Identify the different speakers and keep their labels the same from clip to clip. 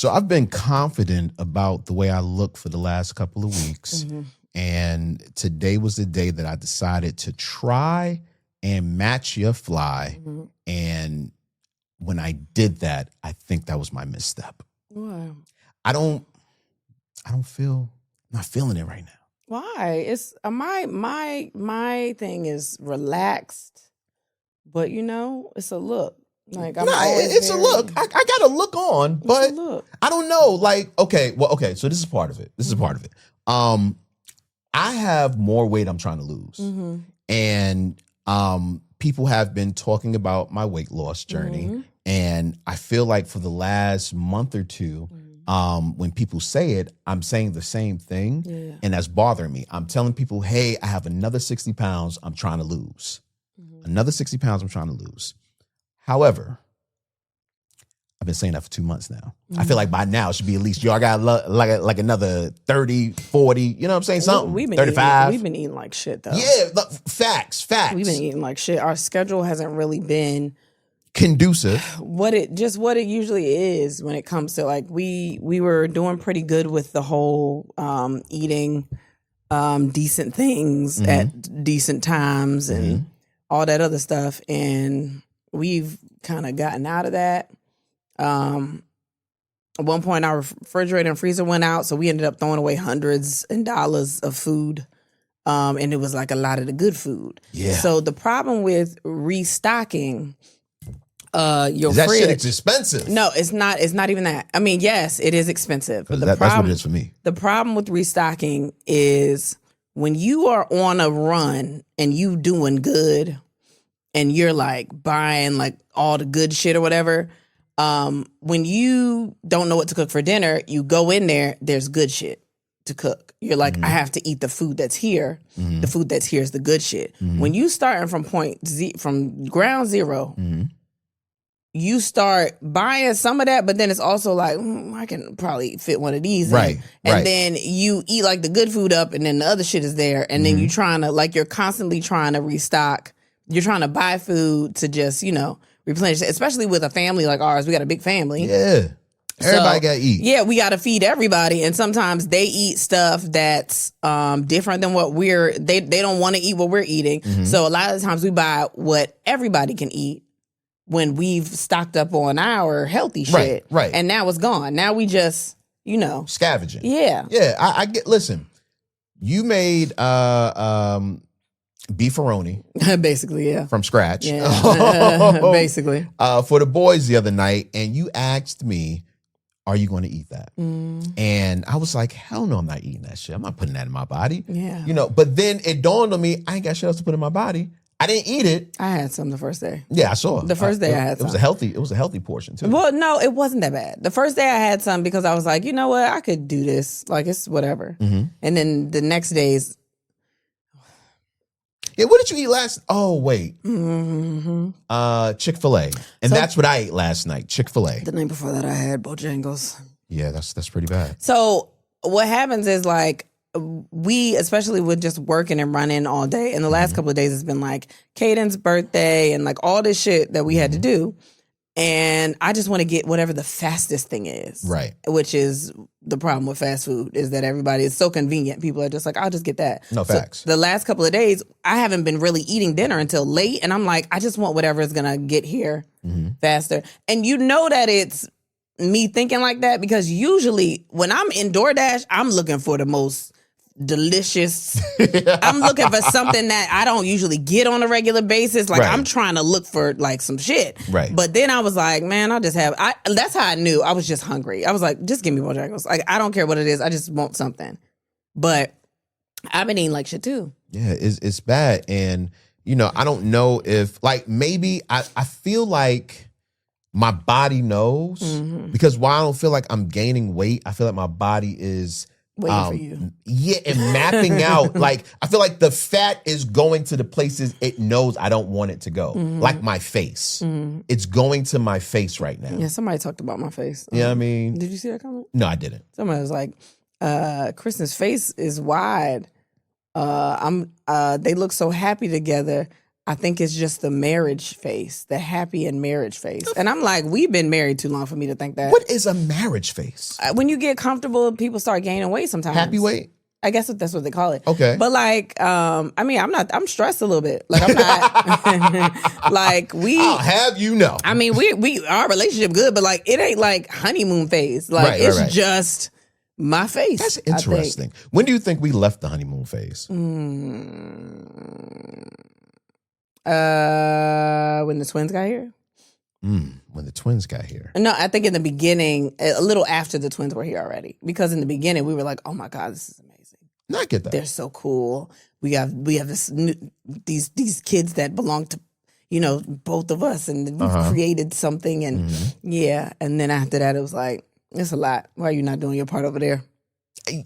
Speaker 1: So I've been confident about the way I look for the last couple of weeks. And today was the day that I decided to try and match your fly. And when I did that, I think that was my misstep.
Speaker 2: Why?
Speaker 1: I'm not feeling it right now.
Speaker 2: Why? It's my thing is relaxed, but it's a look. Like
Speaker 1: it's a look. I got a look on, but I don't know. Like, okay, so this is part of it. I have more weight I'm trying to lose. And people have been talking about my weight loss journey. And I feel like for the last month or two, when people say it, I'm saying the same thing.
Speaker 2: Yeah.
Speaker 1: And that's bothering me. I'm telling people, hey, I have another 60 pounds I'm trying to lose. Another 60 pounds I'm trying to lose. However, I've been saying that for 2 months now. I feel like by now it should be at least, I got like another 30, 40, you know what I'm saying? Something. 35.
Speaker 2: We've been eating like shit though.
Speaker 1: Yeah, look, facts.
Speaker 2: We've been eating like shit. Our schedule hasn't really been
Speaker 1: conducive.
Speaker 2: What it usually is when it comes to like we were doing pretty good with the whole eating decent things at decent times and all that other stuff, and we've kind of gotten out of that. At one point our refrigerator and freezer went out, so we ended up throwing away hundreds and dollars of food, and it was like a lot of the good food. So the problem with restocking your
Speaker 1: that
Speaker 2: fridge,
Speaker 1: shit is expensive.
Speaker 2: No, it's not. It's not even that. I mean, yes, it is expensive. But
Speaker 1: that's what it is for me.
Speaker 2: The problem with restocking is when you are on a run and you doing good and you're like buying like all the good shit or whatever, when you don't know what to cook for dinner, you go in there, there's good shit to cook. You're like, I have to eat the food that's here. The food that's here is the good shit. When you starting from ground zero, you start buying some of that, but then it's also like, I can probably fit one of these in. And then you eat like the good food up and then the other shit is there. And then you're constantly trying to restock. You're trying to buy food to just, replenish it, especially with a family like ours. We got a big family.
Speaker 1: Yeah. Everybody got to eat.
Speaker 2: Yeah, we got to feed everybody. And sometimes they eat stuff that's different than what they don't want to eat what we're eating. So a lot of the times we buy what everybody can eat when we've stocked up on our healthy shit.
Speaker 1: Right.
Speaker 2: And now it's gone. Now we just,
Speaker 1: scavenging.
Speaker 2: Yeah.
Speaker 1: Yeah, I get, listen, you made beefaroni.
Speaker 2: Basically, yeah.
Speaker 1: From scratch.
Speaker 2: Yeah. Basically.
Speaker 1: For the boys the other night, and you asked me, are you going to eat that? And I was like, hell no, I'm not eating that shit. I'm not putting that in my body.
Speaker 2: Yeah.
Speaker 1: But then it dawned on me, I ain't got shit else to put in my body. I didn't eat it.
Speaker 2: I had some the first day.
Speaker 1: Yeah, I saw.
Speaker 2: The first day I had some.
Speaker 1: It was a healthy portion too.
Speaker 2: Well, no, it wasn't that bad. The first day I had some because I was like, you know what? I could do this. Like, it's whatever. And then the next days.
Speaker 1: Yeah, what did you eat last? Oh, wait. Chick-fil-A. And that's what I ate last night, Chick-fil-A.
Speaker 2: The night before that I had Bojangles.
Speaker 1: Yeah, that's pretty bad.
Speaker 2: So what happens is like, we, especially with just working and running all day, and the last couple of days it's been like Caden's birthday and like all this shit that we had to do. And I just want to get whatever the fastest thing is.
Speaker 1: Right.
Speaker 2: Which is the problem with fast food, is that everybody is so convenient. People are just like, I'll just get that.
Speaker 1: No, facts.
Speaker 2: The last couple of days, I haven't been really eating dinner until late. And I'm like, I just want whatever is going to get here faster. And you know that it's me thinking like that because usually when I'm in DoorDash, I'm looking for the most delicious. I'm looking for something that I don't usually get on a regular basis. Like I'm trying to look for like some shit.
Speaker 1: Right.
Speaker 2: But then I was like, man, I'll just have. That's how I knew I was just hungry. I was like, just give me Bojangles. Like I don't care what it is. I just want something. But I've been eating like shit too.
Speaker 1: Yeah, it's bad, and I don't know if like maybe I feel like my body knows because while I don't feel like I'm gaining weight, I feel like my body is.
Speaker 2: Waiting for you.
Speaker 1: Yeah, and mapping out. Like, I feel like the fat is going to the places it knows I don't want it to go. Like my face. It's going to my face right now.
Speaker 2: Yeah, somebody talked about my face.
Speaker 1: Yeah, I mean.
Speaker 2: Did you see that comment?
Speaker 1: No, I didn't.
Speaker 2: Somebody was like, Kristen's face is wide. They look so happy together. I think it's just the marriage face, the happy and marriage face. And I'm like, we've been married too long for me to think that.
Speaker 1: What is a marriage face?
Speaker 2: When you get comfortable, people start gaining weight sometimes.
Speaker 1: Happy weight?
Speaker 2: I guess that's what they call it.
Speaker 1: Okay.
Speaker 2: But like, I mean, I'm stressed a little bit. Like I'm not, like
Speaker 1: I'll have you know.
Speaker 2: I mean, our relationship good, but like, it ain't like honeymoon phase. Like it's just my face.
Speaker 1: That's interesting. When do you think we left the honeymoon phase?
Speaker 2: When the twins got here.
Speaker 1: When the twins got here.
Speaker 2: No, I think in the beginning, a little after the twins were here already. Because in the beginning, we were like, "Oh my God, this is amazing!
Speaker 1: No, I get that.
Speaker 2: They're so cool. We have these kids that belong to, both of us, and we created something." And and then after that, it was like, it's a lot. Why are you not doing your part over there?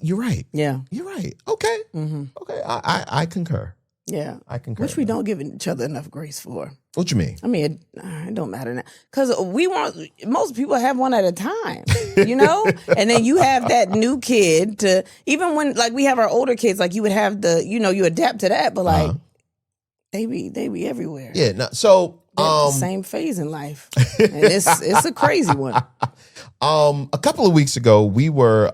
Speaker 1: You're right.
Speaker 2: Yeah,
Speaker 1: you're right. Okay, okay. I concur.
Speaker 2: Yeah,
Speaker 1: I concur.
Speaker 2: Which we don't give each other enough grace for.
Speaker 1: What you mean?
Speaker 2: I mean, it don't matter now. Because most people have one at a time, And then you have that new kid to, even when, like, we have our older kids, like, you would have you adapt to that, but, like, they be everywhere.
Speaker 1: Yeah, no, so...
Speaker 2: the same phase in life. And it's a crazy one.
Speaker 1: A couple of weeks ago, we were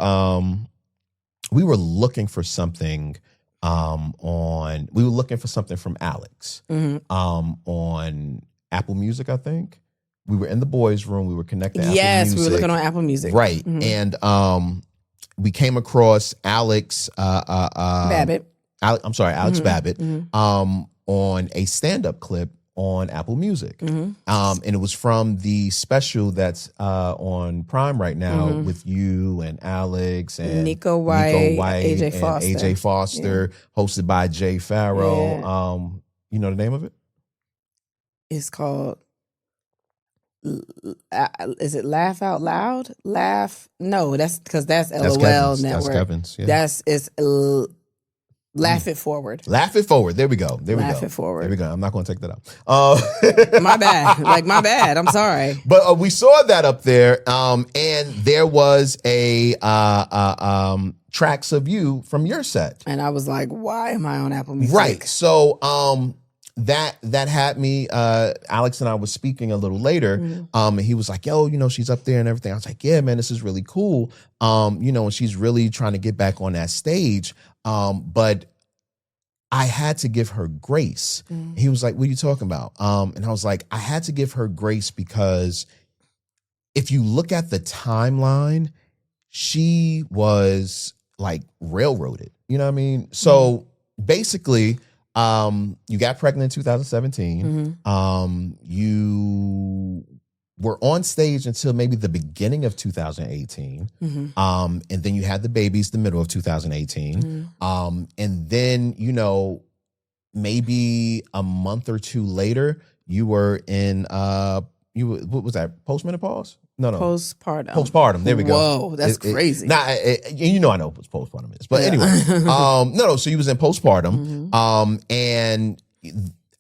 Speaker 1: looking for something... we were looking for something from Alex on Apple Music, I think. We were in the boys' room. We were connecting Apple Music.
Speaker 2: Yes, we were looking on Apple Music.
Speaker 1: Right. And we came across Alex
Speaker 2: Babbitt.
Speaker 1: Alex Babbitt on a stand-up clip on Apple Music. And it was from the special that's on Prime right now with you and Alex and
Speaker 2: Nico White,
Speaker 1: AJ Foster, hosted by Jay Farrow. Yeah. You know the name of it?
Speaker 2: It's called, is it Laugh Out Loud? No, that's because that's LOL
Speaker 1: Kevin's.
Speaker 2: Network.
Speaker 1: That's Kevin's. Yeah.
Speaker 2: Laugh It Forward.
Speaker 1: Laugh It Forward. There we go.
Speaker 2: Laugh It Forward.
Speaker 1: There we go. I'm not going to take that out.
Speaker 2: My bad. My bad. I'm sorry.
Speaker 1: But we saw that up there, and there was a tracks of you from your set.
Speaker 2: And I was like, why am I on Apple Music?
Speaker 1: Right. So that had me. Alex and I was speaking a little later. And he was like, "Yo, she's up there and everything." I was like, "Yeah, man, this is really cool." And she's really trying to get back on that stage. But I had to give her grace. He was like, "What are you talking about?" And I was like, I had to give her grace because if you look at the timeline, she was like railroaded. You know what I mean? So basically, you got pregnant in 2017. You were on stage until maybe the beginning of 2018. And then you had the babies the middle of 2018. And then, maybe a month or two later, you were in, what was that, postmenopause? No. Postpartum. There we go.
Speaker 2: Whoa, that's crazy.
Speaker 1: I know what postpartum is. But anyway, no. So you was in postpartum. And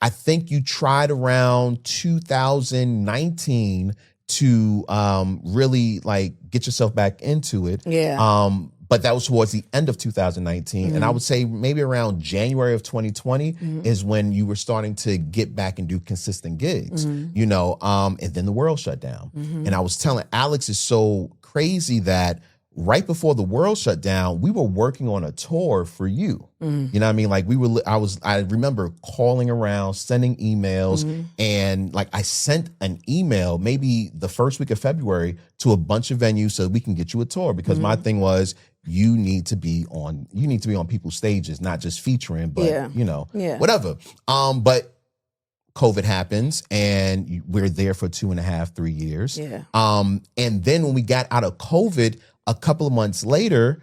Speaker 1: I think you tried around 2019 to really like get yourself back into it.
Speaker 2: Yeah.
Speaker 1: But that was towards the end of 2019. And I would say maybe around January of 2020 is when you were starting to get back and do consistent gigs, and then the world shut down. And I was telling Alex, it's so crazy that right before the world shut down, we were working on a tour for you. You know what I mean? Like I remember calling around, sending emails, and like I sent an email maybe the first week of February to a bunch of venues so we can get you a tour, because my thing was, you need to be on people's stages, not just featuring, but whatever. But COVID happens and we're there for 2.5, 3 years.
Speaker 2: Yeah.
Speaker 1: And then when we got out of COVID, a couple of months later,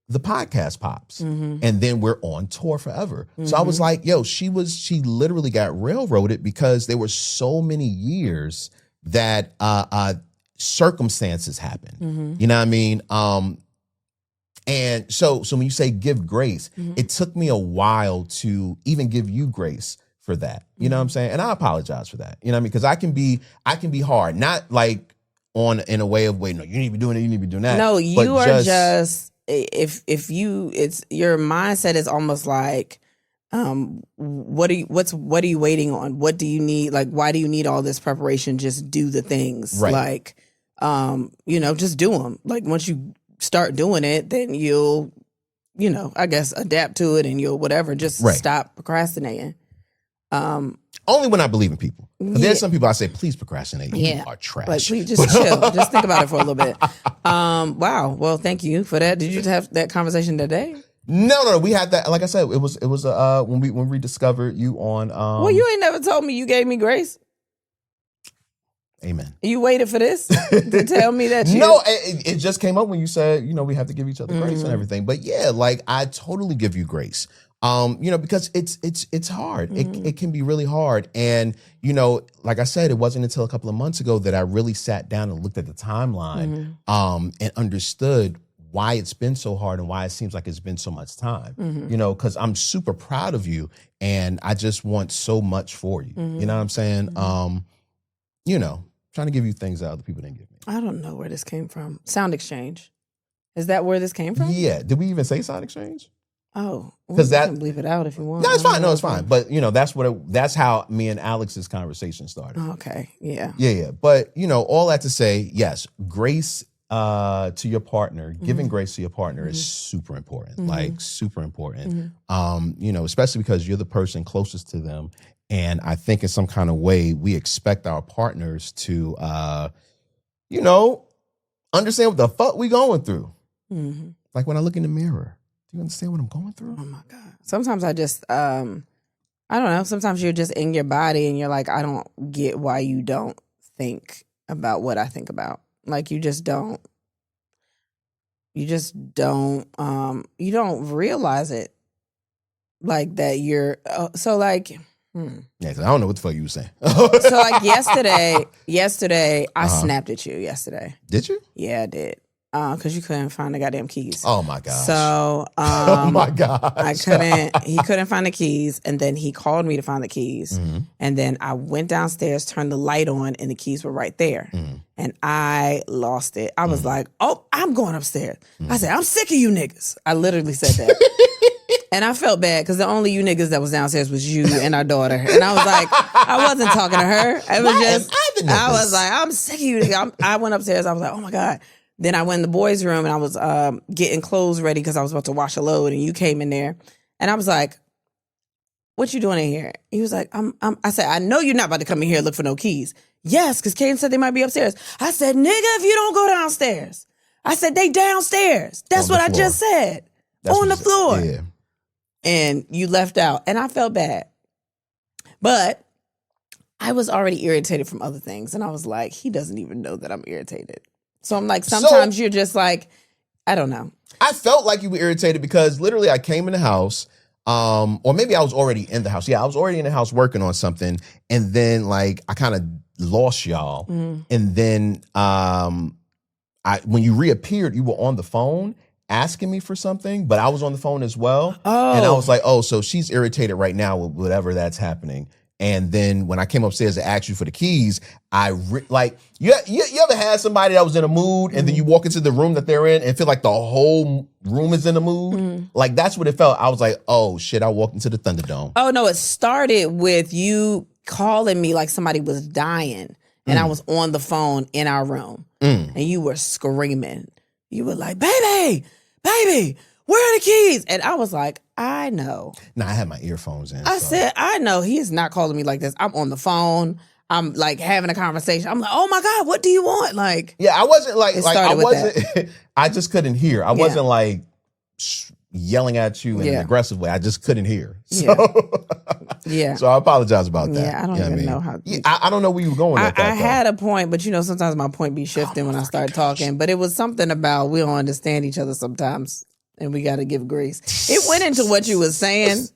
Speaker 1: the podcast pops, and then we're on tour forever. So I was like, yo, she literally got railroaded because there were so many years that circumstances happened. You know what I mean? And so when you say give grace, it took me a while to even give you grace for that. You know what I'm saying? And I apologize for that. You know what I mean? Because I can be hard, not like in a way of, wait, no, you need to be doing it, you need to be doing that.
Speaker 2: No, you are just if you, it's your mindset is almost like what are you waiting on? What do you need? Like, why do you need all this preparation? Just do the things.
Speaker 1: Right.
Speaker 2: Like, just do them. Like, once you start doing it, then you'll, I guess adapt to it, and you'll whatever. Just stop procrastinating.
Speaker 1: Only when I believe in people. But there's some people I say, please procrastinate. You are trash.
Speaker 2: Like, please just chill. Just think about it for a little bit. Wow. Well, thank you for that. Did you have that conversation today?
Speaker 1: No. We had that. Like I said, it was when we discovered you on.
Speaker 2: Well, you ain't never told me you gave me grace.
Speaker 1: Amen.
Speaker 2: You waited for this to tell me that you...
Speaker 1: No, it just came up when you said, we have to give each other grace and everything. But yeah, like I totally give you grace. Because it's hard. It can be really hard. And, like I said, it wasn't until a couple of months ago that I really sat down and looked at the timeline and understood why it's been so hard and why it seems like it's been so much time, because I'm super proud of you and I just want so much for you. You know what I'm saying? Trying to give you things that other people didn't give me.
Speaker 2: I don't know where this came from. Sound exchange. Is that where this came from?
Speaker 1: Yeah. Did we even say sound exchange?
Speaker 2: Oh, because you can leave it out if you want.
Speaker 1: No, it's fine. No, it's fine. But that's how me and Alex's conversation started.
Speaker 2: Okay, yeah.
Speaker 1: But all that to say, yes, grace to your partner, giving grace to your partner is super important. Like super important. Especially because you're the person closest to them, and I think in some kind of way we expect our partners to, understand what the fuck we going through. Like when I look in the mirror. Do you understand what I'm going through?
Speaker 2: Oh my God. Sometimes I just, I don't know. Sometimes you're just in your body and you're like, I don't get why you don't think about what I think about. Like you don't realize it. Like that you're,
Speaker 1: Yeah, cause I don't know what the fuck you were saying.
Speaker 2: So like yesterday, I snapped at you yesterday.
Speaker 1: Did you?
Speaker 2: Yeah, I did. Because you couldn't find the goddamn keys.
Speaker 1: Oh my gosh.
Speaker 2: So
Speaker 1: oh my gosh.
Speaker 2: he couldn't find the keys, and then he called me to find the keys. And then I went downstairs, turned the light on, and the keys were right there. And I lost it. I was like, oh, I'm going upstairs. I said, I'm sick of you niggas. I literally said that. And I felt bad because the only you niggas that was downstairs was you and our daughter. And I was like, I wasn't talking to her. It was I was like, I'm sick of you niggas. I went upstairs. I was like, oh my God. Then I went in the boys' room and I was getting clothes ready because I was about to wash a load, and you came in there. And I was like, what you doing in here? He was like, I said, I know you're not about to come in here and look for no keys. Yes, because Caden said they might be upstairs. I said, nigga, if you don't go downstairs. I said, they downstairs. That's what I just said. On the floor.
Speaker 1: Yeah.
Speaker 2: And you left out. And I felt bad. But I was already irritated from other things. And I was like, he doesn't even know that I'm irritated. So I'm like, sometimes you're just like, I don't know.
Speaker 1: I felt like you were irritated because literally I came in the house, or maybe I was already in the house. Yeah, I was already in the house working on something. And then like I kind of lost y'all. And then when you reappeared, you were on the phone asking me for something, but I was on the phone as well. And I was like, oh, so she's irritated right now with whatever that's happening. And then when I came upstairs to ask you for the keys, you ever had somebody that was in a mood and then you walk into the room that they're in and feel like the whole room is in a mood? Like that's what it felt. I was like, oh shit, I walked into the Thunderdome.
Speaker 2: Oh no, it started with you calling me like somebody was dying and I was on the phone in our room and you were screaming. You were like, baby, where are the keys? And I was like, I know.
Speaker 1: Nah, I had my earphones in.
Speaker 2: I said, I know. He is not calling me like this. I'm on the phone. I'm like having a conversation. I'm like, oh my God, what do you want? Like,
Speaker 1: yeah, I wasn't I just couldn't hear. I wasn't like yelling at you in an aggressive way. I just couldn't hear. So, so I apologize about that.
Speaker 2: Yeah, I don't even know how.
Speaker 1: I don't know where you were going with that.
Speaker 2: I had a point, but sometimes my point be shifting when I start talking. But it was something about we don't understand each other sometimes. And we got to give grace. It went into what you were saying,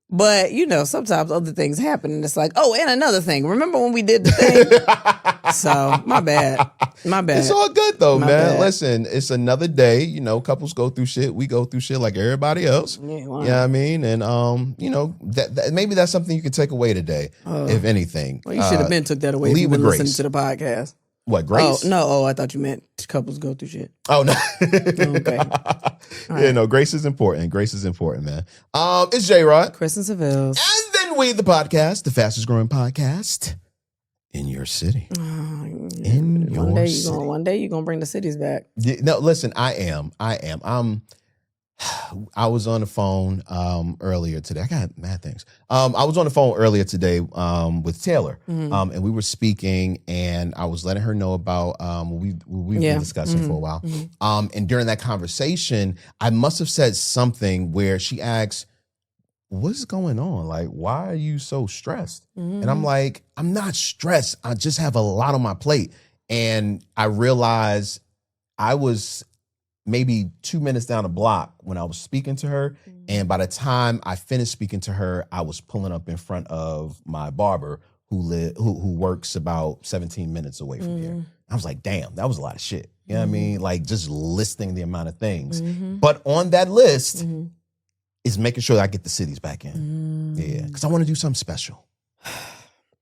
Speaker 2: but sometimes other things happen, and it's like, oh, and another thing. Remember when we did the thing? So my bad.
Speaker 1: It's all good though, man. Bad. Listen, it's another day. Couples go through shit. We go through shit like everybody else. Yeah, you know what I mean? And that maybe that's something you can take away today, if anything.
Speaker 2: Well, you should have took that away. Leave with listening to the podcast.
Speaker 1: What, Grace?
Speaker 2: Oh, no. Oh, I thought you meant couples go through shit.
Speaker 1: Oh, no.
Speaker 2: Okay.
Speaker 1: Yeah, no, Grace is important. Grace is important, man. It's J-Rod.
Speaker 2: Kristen Seville.
Speaker 1: And then we, the podcast, the fastest growing podcast in your city. In your city.
Speaker 2: One day you're going to bring the cities back.
Speaker 1: Yeah, no, listen, I am. I was on the phone earlier today. I got mad things. I was on the phone earlier today with Taylor, and we were speaking, and I was letting her know about what we've been discussing for a while. And during that conversation, I must have said something where she asked, "What's going on? Like, why are you so stressed?" And I'm like, "I'm not stressed. I just have a lot on my plate." And I realized I was maybe 2 minutes down the block when I was speaking to her. And by the time I finished speaking to her, I was pulling up in front of my barber who works about 17 minutes away from here. I was like, damn, that was a lot of shit. You know what I mean? Like just listing the amount of things. But on that list is making sure that I get the cities back in. Yeah, because I want to do something special.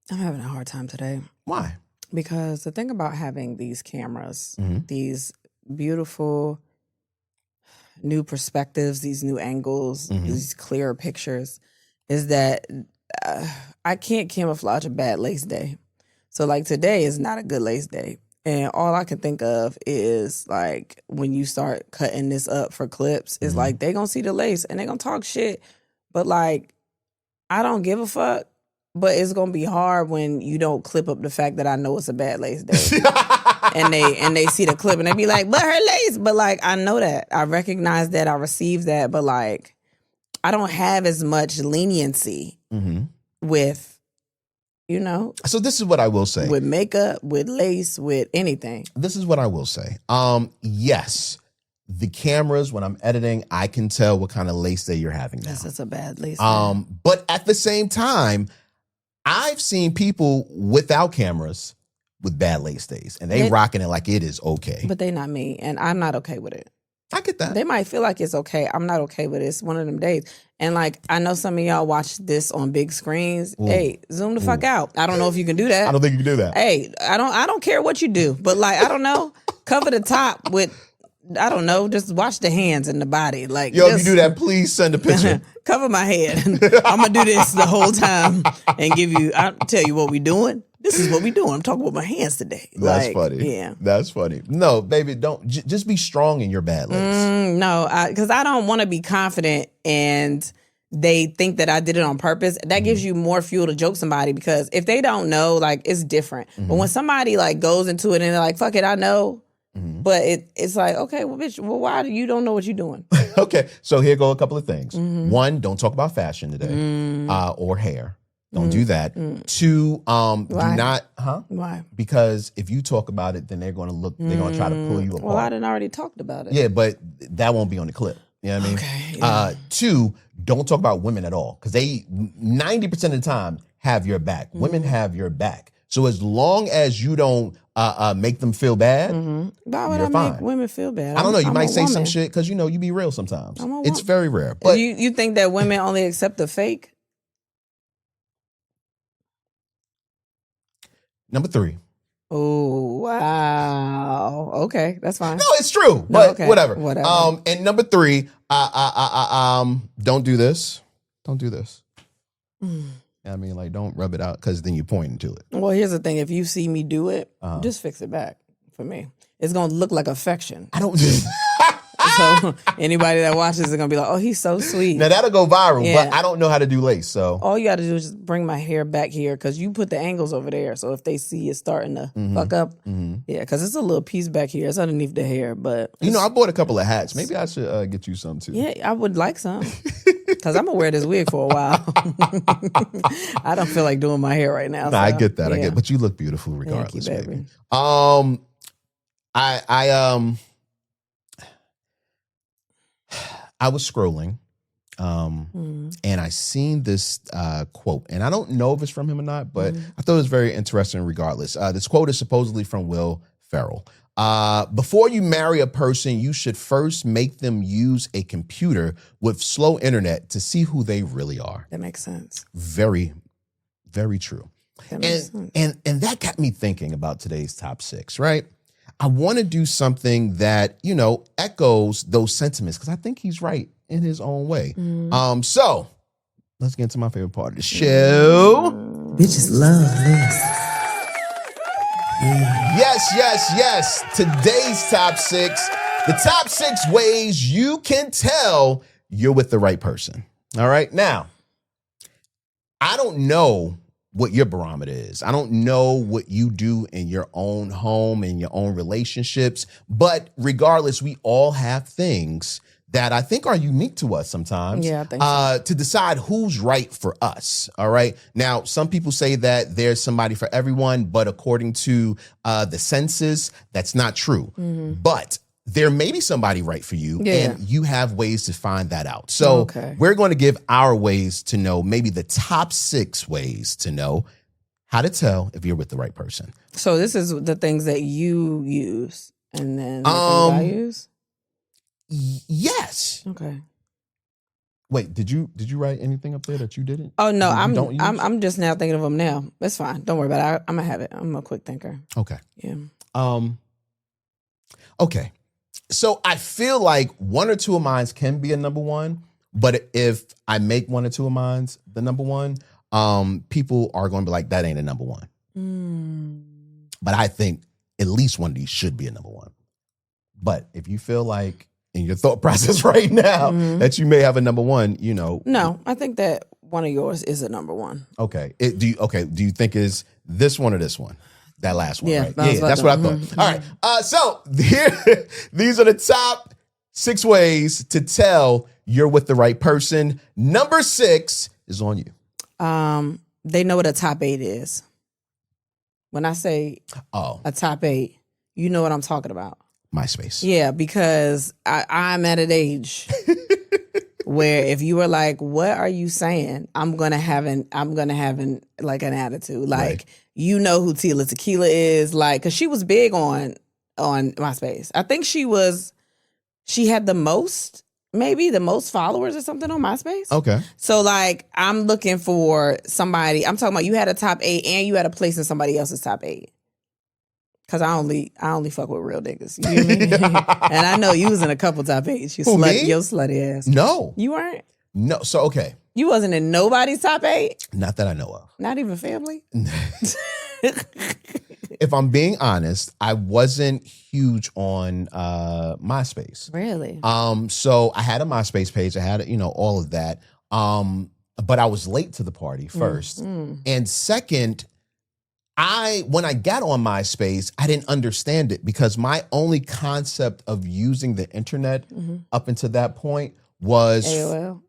Speaker 2: I'm having a hard time today.
Speaker 1: Why?
Speaker 2: Because the thing about having these cameras, these beautiful new perspectives, these new angles, these clearer pictures, is that I can't camouflage a bad lace day. So like today is not a good lace day. And all I can think of is like when you start cutting this up for clips, it's like they gonna see the lace and they gonna talk shit. But like, I don't give a fuck. But it's gonna be hard when you don't clip up the fact that I know it's a bad lace day. and they see the clip and they be like, but her lace. But like, I know that. I recognize that. I receive that. But like, I don't have as much leniency with, you know.
Speaker 1: So this is what I will say.
Speaker 2: With makeup, with lace, with anything.
Speaker 1: This is what I will say. Yes, the cameras, when I'm editing, I can tell what kind of lace day you're having now.
Speaker 2: This is a bad lace.
Speaker 1: But at the same time, I've seen people without cameras with bad lace days, and they rocking it like it is okay.
Speaker 2: But they not me, and I'm not okay with it.
Speaker 1: I get that.
Speaker 2: They might feel like it's okay. I'm not okay with it. It's one of them days. And like, I know some of y'all watch this on big screens. Ooh. Hey, zoom the fuck out. I don't know if you can do that.
Speaker 1: I don't think you can do that.
Speaker 2: Hey, I don't care what you do, but like, I don't know. Cover the top with, I don't know, just wash the hands and the body. Like,
Speaker 1: yo, if you do that, please send a picture.
Speaker 2: Cover my head. I'm gonna do this the whole time and I'll tell you what we doing. This is what we doing. I'm talking about my hands today.
Speaker 1: That's funny. Yeah, that's funny. No, baby, don't just be strong in your bad lace.
Speaker 2: No, because I don't want to be confident and they think that I did it on purpose. That gives you more fuel to joke somebody, because if they don't know, like, it's different. But when somebody like goes into it and they're like, "Fuck it, I know." But it's like, okay, well, bitch, why do you don't know what you're doing?
Speaker 1: Okay, so here go a couple of things. One, don't talk about fashion today or hair. Don't do that. Two,
Speaker 2: Why?
Speaker 1: do not,
Speaker 2: Why?
Speaker 1: Because if you talk about it, then they're going to try to pull you apart.
Speaker 2: Well, I done already talked about it.
Speaker 1: Yeah, but that won't be on the clip. You know what I mean?
Speaker 2: Okay, yeah.
Speaker 1: Two, don't talk about women at all, because they 90% of the time have your back. Women have your back. So as long as you don't make them feel bad,
Speaker 2: why would
Speaker 1: you're
Speaker 2: I
Speaker 1: fine.
Speaker 2: make women feel bad?
Speaker 1: I don't know. You
Speaker 2: I'm
Speaker 1: might
Speaker 2: a
Speaker 1: say
Speaker 2: woman.
Speaker 1: some shit because, you be real sometimes. It's
Speaker 2: woman.
Speaker 1: very rare. But
Speaker 2: you think that women only accept the fake?
Speaker 1: Number 3.
Speaker 2: Oh, wow. Okay, that's fine.
Speaker 1: No, it's true. But whatever.
Speaker 2: Whatever.
Speaker 1: And number 3, don't do this. Don't do this. I mean, like, don't rub it out, because then you're pointing to it.
Speaker 2: Well, here's the thing. If you see me do it, just fix it back for me. It's going to look like affection.
Speaker 1: I don't.
Speaker 2: So anybody that watches is going to be like, "Oh, he's so sweet."
Speaker 1: Now, that'll go viral,
Speaker 2: Yeah.
Speaker 1: but I don't know how to do lace, so.
Speaker 2: All you got to do is just bring my hair back here, because you put the angles over there. So if they see it starting to fuck up, yeah, because it's a little piece back here. It's underneath the hair, but.
Speaker 1: I bought a couple of hats. Maybe I should get you some, too.
Speaker 2: Yeah, I would like some. Because I'm going to wear this wig for a while. I don't feel like doing my hair right now.
Speaker 1: Nah,
Speaker 2: so,
Speaker 1: I get that.
Speaker 2: Yeah.
Speaker 1: I get, but you look beautiful regardless,
Speaker 2: Thank you,
Speaker 1: baby.
Speaker 2: baby.
Speaker 1: I was scrolling, and I seen this quote, and I don't know if it's from him or not, but I thought it was very interesting regardless. This quote is supposedly from Will Ferrell. Before you marry a person, you should first make them use a computer with slow internet to see who they really are.
Speaker 2: That makes sense.
Speaker 1: Very, very true. And that got me thinking about today's top 6, right? I want to do something that, echoes those sentiments because I think he's right in his own way. So let's get into my favorite part of the show.
Speaker 2: Bitches love this.
Speaker 1: Yes. Today's top 6. The top 6 ways you can tell you're with the right person. All right. Now, I don't know what your barometer is. I don't know what you do in your own home, in your own relationships. But regardless, we all have things that I think are unique to us sometimes.
Speaker 2: Yeah, I think so.
Speaker 1: To decide who's right for us. All right. Now, some people say that there's somebody for everyone, but according to the census, that's not true. But there may be somebody right for you, and you have ways to find that out. So we're going to give our ways to know, maybe the top 6 ways to know how to tell if you're with the right person.
Speaker 2: So this is the things that you use, and then the things I use?
Speaker 1: Yes.
Speaker 2: Okay.
Speaker 1: Wait, did you write anything up there that you didn't?
Speaker 2: Oh no, I'm just now thinking of them now. That's fine. Don't worry about it. I'm gonna have it. I'm a quick thinker.
Speaker 1: Okay.
Speaker 2: Yeah.
Speaker 1: Okay. So I feel like 1 or 2 of mine can be a number 1, but if I make 1 or 2 of mine the number 1, people are going to be like, that ain't a number 1. But I think at least one of these should be a number 1. But if you feel like in your thought process right now that you may have a number 1,
Speaker 2: No, I think that one of yours is a number 1.
Speaker 1: Okay. Do you think is this one or this one? That last one, right?
Speaker 2: Yeah,
Speaker 1: that's what I thought. All right. So here, these are the top 6 ways to tell you're with the right person. Number 6 is on you.
Speaker 2: They know what a top 8 is. When I say a top 8, you know what I'm talking about.
Speaker 1: MySpace.
Speaker 2: Yeah, because I'm at an age where if you were like, "What are you saying?" I'm gonna have an like an attitude. Like,
Speaker 1: Right.
Speaker 2: You know who Tila Tequila is, like, because she was big on MySpace. I think she had the most followers or something on MySpace.
Speaker 1: Okay.
Speaker 2: So like, I'm looking for somebody. I'm talking about you had a top 8 and you had a place in somebody else's top 8. Cause I only fuck with real niggas. You know what I mean? And I know you was in a couple top 8s.
Speaker 1: Who, me?
Speaker 2: Your slutty ass.
Speaker 1: No.
Speaker 2: You weren't?
Speaker 1: No. So, okay.
Speaker 2: You wasn't in nobody's top 8?
Speaker 1: Not that I know of.
Speaker 2: Not even family?
Speaker 1: If I'm being honest, I wasn't huge on MySpace.
Speaker 2: Really?
Speaker 1: So I had a MySpace page. I had, all of that. But I was late to the party first. And second, when I got on MySpace, I didn't understand it because my only concept of using the internet up until that point was
Speaker 2: AOL?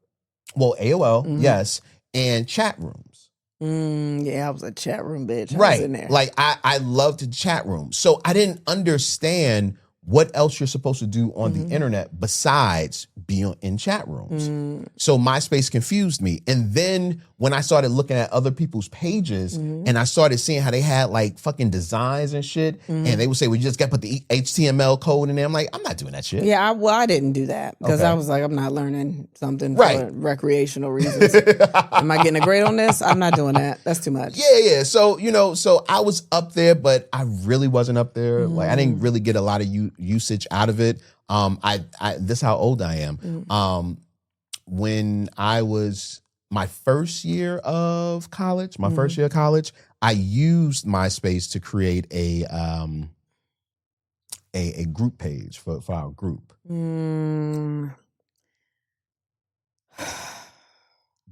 Speaker 1: Well, AOL, yes, and chat rooms.
Speaker 2: Yeah, I was a chat room bitch. I
Speaker 1: Right.
Speaker 2: was in there.
Speaker 1: Like I loved the chat room. So I didn't understand what else you're supposed to do on the internet besides be in chat rooms. So MySpace confused me. And then when I started looking at other people's pages and I started seeing how they had like fucking designs and shit, and they would say, well, you just got to put the HTML code in there. I'm like, I'm not doing that shit.
Speaker 2: Yeah, I didn't do that because
Speaker 1: Okay.
Speaker 2: I was like, I'm not learning something
Speaker 1: Right.
Speaker 2: for recreational reasons. Am I getting a grade on this? I'm not doing that. That's too much.
Speaker 1: Yeah. So, so I was up there, but I really wasn't up there. Like I didn't really get a lot of usage out of it. This is how old I am. When I was my first year of college, I used MySpace to create a group page for our group.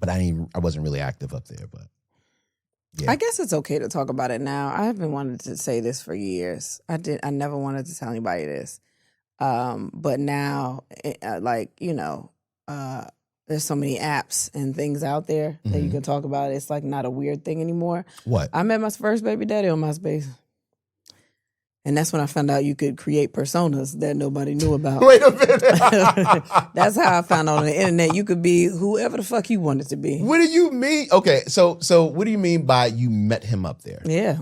Speaker 1: But I wasn't really active up there, but yeah.
Speaker 2: I guess it's okay to talk about it now. I have been wanting to say this for years. I never wanted to tell anybody this. But now, there's so many apps and things out there that you can talk about. It's like not a weird thing anymore.
Speaker 1: What?
Speaker 2: I met my first baby daddy on MySpace. And that's when I found out you could create personas that nobody knew about.
Speaker 1: Wait a minute.
Speaker 2: That's how I found out on the internet you could be whoever the fuck you wanted to be.
Speaker 1: What do you mean? Okay, so what do you mean by you met him up there?
Speaker 2: Yeah.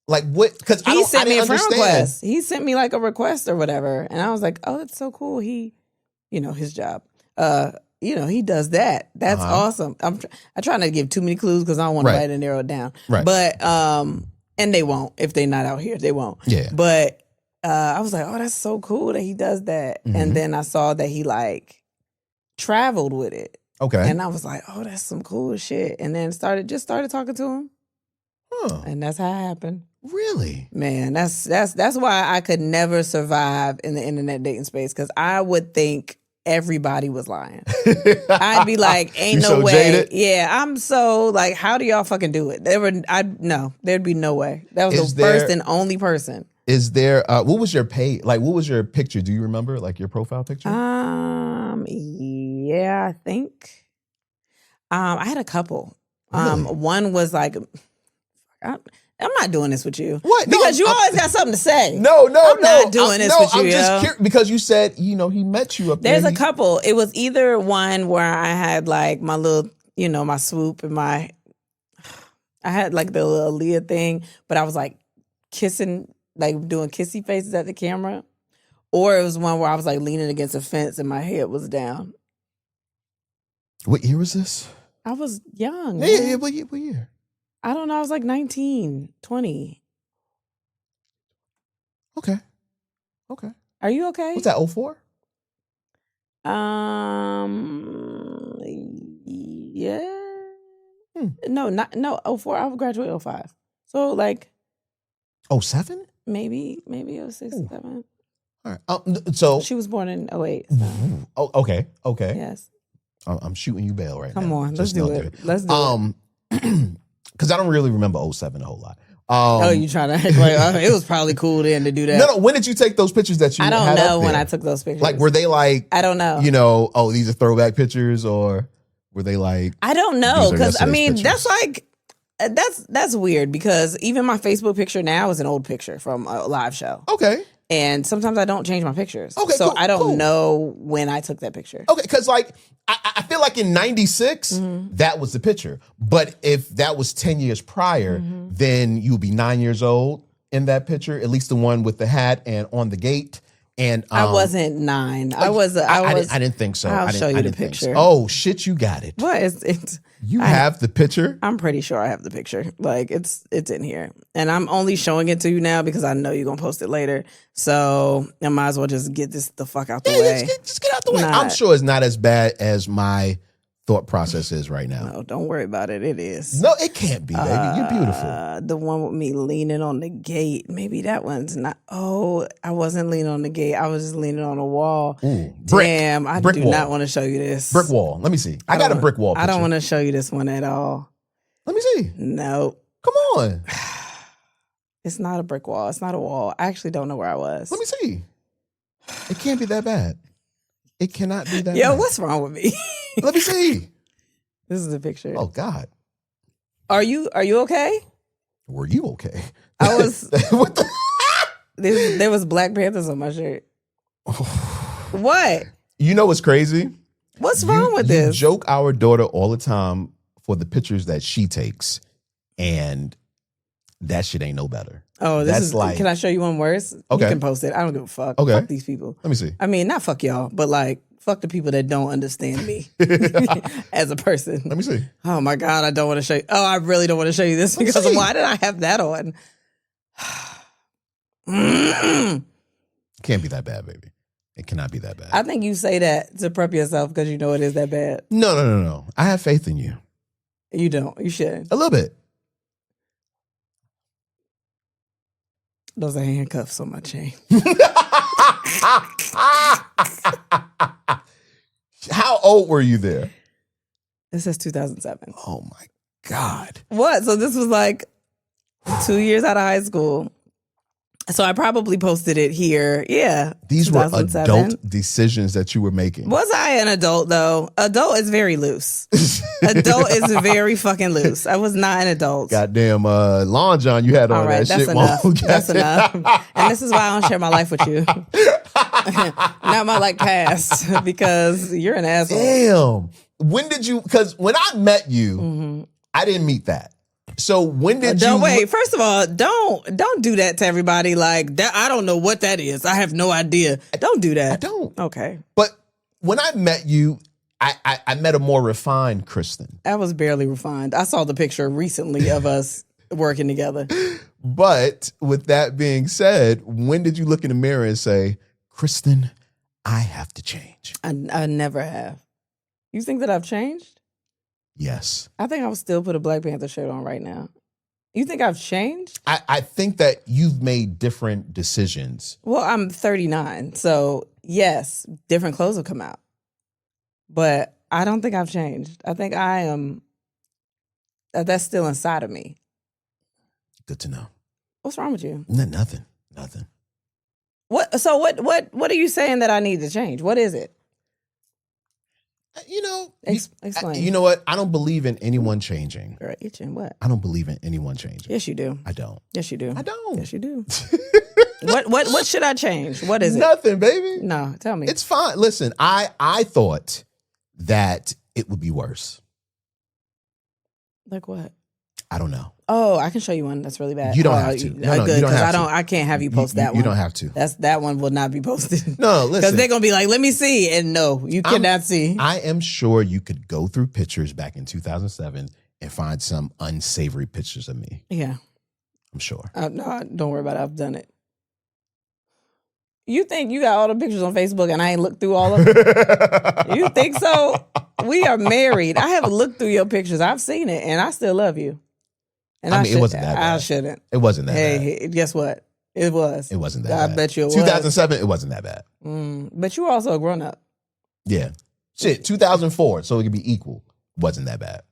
Speaker 1: Like what? Because
Speaker 2: He sent me a friend
Speaker 1: understand.
Speaker 2: request. He sent me like a request or whatever. And I was like, oh, that's so cool. He, his job. he does that. That's awesome. I try not to give too many clues because I don't want
Speaker 1: Right.
Speaker 2: nobody to narrow it down.
Speaker 1: Right.
Speaker 2: But and they won't if they're not out here. They won't.
Speaker 1: Yeah.
Speaker 2: But I was like, oh, that's so cool that he does that.
Speaker 1: Mhm.
Speaker 2: And then I saw that he like traveled with it.
Speaker 1: Okay.
Speaker 2: And I was like, oh, that's some cool shit. And then started talking to him.
Speaker 1: Huh.
Speaker 2: And that's how it happened.
Speaker 1: Really?
Speaker 2: Man, that's why I could never survive in the internet dating space, because I would think everybody was lying. I'd be like, ain't
Speaker 1: You
Speaker 2: no
Speaker 1: so
Speaker 2: way.
Speaker 1: jaded?
Speaker 2: Yeah, I'm so like, how do y'all fucking do it? There'd be no way. That was
Speaker 1: Is
Speaker 2: the first
Speaker 1: there-
Speaker 2: and only person.
Speaker 1: Is there what was your pay? Like, what was your picture? Do you remember? Like your profile picture?
Speaker 2: Yeah, I think. I had a couple.
Speaker 1: Really?
Speaker 2: One was like, I'm not doing this with you.
Speaker 1: What? No,
Speaker 2: Because you
Speaker 1: I'm-
Speaker 2: always got something to say.
Speaker 1: No,
Speaker 2: I'm not doing this with you,
Speaker 1: I'm just
Speaker 2: yo.
Speaker 1: curious because you said he met you up there.
Speaker 2: There's a couple. It was either one where I had like my little, my swoop and I had like the little Leah thing, but I was like kissing, like doing kissy faces at the camera. Or it was one where I was like leaning against a fence and my head was down.
Speaker 1: What year was this?
Speaker 2: I was young.
Speaker 1: Yeah,
Speaker 2: man.
Speaker 1: what year?
Speaker 2: I don't know. I was like 19, 20.
Speaker 1: Okay.
Speaker 2: Are you okay?
Speaker 1: What's that, 04?
Speaker 2: Yeah. No, 04. I would graduate 05. So like
Speaker 1: 07?
Speaker 2: maybe 06,
Speaker 1: Ooh.
Speaker 2: 07.
Speaker 1: All right. So
Speaker 2: She was born in 08. So.
Speaker 1: oh, okay.
Speaker 2: Yes.
Speaker 1: I'm shooting you bail right now.
Speaker 2: Come on. Let's
Speaker 1: Just
Speaker 2: do
Speaker 1: know
Speaker 2: it.
Speaker 1: that.
Speaker 2: Let's do it.
Speaker 1: Because I don't really remember 07 a whole lot.
Speaker 2: Oh, you trying to act like it was probably cool then to do that.
Speaker 1: No. When did you take those pictures that you
Speaker 2: I don't
Speaker 1: had
Speaker 2: know
Speaker 1: up
Speaker 2: when
Speaker 1: there?
Speaker 2: I took those pictures.
Speaker 1: Like, were they like,
Speaker 2: I don't know.
Speaker 1: oh, these are throwback pictures, or were they like,
Speaker 2: I don't know,
Speaker 1: These are
Speaker 2: because I
Speaker 1: yesterday's
Speaker 2: mean
Speaker 1: pictures.
Speaker 2: that's like that's weird, because even my Facebook picture now is an old picture from a live show,
Speaker 1: okay,
Speaker 2: and sometimes I don't change my pictures.
Speaker 1: Okay,
Speaker 2: so
Speaker 1: cool,
Speaker 2: I don't
Speaker 1: cool.
Speaker 2: know when I took that picture.
Speaker 1: okay, because like I feel like in '96
Speaker 2: Mm-hmm.
Speaker 1: that was the picture, but if that was 10 years prior,
Speaker 2: Mm-hmm.
Speaker 1: then you would be 9 years old in that picture, at least the one with the hat and on the gate. And
Speaker 2: I wasn't 9. I was. I
Speaker 1: didn't think so.
Speaker 2: I'll
Speaker 1: I didn't,
Speaker 2: show you
Speaker 1: I
Speaker 2: the
Speaker 1: didn't think so.
Speaker 2: picture.
Speaker 1: Oh shit, you got it.
Speaker 2: What is it?
Speaker 1: You have the picture.
Speaker 2: I'm pretty sure I have the picture. Like it's in here, and I'm only showing it to you now because I know you're gonna post it later. So I might as well just get this the fuck out the way.
Speaker 1: Just get out the way.
Speaker 2: Nah.
Speaker 1: I'm sure it's not as bad as my thought process is right now.
Speaker 2: No, don't worry about it. It is.
Speaker 1: No, it can't be, baby. You're beautiful.
Speaker 2: The one with me leaning on the gate. Maybe that one's not. Oh, I wasn't leaning on the gate. I was just leaning on a wall.
Speaker 1: Ooh, brick.
Speaker 2: Damn, I
Speaker 1: Brick
Speaker 2: do
Speaker 1: wall.
Speaker 2: not want to show you this.
Speaker 1: Brick wall. Let me see. I got a brick wall picture.
Speaker 2: I don't want to show you this one at all.
Speaker 1: Let me see.
Speaker 2: No,
Speaker 1: Come on.
Speaker 2: it's not a brick wall. It's not a wall. I actually don't know where I was.
Speaker 1: Let me see. It can't be that bad. It cannot be that
Speaker 2: Yo,
Speaker 1: bad.
Speaker 2: what's wrong with me?
Speaker 1: Let me see.
Speaker 2: This is a picture.
Speaker 1: Oh, God.
Speaker 2: Are you okay?
Speaker 1: Were you okay?
Speaker 2: I was.
Speaker 1: What the?
Speaker 2: There was Black Panthers on my shirt. What?
Speaker 1: You know what's crazy?
Speaker 2: What's wrong with
Speaker 1: You
Speaker 2: this?
Speaker 1: joke our daughter all the time for the pictures that she takes, and that shit ain't no better.
Speaker 2: Oh, this
Speaker 1: That's
Speaker 2: is
Speaker 1: like-
Speaker 2: Can I show you one worse?
Speaker 1: Okay.
Speaker 2: You can post it. I don't give a fuck.
Speaker 1: Okay.
Speaker 2: Fuck these people.
Speaker 1: Let me see.
Speaker 2: I mean, not fuck y'all, but like fuck the people that don't understand me as a person.
Speaker 1: Let me see.
Speaker 2: Oh my God, I don't want to show you. Oh, I really don't want to show you this
Speaker 1: Let me
Speaker 2: because
Speaker 1: see.
Speaker 2: why did I have that on?
Speaker 1: Can't be that bad, baby. It cannot be that bad.
Speaker 2: I think you say that to prep yourself because you know it is that bad.
Speaker 1: No. I have faith in you.
Speaker 2: You don't. You shouldn't.
Speaker 1: A little bit.
Speaker 2: Those are handcuffs on my chain.
Speaker 1: How old were you there?
Speaker 2: It says 2007.
Speaker 1: Oh my God.
Speaker 2: What? So this was like 2 years out of high school. So I probably posted it here. Yeah.
Speaker 1: These were
Speaker 2: 2007.
Speaker 1: adult decisions that you were making.
Speaker 2: Was I an adult though? Adult is very loose. Adult is very fucking loose. I was not an adult.
Speaker 1: Goddamn Long John you had on
Speaker 2: All right,
Speaker 1: that
Speaker 2: that's
Speaker 1: shit.
Speaker 2: enough.
Speaker 1: Mom.
Speaker 2: That's enough. And this is why I don't share my life with you. Not my like past, because you're an asshole.
Speaker 1: Damn. When did you, because when I met you,
Speaker 2: Mm-hmm.
Speaker 1: I didn't meet that. So when did
Speaker 2: Don't
Speaker 1: you
Speaker 2: wait. First of all, don't do that to everybody. Like that, I don't know what that is. I have no idea. Don't do that.
Speaker 1: I don't.
Speaker 2: Okay.
Speaker 1: But when I met you, I met a more refined Kristen.
Speaker 2: I was barely refined. I saw the picture recently of us working together.
Speaker 1: But with that being said, when did you look in the mirror and say, Kristen, I have to change?
Speaker 2: I never have. You think that I've changed?
Speaker 1: Yes.
Speaker 2: I think I would still put a Black Panther shirt on right now. You think I've changed?
Speaker 1: I think that you've made different decisions.
Speaker 2: Well, I'm 39, so yes, different clothes will come out. But I don't think I've changed. I think I am. That's still inside of me.
Speaker 1: Good to know.
Speaker 2: What's wrong with you?
Speaker 1: Nothing.
Speaker 2: What? So what are you saying that I need to change? What is it?
Speaker 1: You know,
Speaker 2: Explain.
Speaker 1: You know what? I don't believe in anyone changing.
Speaker 2: Girl, itching what?
Speaker 1: I don't believe in anyone changing.
Speaker 2: Yes, you do.
Speaker 1: I don't.
Speaker 2: Yes, you do.
Speaker 1: I don't.
Speaker 2: Yes, you do. What should I change? What is it?
Speaker 1: Nothing, baby.
Speaker 2: No, tell me.
Speaker 1: It's fine. Listen, I thought that it would be worse.
Speaker 2: Like what?
Speaker 1: I don't know.
Speaker 2: Oh, I can show you one that's really bad.
Speaker 1: You don't have to. No,
Speaker 2: Good,
Speaker 1: you don't have to.
Speaker 2: I can't have you post that one.
Speaker 1: You don't have to.
Speaker 2: That one will not be posted.
Speaker 1: No, listen.
Speaker 2: Because they're gonna be like, let me see. And no, you cannot see.
Speaker 1: I am sure you could go through pictures back in 2007 and find some unsavory pictures of me.
Speaker 2: Yeah.
Speaker 1: I'm sure.
Speaker 2: No, don't worry about it. I've done it. You think you got all the pictures on Facebook and I ain't looked through all of them? You think so? We are married. I haven't looked through your pictures. I've seen it and I still love you. And
Speaker 1: I mean, it wasn't that bad.
Speaker 2: I shouldn't.
Speaker 1: It wasn't that bad.
Speaker 2: Hey, guess what? It was.
Speaker 1: It wasn't that bad.
Speaker 2: I bet you it was.
Speaker 1: 2007, it wasn't that bad.
Speaker 2: But you were also a grown up.
Speaker 1: Yeah. Shit, 2004, so it could be equal. Wasn't that bad.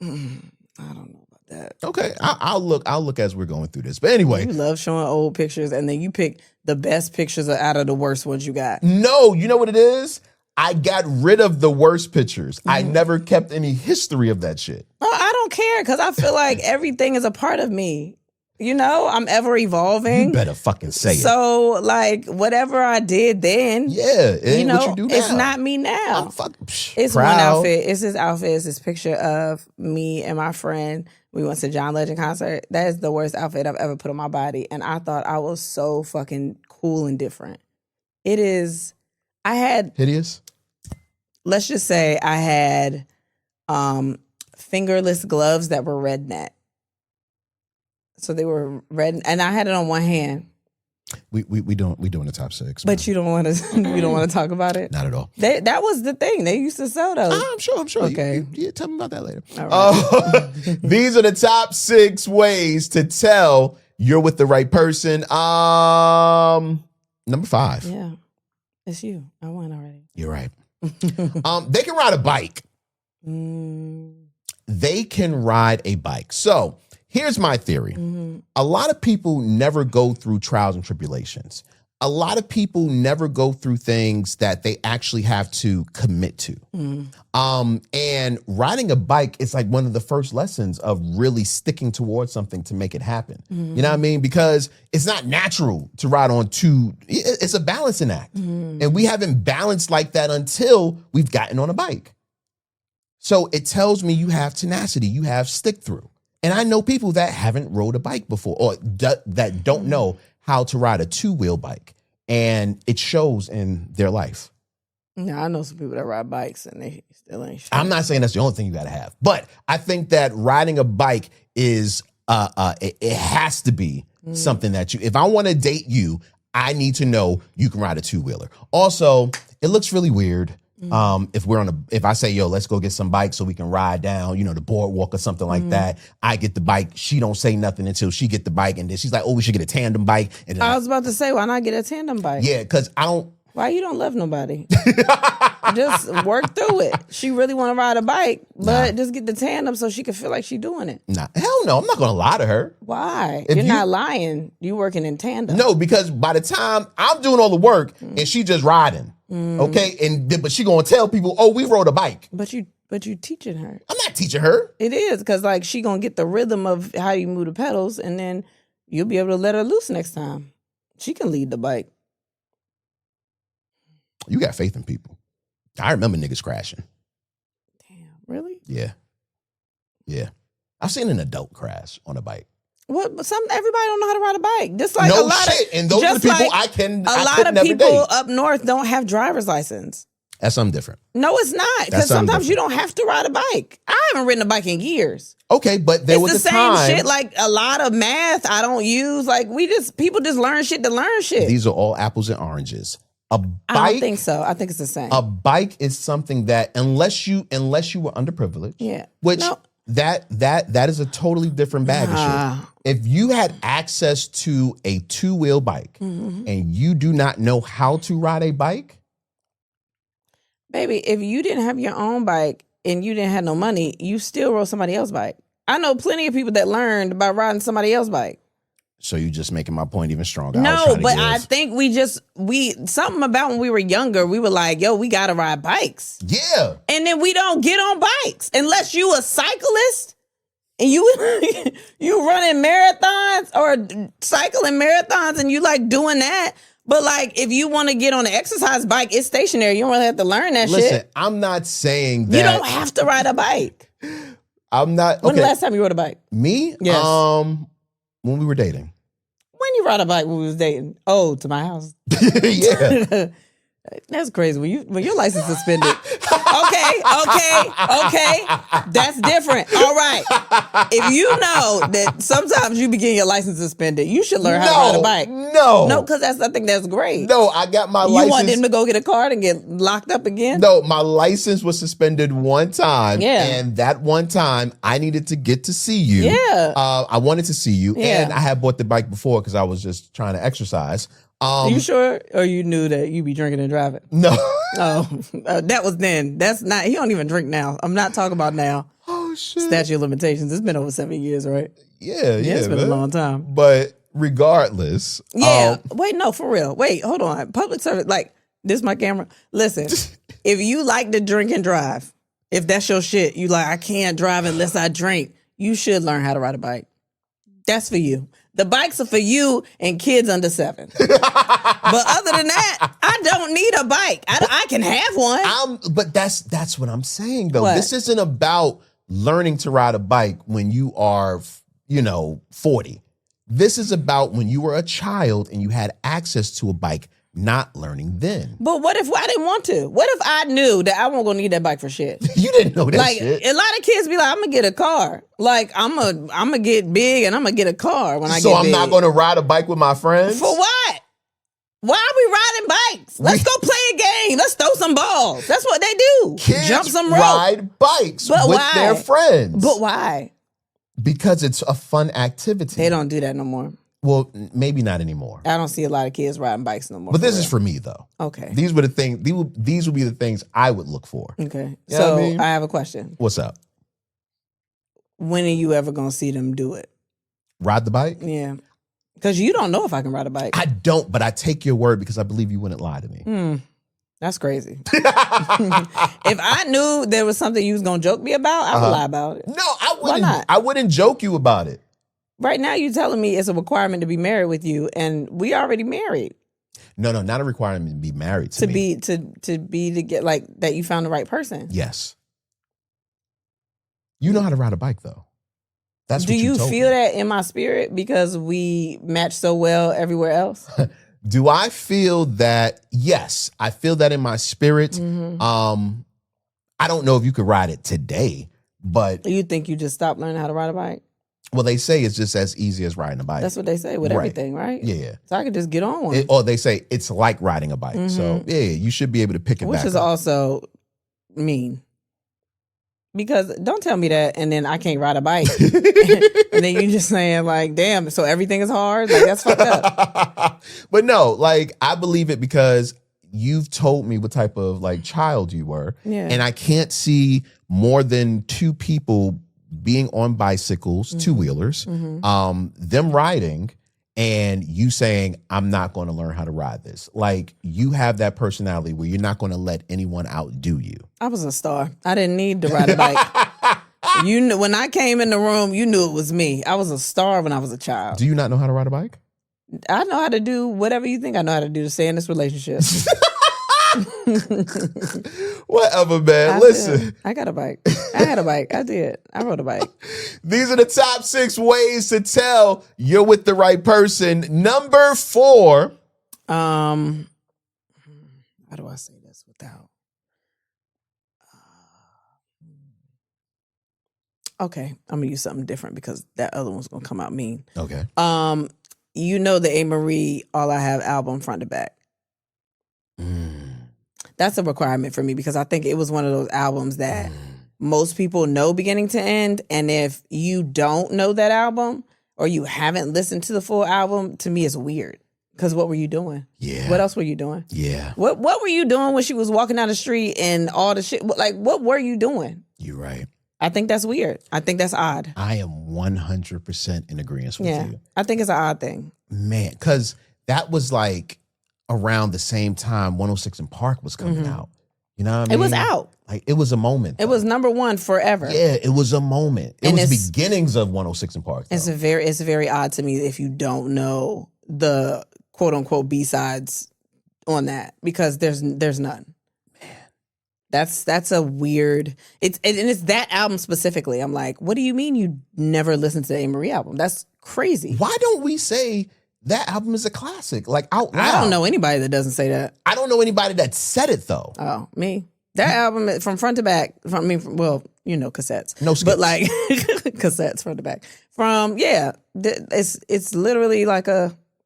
Speaker 2: I don't know about that.
Speaker 1: Okay, I'll look as we're going through this. But anyway.
Speaker 2: You love showing old pictures and then you pick the best pictures out of the worst ones you got.
Speaker 1: No, you know what it is? I got rid of the worst pictures. I never kept any history of that shit.
Speaker 2: Oh, I don't care because I feel like everything is a part of me. You know, I'm ever evolving.
Speaker 1: You better fucking say it.
Speaker 2: So, like, whatever I did then,
Speaker 1: yeah, it ain't what you do now.
Speaker 2: It's not me now.
Speaker 1: I'm fucking
Speaker 2: It's
Speaker 1: proud.
Speaker 2: one outfit. It's his outfit. It's this picture of me and my friend. We went to John Legend concert. That is the worst outfit I've ever put on my body. And I thought I was so fucking cool and different. It is. I had.
Speaker 1: Hideous?
Speaker 2: Let's just say I had fingerless gloves that were red net. So they were red, and I had it on one hand.
Speaker 1: We doing the top six,
Speaker 2: but you don't want to talk about it.
Speaker 1: Not at all.
Speaker 2: That was the thing they used to sell those.
Speaker 1: I'm sure.
Speaker 2: Okay,
Speaker 1: you tell me about that later.
Speaker 2: All right.
Speaker 1: These are the top 6 ways to tell you're with the right person. Number 5.
Speaker 2: Yeah, it's you. I won already.
Speaker 1: You're right. They can ride a bike. They can ride a bike. So. Here's my theory. A lot of people never go through trials and tribulations. A lot of people never go through things that they actually have to commit to. And riding a bike is like one of the first lessons of really sticking towards something to make it happen. You know what I mean? Because it's not natural to ride on two. It's a balancing act. And we haven't balanced like that until we've gotten on a bike. So it tells me you have tenacity. You have stick through. And I know people that haven't rode a bike before or that don't know how to ride a 2-wheel bike. And it shows in their life.
Speaker 2: Yeah, I know some people that ride bikes and they still ain't sure.
Speaker 1: I'm not saying that's the only thing you got to have. But I think that riding a bike is, it has to be something that if I want to date you, I need to know you can ride a 2-wheeler. Also, it looks really weird. If I say, yo, let's go get some bikes so we can ride down, the boardwalk or something like that. I get the bike. She don't say nothing until she get the bike. And then she's like, oh, we should get a tandem bike. And then
Speaker 2: I was about to say, why not get a tandem bike?
Speaker 1: Yeah, because I don't.
Speaker 2: Why you don't love nobody? Just work through it. She really want to ride a bike, but just get the tandem so she can feel like she doing it.
Speaker 1: Nah, hell no. I'm not going to lie to her.
Speaker 2: Why? You're not lying. You working in tandem.
Speaker 1: No, because by the time I'm doing all the work and she just riding, okay? But she going to tell people, oh, we rode a bike.
Speaker 2: But you teaching her.
Speaker 1: I'm not teaching her.
Speaker 2: It is, because like she going to get the rhythm of how you move the pedals, and then you'll be able to let her loose next time. She can lead the bike.
Speaker 1: You got faith in people. I remember niggas crashing.
Speaker 2: Damn, really?
Speaker 1: Yeah. I've seen an adult crash on a bike.
Speaker 2: What? But everybody don't know how to ride a bike. Just like
Speaker 1: no
Speaker 2: a lot
Speaker 1: shit.
Speaker 2: of,
Speaker 1: And those are the people I
Speaker 2: a lot of
Speaker 1: never
Speaker 2: people
Speaker 1: date.
Speaker 2: up north don't have driver's license.
Speaker 1: That's something different.
Speaker 2: No, it's not. Because sometimes you don't have to ride a bike. I haven't ridden a bike in years.
Speaker 1: Okay, but there was
Speaker 2: the same
Speaker 1: time.
Speaker 2: Shit. Like a lot of math I don't use. Like people just learn shit to learn shit.
Speaker 1: These are all apples and oranges. A bike,
Speaker 2: I don't think so. I think it's the same.
Speaker 1: A bike is something that unless you were underprivileged,
Speaker 2: yeah,
Speaker 1: which that is a totally different bag of shit. If you had access to a 2-wheel bike and you do not know how to ride a bike,
Speaker 2: baby, if you didn't have your own bike and you didn't have no money, you still rode somebody else's bike. I know plenty of people that learned by riding somebody else's bike.
Speaker 1: So you just making my point even stronger.
Speaker 2: No, but I think something about when we were younger, we were like, yo, we got to ride bikes.
Speaker 1: Yeah.
Speaker 2: And then we don't get on bikes unless you a cyclist and you running marathons or cycling marathons and you like doing that. But like, if you want to get on an exercise bike, it's stationary. You don't really have to learn that shit.
Speaker 1: Listen, I'm not saying that.
Speaker 2: You don't have to ride a bike.
Speaker 1: I'm not.
Speaker 2: When the last time you rode a bike?
Speaker 1: Me?
Speaker 2: Yes.
Speaker 1: When we were dating.
Speaker 2: When you ride a bike when we was dating? Oh, to my house.
Speaker 1: Yeah.
Speaker 2: That's crazy. When your license suspended. Okay. That's different. All right. If you know that sometimes you be getting your license suspended, you should learn how to ride a bike. No, because I think that's great.
Speaker 1: No, I got my license.
Speaker 2: You want them to go get a card and get locked up again?
Speaker 1: No, my license was suspended one time.
Speaker 2: Yeah.
Speaker 1: And that one time I needed to get to see you.
Speaker 2: Yeah.
Speaker 1: I wanted to see you.
Speaker 2: Yeah.
Speaker 1: And I had bought the bike before because I was just trying to exercise.
Speaker 2: Are you sure? Or you knew that you be drinking and driving?
Speaker 1: No.
Speaker 2: That was then. That's not, he don't even drink now. I'm not talking about now.
Speaker 1: Oh, shit.
Speaker 2: Statute of limitations. It's been over 7 years, right?
Speaker 1: Yeah,
Speaker 2: it's been a long time.
Speaker 1: But regardless.
Speaker 2: Yeah. Wait, no, for real. Wait, hold on. Public service, like, this is my camera. Listen, if you like to drink and drive, if that's your shit, you like, I can't drive unless I drink, you should learn how to ride a bike. That's for you. The bikes are for you and kids under 7. But other than that, I don't need a bike. I can have one.
Speaker 1: But that's what I'm saying, though.
Speaker 2: What?
Speaker 1: This isn't about learning to ride a bike when you are, 40. This is about when you were a child and you had access to a bike, not learning then.
Speaker 2: But what if I didn't want to? What if I knew that I wasn't going to need that bike for shit?
Speaker 1: You didn't know that shit.
Speaker 2: A lot of kids be like, I'm going to get a car. Like, I'm going to get big and I'm going to get a car when I get big.
Speaker 1: So I'm not going to ride a bike with my friends?
Speaker 2: For what? Why are we riding bikes? Let's go play a game. Let's throw some balls. That's what they do.
Speaker 1: Kids
Speaker 2: jump some rope.
Speaker 1: Ride bikes with their friends.
Speaker 2: But why?
Speaker 1: Because it's a fun activity.
Speaker 2: They don't do that no more.
Speaker 1: Well, maybe not anymore.
Speaker 2: I don't see a lot of kids riding bikes no more.
Speaker 1: But this is for me, though.
Speaker 2: Okay.
Speaker 1: These were the things. These would be the things I would look for.
Speaker 2: Okay.
Speaker 1: You know
Speaker 2: so
Speaker 1: what I mean?
Speaker 2: I have a question.
Speaker 1: What's up?
Speaker 2: When are you ever going to see them do it?
Speaker 1: Ride the bike?
Speaker 2: Yeah. Because you don't know if I can ride a bike.
Speaker 1: I don't, but I take your word because I believe you wouldn't lie to me.
Speaker 2: That's crazy. If I knew there was something you was going to joke me about, I would lie about it.
Speaker 1: No, I wouldn't.
Speaker 2: Why not?
Speaker 1: I wouldn't joke you about it.
Speaker 2: Right now, you're telling me it's a requirement to be married with you, and we already married.
Speaker 1: No, not a requirement to be married to me.
Speaker 2: To get like that. You found the right person.
Speaker 1: Yes. You know how to ride a bike, though. That's
Speaker 2: Do
Speaker 1: what you
Speaker 2: you
Speaker 1: told
Speaker 2: feel
Speaker 1: me.
Speaker 2: that in my spirit because we match so well everywhere else?
Speaker 1: Do I feel that? Yes, I feel that in my spirit.
Speaker 2: Mm-hmm.
Speaker 1: I don't know if you could ride it today, but
Speaker 2: You think you just stopped learning how to ride a bike?
Speaker 1: well, they say it's just as easy as riding a bike.
Speaker 2: That's what they say with
Speaker 1: Right.
Speaker 2: everything, right?
Speaker 1: Yeah.
Speaker 2: So I could just get on one.
Speaker 1: Or they say it's like riding a bike. So yeah, you should be able to pick it
Speaker 2: Which
Speaker 1: back
Speaker 2: is
Speaker 1: up.
Speaker 2: also mean. Because don't tell me that and then I can't ride a bike. And then you just saying like, damn, so everything is hard? Like that's fucked up.
Speaker 1: But no, like I believe it because you've told me what type of like child you were.
Speaker 2: Yeah.
Speaker 1: And I can't see more than 2 people being on bicycles, 2-wheelers, them riding and you saying, I'm not going to learn how to ride this. Like you have that personality where you're not going to let anyone outdo you.
Speaker 2: I was a star. I didn't need to ride a bike. You knew when I came in the room, you knew it was me. I was a star when I was a child.
Speaker 1: Do you not know how to ride a bike?
Speaker 2: I know how to do whatever you think I know how to do to stay in this relationship.
Speaker 1: Whatever, man. Listen.
Speaker 2: I got a bike. I had a bike. I did. I rode a bike.
Speaker 1: These are the top 6 ways to tell you're with the right person. Number 4.
Speaker 2: How do I say this without? Okay, I'm gonna use something different because that other one's gonna come out mean.
Speaker 1: Okay.
Speaker 2: You know the A. Marie All I Have album front to back. That's a requirement for me because I think it was one of those albums that most people know beginning to end. And if you don't know that album or you haven't listened to the full album, to me it's weird. Because what were you doing?
Speaker 1: Yeah.
Speaker 2: What else were you doing?
Speaker 1: Yeah.
Speaker 2: What were you doing when she was walking down the street and all the shit? Like, what were you doing?
Speaker 1: You're right.
Speaker 2: I think that's weird. I think that's odd.
Speaker 1: I am 100% in agreement with you.
Speaker 2: I think it's an odd thing.
Speaker 1: Man, because that was like around the same time 106 in Park was coming out. You know what I mean?
Speaker 2: It was out.
Speaker 1: Like, it was a moment.
Speaker 2: It was number one forever.
Speaker 1: Yeah, it was a moment. It
Speaker 2: And
Speaker 1: was
Speaker 2: it's-
Speaker 1: beginnings of 106 in Park.
Speaker 2: It's very odd to me if you don't know the quote unquote B-sides on that because there's none. That's a weird. It's that album specifically. I'm like, what do you mean you never listened to the A. Marie album? That's crazy.
Speaker 1: Why don't we say that album is a classic? Like, out loud.
Speaker 2: I don't know anybody that doesn't say that.
Speaker 1: I don't know anybody that said it though.
Speaker 2: Oh, me. That album from front to back. Cassettes.
Speaker 1: No skips.
Speaker 2: But like cassettes front to back. It's literally like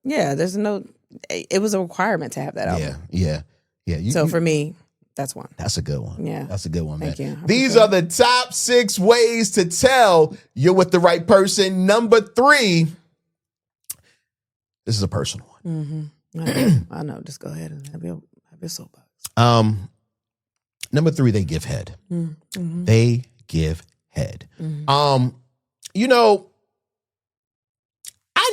Speaker 2: there's no. It was a requirement to have that album.
Speaker 1: Yeah.
Speaker 2: For me, that's one.
Speaker 1: That's a good one.
Speaker 2: Yeah.
Speaker 1: That's a good one, man.
Speaker 2: Thank you.
Speaker 1: These are the top 6 ways to tell you're with the right person. Number 3. This is a personal one.
Speaker 2: I know. Just go ahead and have your soapbox.
Speaker 1: Number 3, they give head. They give head. I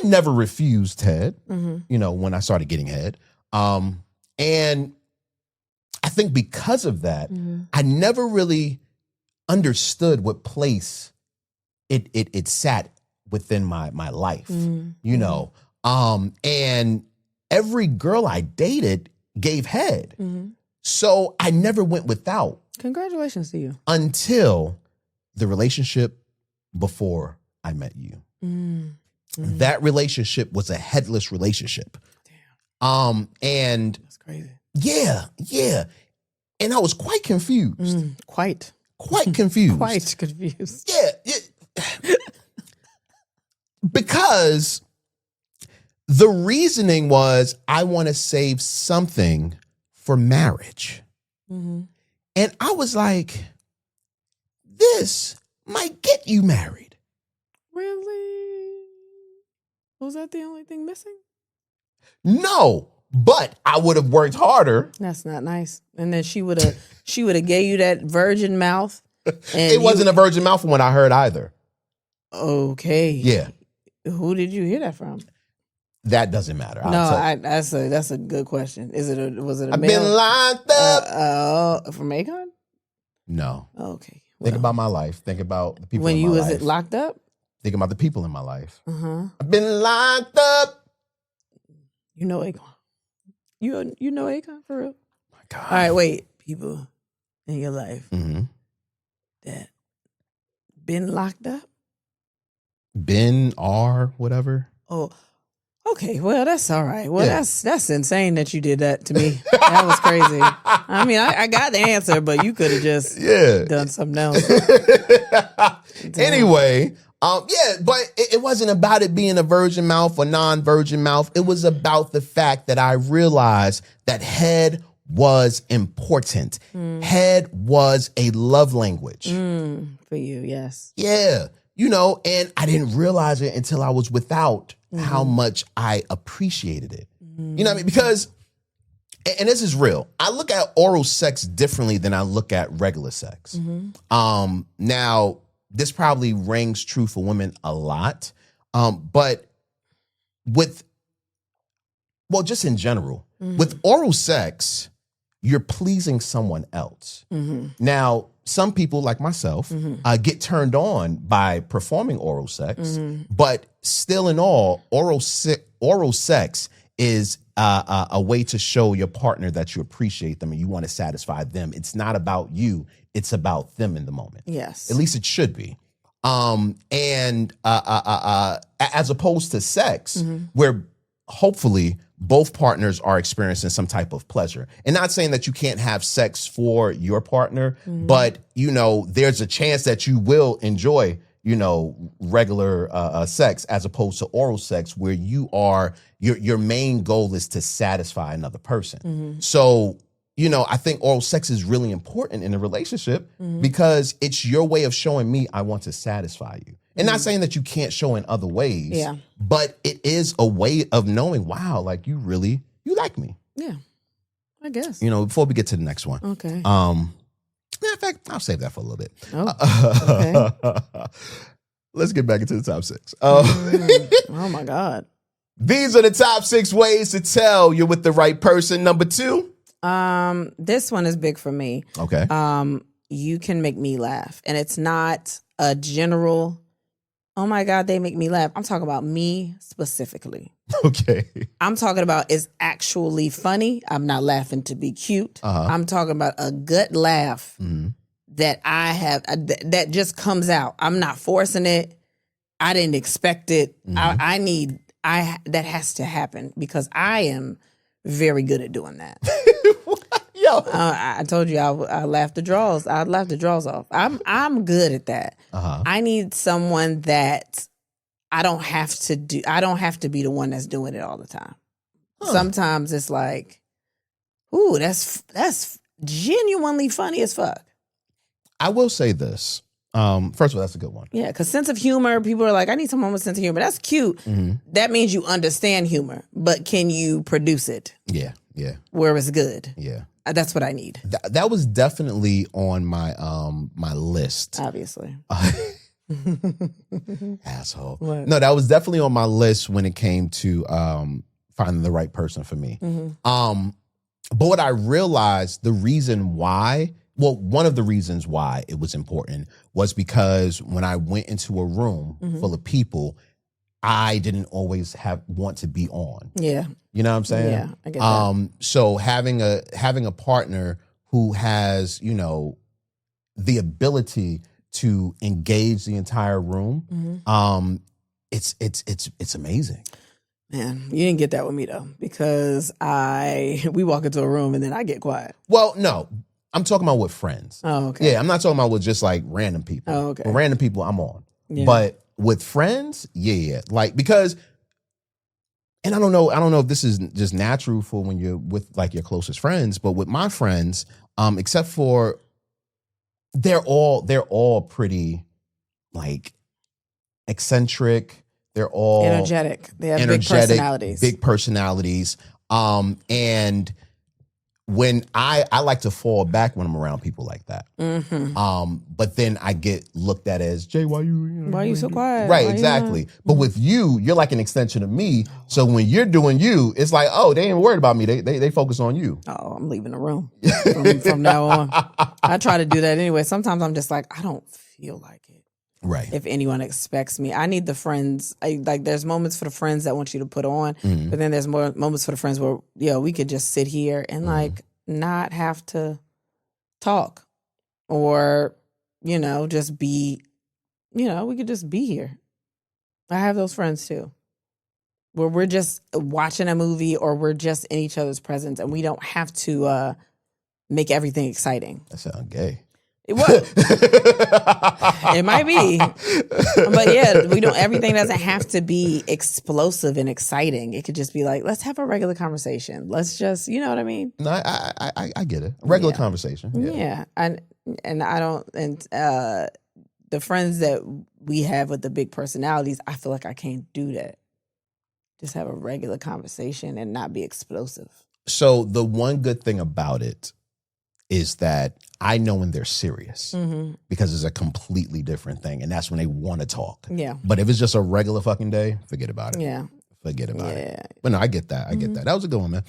Speaker 1: never refused head, when I started getting head. And I think because of that, I never really understood what place it sat within my life, and every girl I dated gave head. So I never went without.
Speaker 2: Congratulations to you.
Speaker 1: Until the relationship before I met you. That relationship was a headless relationship.
Speaker 2: Damn.
Speaker 1: And
Speaker 2: that's crazy.
Speaker 1: Yeah. And I was quite confused.
Speaker 2: Quite
Speaker 1: confused.
Speaker 2: Quite confused.
Speaker 1: Yeah. Because the reasoning was I want to save something for marriage. And I was like, this might get you married.
Speaker 2: Really? Was that the only thing missing?
Speaker 1: No, but I would have worked harder.
Speaker 2: That's not nice. And then she would have gave you that virgin mouth. And
Speaker 1: it wasn't a virgin mouth from what I heard either.
Speaker 2: Okay.
Speaker 1: Yeah.
Speaker 2: Who did you hear that from?
Speaker 1: That doesn't matter.
Speaker 2: That's a good question. Was it a
Speaker 1: I've
Speaker 2: male?
Speaker 1: been locked up.
Speaker 2: From Akon?
Speaker 1: No.
Speaker 2: Okay.
Speaker 1: Think about my life. Think about the people
Speaker 2: when
Speaker 1: in
Speaker 2: you
Speaker 1: my
Speaker 2: was
Speaker 1: life.
Speaker 2: locked up.
Speaker 1: Think about the people in my life.
Speaker 2: I've
Speaker 1: been locked up.
Speaker 2: You know Akon. You know Akon for real?
Speaker 1: My God.
Speaker 2: All right, wait. People in your life that been locked up?
Speaker 1: Ben R. whatever.
Speaker 2: Oh, okay. Well, that's all right. Well, that's insane that you did that to me. That was crazy. I mean, I got the answer, but you could have just done something else.
Speaker 1: Anyway, but it wasn't about it being a virgin mouth or non-virgin mouth. It was about the fact that I realized that head was important. Head was a love language.
Speaker 2: For you, yes.
Speaker 1: Yeah. And I didn't realize it until I was without how much I appreciated it. You know what I mean? Because, and this is real, I look at oral sex differently than I look at regular sex. Now, this probably rings true for women a lot. But just in general, with oral sex, you're pleasing someone else. Now, some people like myself get turned on by performing oral sex, but still in all, oral sex is a way to show your partner that you appreciate them and you want to satisfy them. It's not about you. It's about them in the moment.
Speaker 2: Yes.
Speaker 1: At least it should be. And as opposed to sex, where hopefully both partners are experiencing some type of pleasure. And not saying that you can't have sex for your partner, but, there's a chance that you will enjoy regular sex as opposed to oral sex where your main goal is to satisfy another person. So, I think oral sex is really important in a relationship because it's your way of showing me I want to satisfy you. And not saying that you can't show in other ways, but it is a way of knowing, wow, like you like me.
Speaker 2: Yeah, I guess.
Speaker 1: Before we get to the next one.
Speaker 2: Okay.
Speaker 1: In fact, I'll save that for a little bit.
Speaker 2: Oh, okay.
Speaker 1: Let's get back into the top 6.
Speaker 2: Oh my God.
Speaker 1: These are the top 6 ways to tell you're with the right person. Number 2.
Speaker 2: This one is big for me.
Speaker 1: Okay.
Speaker 2: You can make me laugh. And it's not a general, oh my God, they make me laugh. I'm talking about me specifically.
Speaker 1: Okay.
Speaker 2: I'm talking about it's actually funny. I'm not laughing to be cute. I'm talking about a good laugh that I have, that just comes out. I'm not forcing it. I didn't expect it. That has to happen because I am very good at doing that.
Speaker 1: Yo,
Speaker 2: I told you I laughed the draws. I laughed the draws off. I'm good at that. I need someone that I don't have to do. I don't have to be the one that's doing it all the time. Sometimes it's like, ooh, that's genuinely funny as fuck.
Speaker 1: I will say this. First of all, that's a good one.
Speaker 2: Yeah, because sense of humor, people are like, I need someone with sense of humor. That's cute. That means you understand humor, but can you produce it?
Speaker 1: Yeah.
Speaker 2: Where it's good.
Speaker 1: Yeah.
Speaker 2: That's what I need.
Speaker 1: That was definitely on my my list.
Speaker 2: Obviously.
Speaker 1: Asshole.
Speaker 2: What?
Speaker 1: No, that was definitely on my list when it came to finding the right person for me. But what I realized, the reason why, well, one of the reasons why it was important was because when I went into a room full of people, I didn't always want to be on.
Speaker 2: Yeah.
Speaker 1: You know what I'm saying?
Speaker 2: Yeah, I get that.
Speaker 1: So having a partner who has, the ability to engage the entire room, it's amazing.
Speaker 2: Man, you didn't get that with me though, because we walk into a room and then I get quiet.
Speaker 1: Well, no, I'm talking about with friends.
Speaker 2: Oh, okay.
Speaker 1: Yeah, I'm not talking about with just like random people.
Speaker 2: Oh, okay.
Speaker 1: With random people, I'm on.
Speaker 2: Yeah.
Speaker 1: But with friends, yeah. Like, because, and I don't know if this is just natural for when you're with like your closest friends, but with my friends, except for they're all pretty like eccentric. They're all
Speaker 2: energetic. They have big personalities.
Speaker 1: Big personalities. And when I like to fall back when I'm around people like that. But then I get looked at as, Jay, why are you
Speaker 2: so quiet?
Speaker 1: Right,
Speaker 2: Why
Speaker 1: exactly. But with you're like an extension of me. So when you're doing you, it's like, oh, they ain't worried about me. They focus on you.
Speaker 2: Oh, I'm leaving the room from now on. I try to do that anyway. Sometimes I'm just like, I don't feel like it.
Speaker 1: Right.
Speaker 2: If anyone expects me, I need the friends. There's moments for the friends that want you to put on, but then there's more moments for the friends where, we could just sit here and like not have to talk or, just be, we could just be here. I have those friends too, where we're just watching a movie or we're just in each other's presence and we don't have to make everything exciting.
Speaker 1: That sounds gay.
Speaker 2: It might be, but yeah, we don't. Everything doesn't have to be explosive and exciting. It could just be like, let's have a regular conversation. Let's just, you know what I mean?
Speaker 1: No, I get it. A regular conversation.
Speaker 2: Yeah, and I don't. And the friends that we have with the big personalities, I feel like I can't do that. Just have a regular conversation and not be explosive.
Speaker 1: So the one good thing about it is that I know when they're serious because it's a completely different thing. And that's when they want to talk.
Speaker 2: Yeah.
Speaker 1: But if it's just a regular fucking day, forget about it.
Speaker 2: Yeah.
Speaker 1: Forget about it. But no, I get that. I get that. That was a good one, man.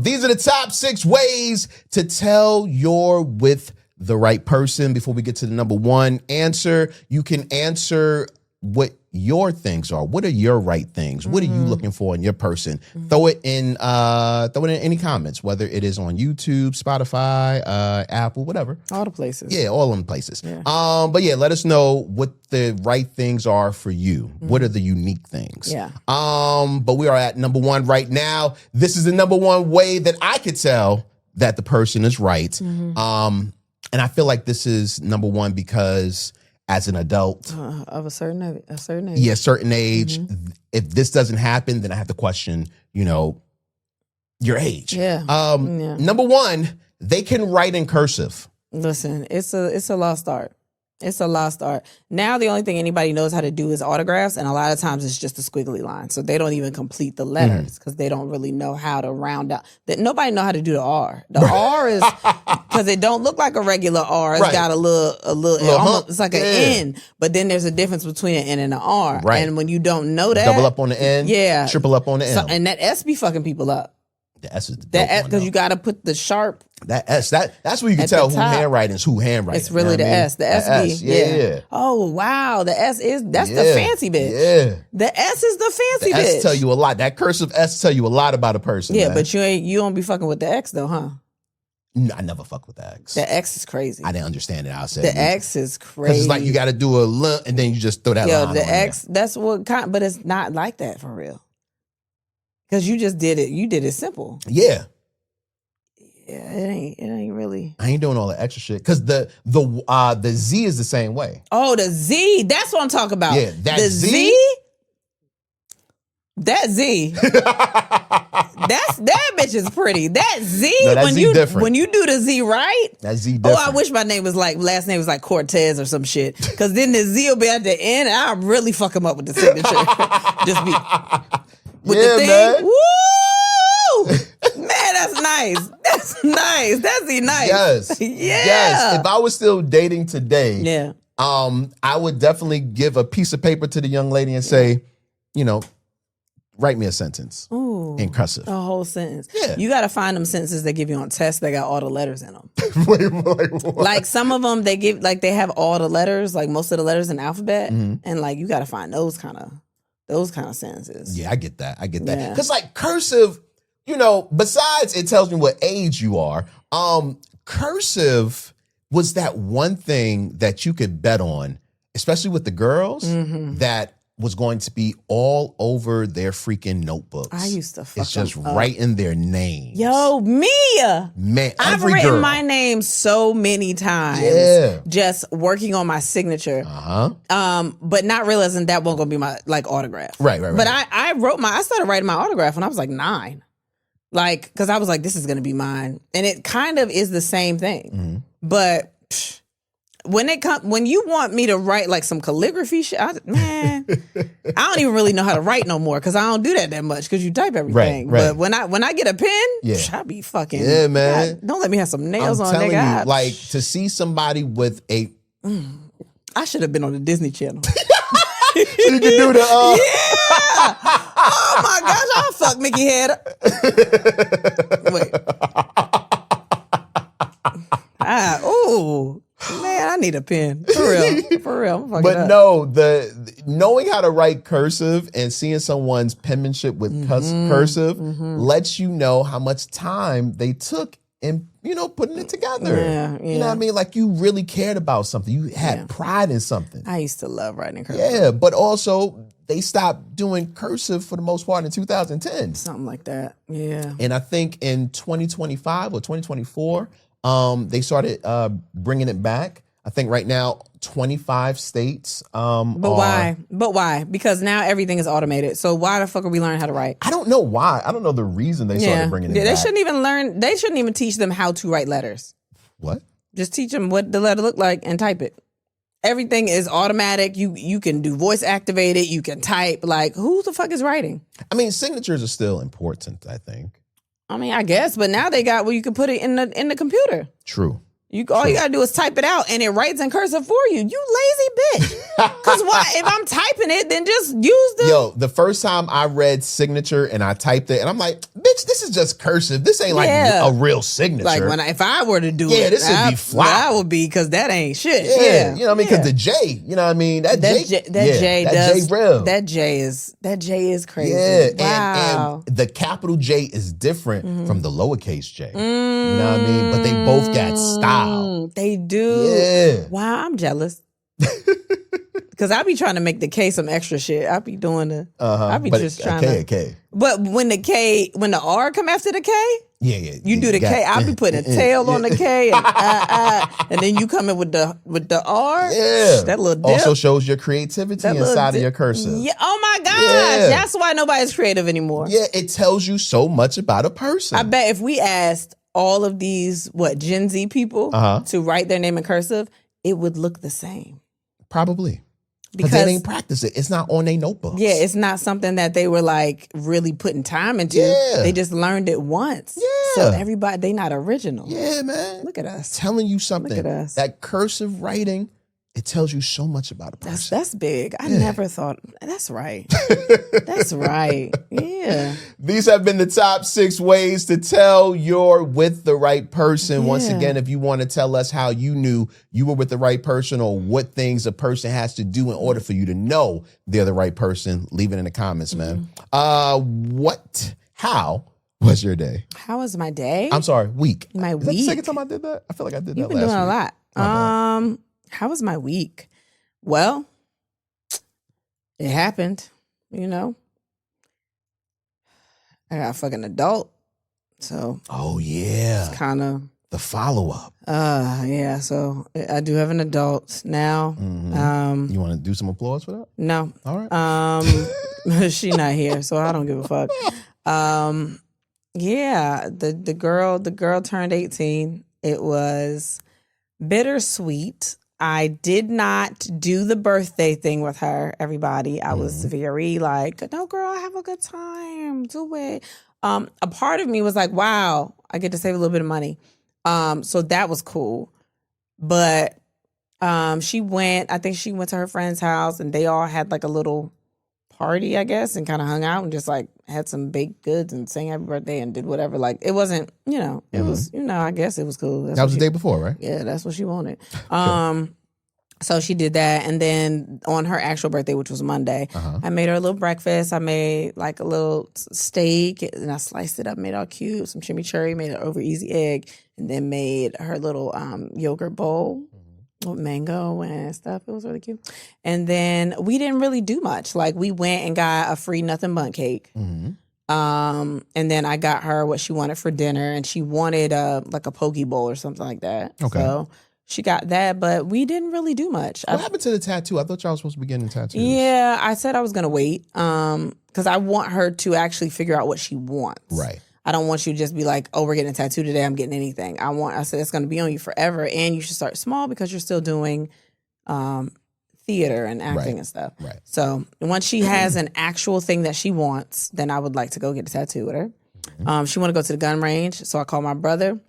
Speaker 1: These are the top 6 ways to tell you're with the right person. Before we get to the number 1 answer, you can answer what your things are. What are your right things? What are you looking for in your person? Throw it in any comments, whether it is on YouTube, Spotify, Apple, whatever.
Speaker 2: All the places.
Speaker 1: Yeah, all them places.
Speaker 2: Yeah.
Speaker 1: But yeah, let us know what the right things are for you. What are the unique things?
Speaker 2: Yeah.
Speaker 1: But we are at number 1 right now. This is the number 1 way that I could tell that the person is right. And I feel like this is number 1 because as an adult.
Speaker 2: Of a certain age.
Speaker 1: Yeah, certain age. If this doesn't happen, then I have to question, your age.
Speaker 2: Yeah.
Speaker 1: Number one, they can write in cursive.
Speaker 2: Listen, it's a lost art. It's a lost art. Now the only thing anybody knows how to do is autographs, and a lot of times it's just a squiggly line. So they don't even complete the letters because they don't really know how to round out. That nobody know how to do the R. The R is because it don't look like a regular R. It's got a little almost, it's like an N. But then there's a difference between an N and an R.
Speaker 1: Right.
Speaker 2: And when you don't know that,
Speaker 1: double up on the N, triple up on the M,
Speaker 2: and that S be fucking people up.
Speaker 1: The S is the S
Speaker 2: because you got to put the sharp.
Speaker 1: That S, that's where you can tell who handwriting is who handwriting.
Speaker 2: It's really the S. The SB. Yeah. Oh, wow. The S that's the fancy bitch. Yeah. The S is the fancy bitch.
Speaker 1: S tell you a lot. That cursive S tell you a lot about a person.
Speaker 2: Yeah,
Speaker 1: man.
Speaker 2: but you don't be fucking with the X though, huh?
Speaker 1: No, I never fuck with the X.
Speaker 2: The X is crazy.
Speaker 1: I didn't understand it. I said
Speaker 2: the X is crazy.
Speaker 1: Because it's like you got to do a lump and then you just throw that line on
Speaker 2: the X,
Speaker 1: there.
Speaker 2: that's what kind, but it's not like that for real. Because you just did it. You did it simple.
Speaker 1: Yeah.
Speaker 2: Yeah, it ain't really.
Speaker 1: I ain't doing all the extra shit because the Z is the same way.
Speaker 2: Oh, the Z, that's what I'm talking about.
Speaker 1: Yeah, that
Speaker 2: the
Speaker 1: Z.
Speaker 2: That Z. that bitch is pretty. That Z,
Speaker 1: no, that Z different.
Speaker 2: When you do the Z right,
Speaker 1: that Z different.
Speaker 2: Oh, I wish my name was last name was like Cortez or some shit. Because then the Z will be at the end, and I'll really fuck him up with the signature. Just be with the thing.
Speaker 1: Man.
Speaker 2: Woo! Man, that's nice. That's nice. That's nice.
Speaker 1: Yes.
Speaker 2: Yeah.
Speaker 1: Yes. If I was still dating today,
Speaker 2: yeah.
Speaker 1: I would definitely give a piece of paper to the young lady and say, write me a sentence in cursive.
Speaker 2: A whole sentence.
Speaker 1: Yeah.
Speaker 2: You got to find them sentences they give you on tests that got all the letters in them.
Speaker 1: Wait,
Speaker 2: like some of them they give, like they have all the letters, like most of the letters in the alphabet. And like you got to find those kind of sentences.
Speaker 1: Yeah, I get that. Because like cursive, besides it tells me what age you are, cursive was that one thing that you could bet on, especially with the girls, that was going to be all over their freaking notebooks.
Speaker 2: I used to fuck
Speaker 1: It's just writing their names.
Speaker 2: Yo, Mia.
Speaker 1: Man,
Speaker 2: I've written my name so many times.
Speaker 1: Yeah.
Speaker 2: Just working on my signature. But not realizing that wasn't gonna be my autograph.
Speaker 1: Right.
Speaker 2: But I started writing my autograph when I was like 9. Because I was like, this is gonna be mine. And it kind of is the same thing. But when you want me to write like some calligraphy shit, I don't even really know how to write no more because I don't do that much because you type everything.
Speaker 1: Right.
Speaker 2: But when I get a pen, I be fucking.
Speaker 1: Yeah, man.
Speaker 2: God, don't let me have some nails
Speaker 1: I'm
Speaker 2: on,
Speaker 1: telling
Speaker 2: nigga.
Speaker 1: you, like to see somebody with a.
Speaker 2: I should have been on the Disney Channel.
Speaker 1: You can do the.
Speaker 2: Yeah. Oh my gosh, I'll fuck Mickey head. Wait. Man, I need a pen. For real. I'm
Speaker 1: but no, knowing how to write cursive and seeing someone's penmanship with cursive lets you know how much time they took in, putting it together.
Speaker 2: Yeah.
Speaker 1: You know what I mean? Like you really cared about something. You had pride in something.
Speaker 2: I used to love writing cursive.
Speaker 1: Yeah, but also they stopped doing cursive for the most part in 2010.
Speaker 2: Something like that. Yeah.
Speaker 1: And I think in 2025 or 2024, they started bringing it back. I think right now 25 states.
Speaker 2: But why? Because now everything is automated. So why the fuck are we learning how to write?
Speaker 1: I don't know why. I don't know the reason they started bringing it back.
Speaker 2: They shouldn't even teach them how to write letters.
Speaker 1: What?
Speaker 2: Just teach them what the letter look like and type it. Everything is automatic. You can do voice activated. You can type. Like, who the fuck is writing?
Speaker 1: I mean, signatures are still important, I think.
Speaker 2: I mean, I guess, but now they got where you can put it in the computer.
Speaker 1: True.
Speaker 2: All you gotta do is type it out, and it writes in cursive for you. You lazy bitch. Because why? If I'm typing it, then just use the.
Speaker 1: Yo, the first time I read signature and I typed it, and I'm like, bitch, this is just cursive. This ain't like a real signature.
Speaker 2: Like if I were to do it,
Speaker 1: this would be flat.
Speaker 2: That would be because that ain't shit.
Speaker 1: Yeah, you know what I mean? Because the J, you know what I mean? That
Speaker 2: J is crazy.
Speaker 1: Yeah,
Speaker 2: wow.
Speaker 1: and the capital J is different from the lowercase J. You know what I mean? But they both got style.
Speaker 2: They do.
Speaker 1: Yeah.
Speaker 2: Wow, I'm jealous. Because I be trying to make the K some extra shit. I be doing the. I be just trying to.
Speaker 1: K.
Speaker 2: But when the R come after the K,
Speaker 1: Yeah.
Speaker 2: You do the K. I'll be putting a tail on the K and then you come in with the R.
Speaker 1: Yeah.
Speaker 2: That little dip.
Speaker 1: Also shows your creativity inside of your cursive.
Speaker 2: Yeah. Oh my gosh.
Speaker 1: Yeah.
Speaker 2: That's why nobody's creative anymore.
Speaker 1: Yeah, it tells you so much about a person.
Speaker 2: I bet if we asked all of these, Gen Z people to write their name in cursive, it would look the same.
Speaker 1: Probably. Because they didn't practice it. It's not on their notebooks.
Speaker 2: Yeah, it's not something that they were like really putting time into.
Speaker 1: Yeah.
Speaker 2: They just learned it once.
Speaker 1: Yeah.
Speaker 2: So everybody, they not original.
Speaker 1: Yeah, man.
Speaker 2: Look at us.
Speaker 1: Telling you something.
Speaker 2: Look at us.
Speaker 1: That cursive writing, it tells you so much about a person.
Speaker 2: That's big. I never thought, that's right. That's right. Yeah.
Speaker 1: These have been the top 6 ways to tell you're with the right person.
Speaker 2: Yeah.
Speaker 1: Once again, if you want to tell us how you knew you were with the right person or what things a person has to do in order for you to know they're the right person, leave it in the comments, man. How was your day?
Speaker 2: How was my day?
Speaker 1: I'm sorry, week.
Speaker 2: My
Speaker 1: Is that the second time I did that? I feel like I did
Speaker 2: You've
Speaker 1: that
Speaker 2: been
Speaker 1: last
Speaker 2: doing
Speaker 1: week.
Speaker 2: a lot. How was my week? Well, it happened, I got a fucking adult. So
Speaker 1: Oh yeah.
Speaker 2: it's kind of
Speaker 1: The follow-up.
Speaker 2: yeah, so I do have an adult now.
Speaker 1: You want to do some applause for that?
Speaker 2: No.
Speaker 1: All right.
Speaker 2: She not here, so I don't give a fuck. Yeah, the girl turned 18. It was bittersweet. I did not do the birthday thing with her, everybody. I was very like, no, girl, have a good time. Do it. A part of me was like, wow, I get to save a little bit of money. So that was cool. But I think she went to her friend's house and they all had like a little party, I guess, and kind of hung out and just like had some baked goods and sang happy birthday and did whatever. Like it wasn't, it was, I guess it was cool.
Speaker 1: That was the day before, right?
Speaker 2: Yeah, that's what she wanted. So she did that. And then on her actual birthday, which was Monday, I made her a little breakfast. I made like a little steak and I sliced it up, made it all cute, some chimichurri, made an over easy egg, and then made her little yogurt bowl with mango and stuff. It was really cute. And then we didn't really do much. Like we went and got a free nothing bundt cake. And then I got her what she wanted for dinner, and she wanted like a poke bowl or something like that.
Speaker 1: Okay.
Speaker 2: So she got that, but we didn't really do much.
Speaker 1: What happened to the tattoo? I thought y'all was supposed to be getting tattoos.
Speaker 2: Yeah, I said I was going to wait because I want her to actually figure out what she wants.
Speaker 1: Right.
Speaker 2: I don't want you to just be like, oh, we're getting a tattoo today, I'm getting anything. I said it's going to be on you forever, and you should start small because you're still doing theater and acting and stuff.
Speaker 1: Right.
Speaker 2: So once she has an actual thing that she wants, then I would like to go get a tattoo with her. She want to go to the gun range, so I called my brother,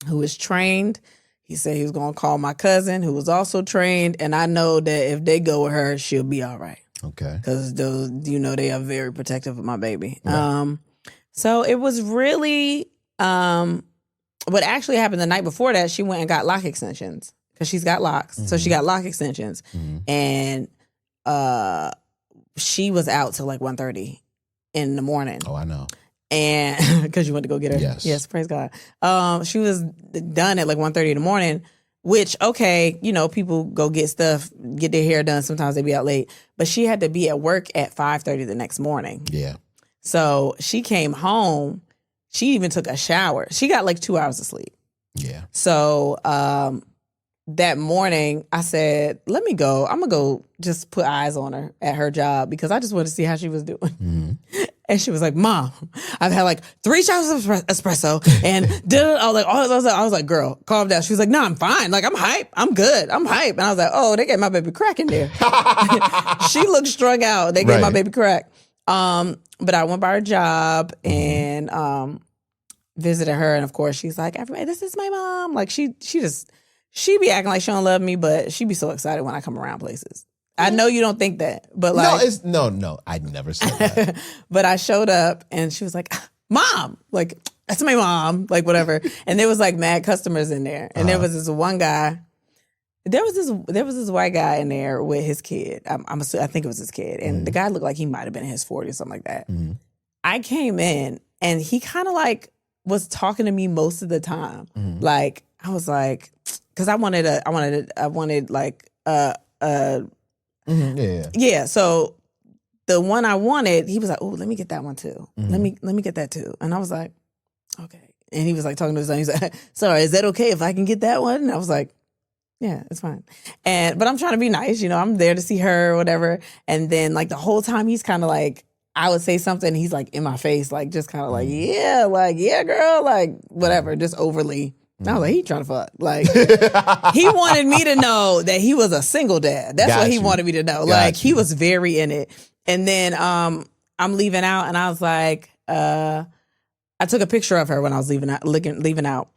Speaker 2: who is trained. He said he was going to call my cousin, who was also trained, and I know that if they go with her, she'll be all right.
Speaker 1: Okay.
Speaker 2: Because those, they are very protective of my baby. Right. So it was really, what actually happened the night before that, she went and got lock extensions because she's got locks. So she got lock extensions, and she was out till like 1:30 in the morning.
Speaker 1: Oh, I know.
Speaker 2: And because you went to go get her. Yes, praise God. She was done at like 1:30 in the morning, which, okay, people go get stuff, get their hair done. Sometimes they be out late. But she had to be at work at 5:30 the next morning.
Speaker 1: Yeah.
Speaker 2: So she came home. She even took a shower. She got like 2 hours of sleep.
Speaker 1: Yeah.
Speaker 2: So that morning, I said, let me go. I'm going to go just put eyes on her at her job because I just wanted to see how she was doing. And she was like, Mom, I've had like 3 shots of espresso and I was like, girl, calm down. She was like, no, I'm fine. Like, I'm hype. I'm good. I'm hype. And I was like, oh, they gave my baby crack in there. She looked strung out. They gave my baby crack. But I went by her job and visited her. And of course, she's like, everybody, this is my mom. Like, she be acting like she don't love me, but she be so excited when I come around places. I know you don't think that, but like...
Speaker 1: No, I never said that.
Speaker 2: But I showed up and she was like, Mom! Like, that's my mom. Like, whatever. And there was like mad customers in there. And there was this one guy... There was this white guy in there with his kid. I think it was his kid. And the guy looked like he might have been in his 40s or something like that. I came in and he kind of like was talking to me most of the time. Like, I was like... Because I wanted like yeah. So the one I wanted, he was like, "Oh, let me get that one too. Let me get that too." And I was like, "Okay." And he was like talking to his son. He's like, sorry, is that okay if I can get that one? And I was like, yeah, it's fine. But I'm trying to be nice, I'm there to see her or whatever. And then like the whole time he's kind of like, I would say something, he's like in my face, like just kind of like, yeah, girl, like whatever, just overly. And I was like, he trying to fuck. Like he wanted me to know that he was a single dad. That's what he wanted me to know. Like he was very in it. And then I'm leaving out and I was like, I took a picture of her when I was leaving out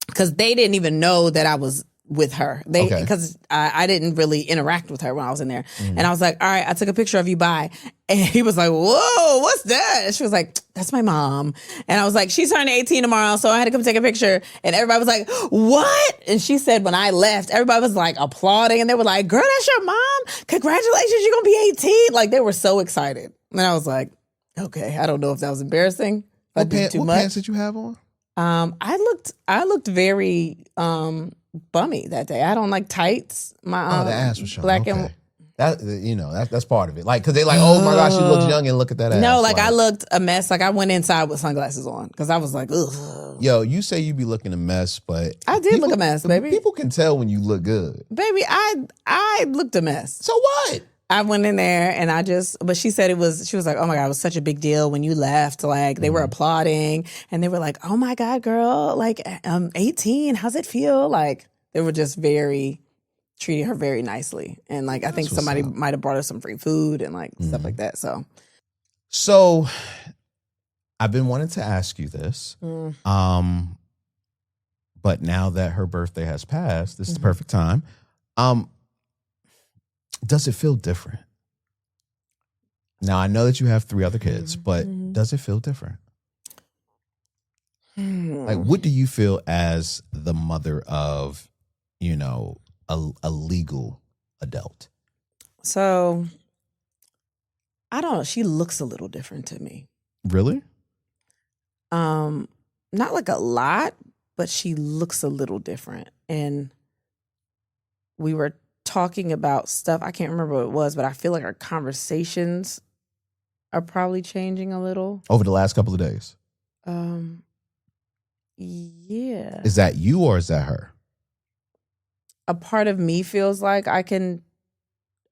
Speaker 2: because they didn't even know that I was with her. Because I didn't really interact with her when I was in there. And I was like, all right, I took a picture of you, bye. And he was like, whoa, what's that? And she was like, that's my mom. And I was like, she's turning 18 tomorrow, so I had to come take a picture. And everybody was like, what? And she said when I left, everybody was like applauding and they were like, girl, that's your mom? Congratulations, you're gonna be 18. Like they were so excited. And I was like, okay, I don't know if that was embarrassing.
Speaker 1: What pants did you have on?
Speaker 2: I looked very bummy that day. I don't like tights.
Speaker 1: The ass was showing. Black and that's part of it. Like, cause they like, oh my gosh, she looks young and look at that ass.
Speaker 2: No, like I looked a mess. Like I went inside with sunglasses on because I was like, ugh.
Speaker 1: Yo, you say you be looking a mess, but
Speaker 2: I did look a mess, baby.
Speaker 1: People can tell when you look good,
Speaker 2: baby. I looked a mess.
Speaker 1: So what?
Speaker 2: I went in there and but she said she was like, oh my God, it was such a big deal when you left. Like they were applauding and they were like, oh my God, girl, like 18, how's it feel? Like they were just treating her very nicely. And like, I think somebody might have brought her some free food and like stuff like that.
Speaker 1: So I've been wanting to ask you this, but now that her birthday has passed, this is the perfect time. Does it feel different? Now, I know that you have 3 other kids, but does it feel different? Like, what do you feel as the mother of, a legal adult?
Speaker 2: So, I don't know. She looks a little different to me.
Speaker 1: Really?
Speaker 2: Not like a lot, but she looks a little different. And we were talking about stuff. I can't remember what it was, but I feel like our conversations are probably changing a little.
Speaker 1: Over the last couple of days?
Speaker 2: Yeah.
Speaker 1: Is that you or is that her?
Speaker 2: A part of me feels like I can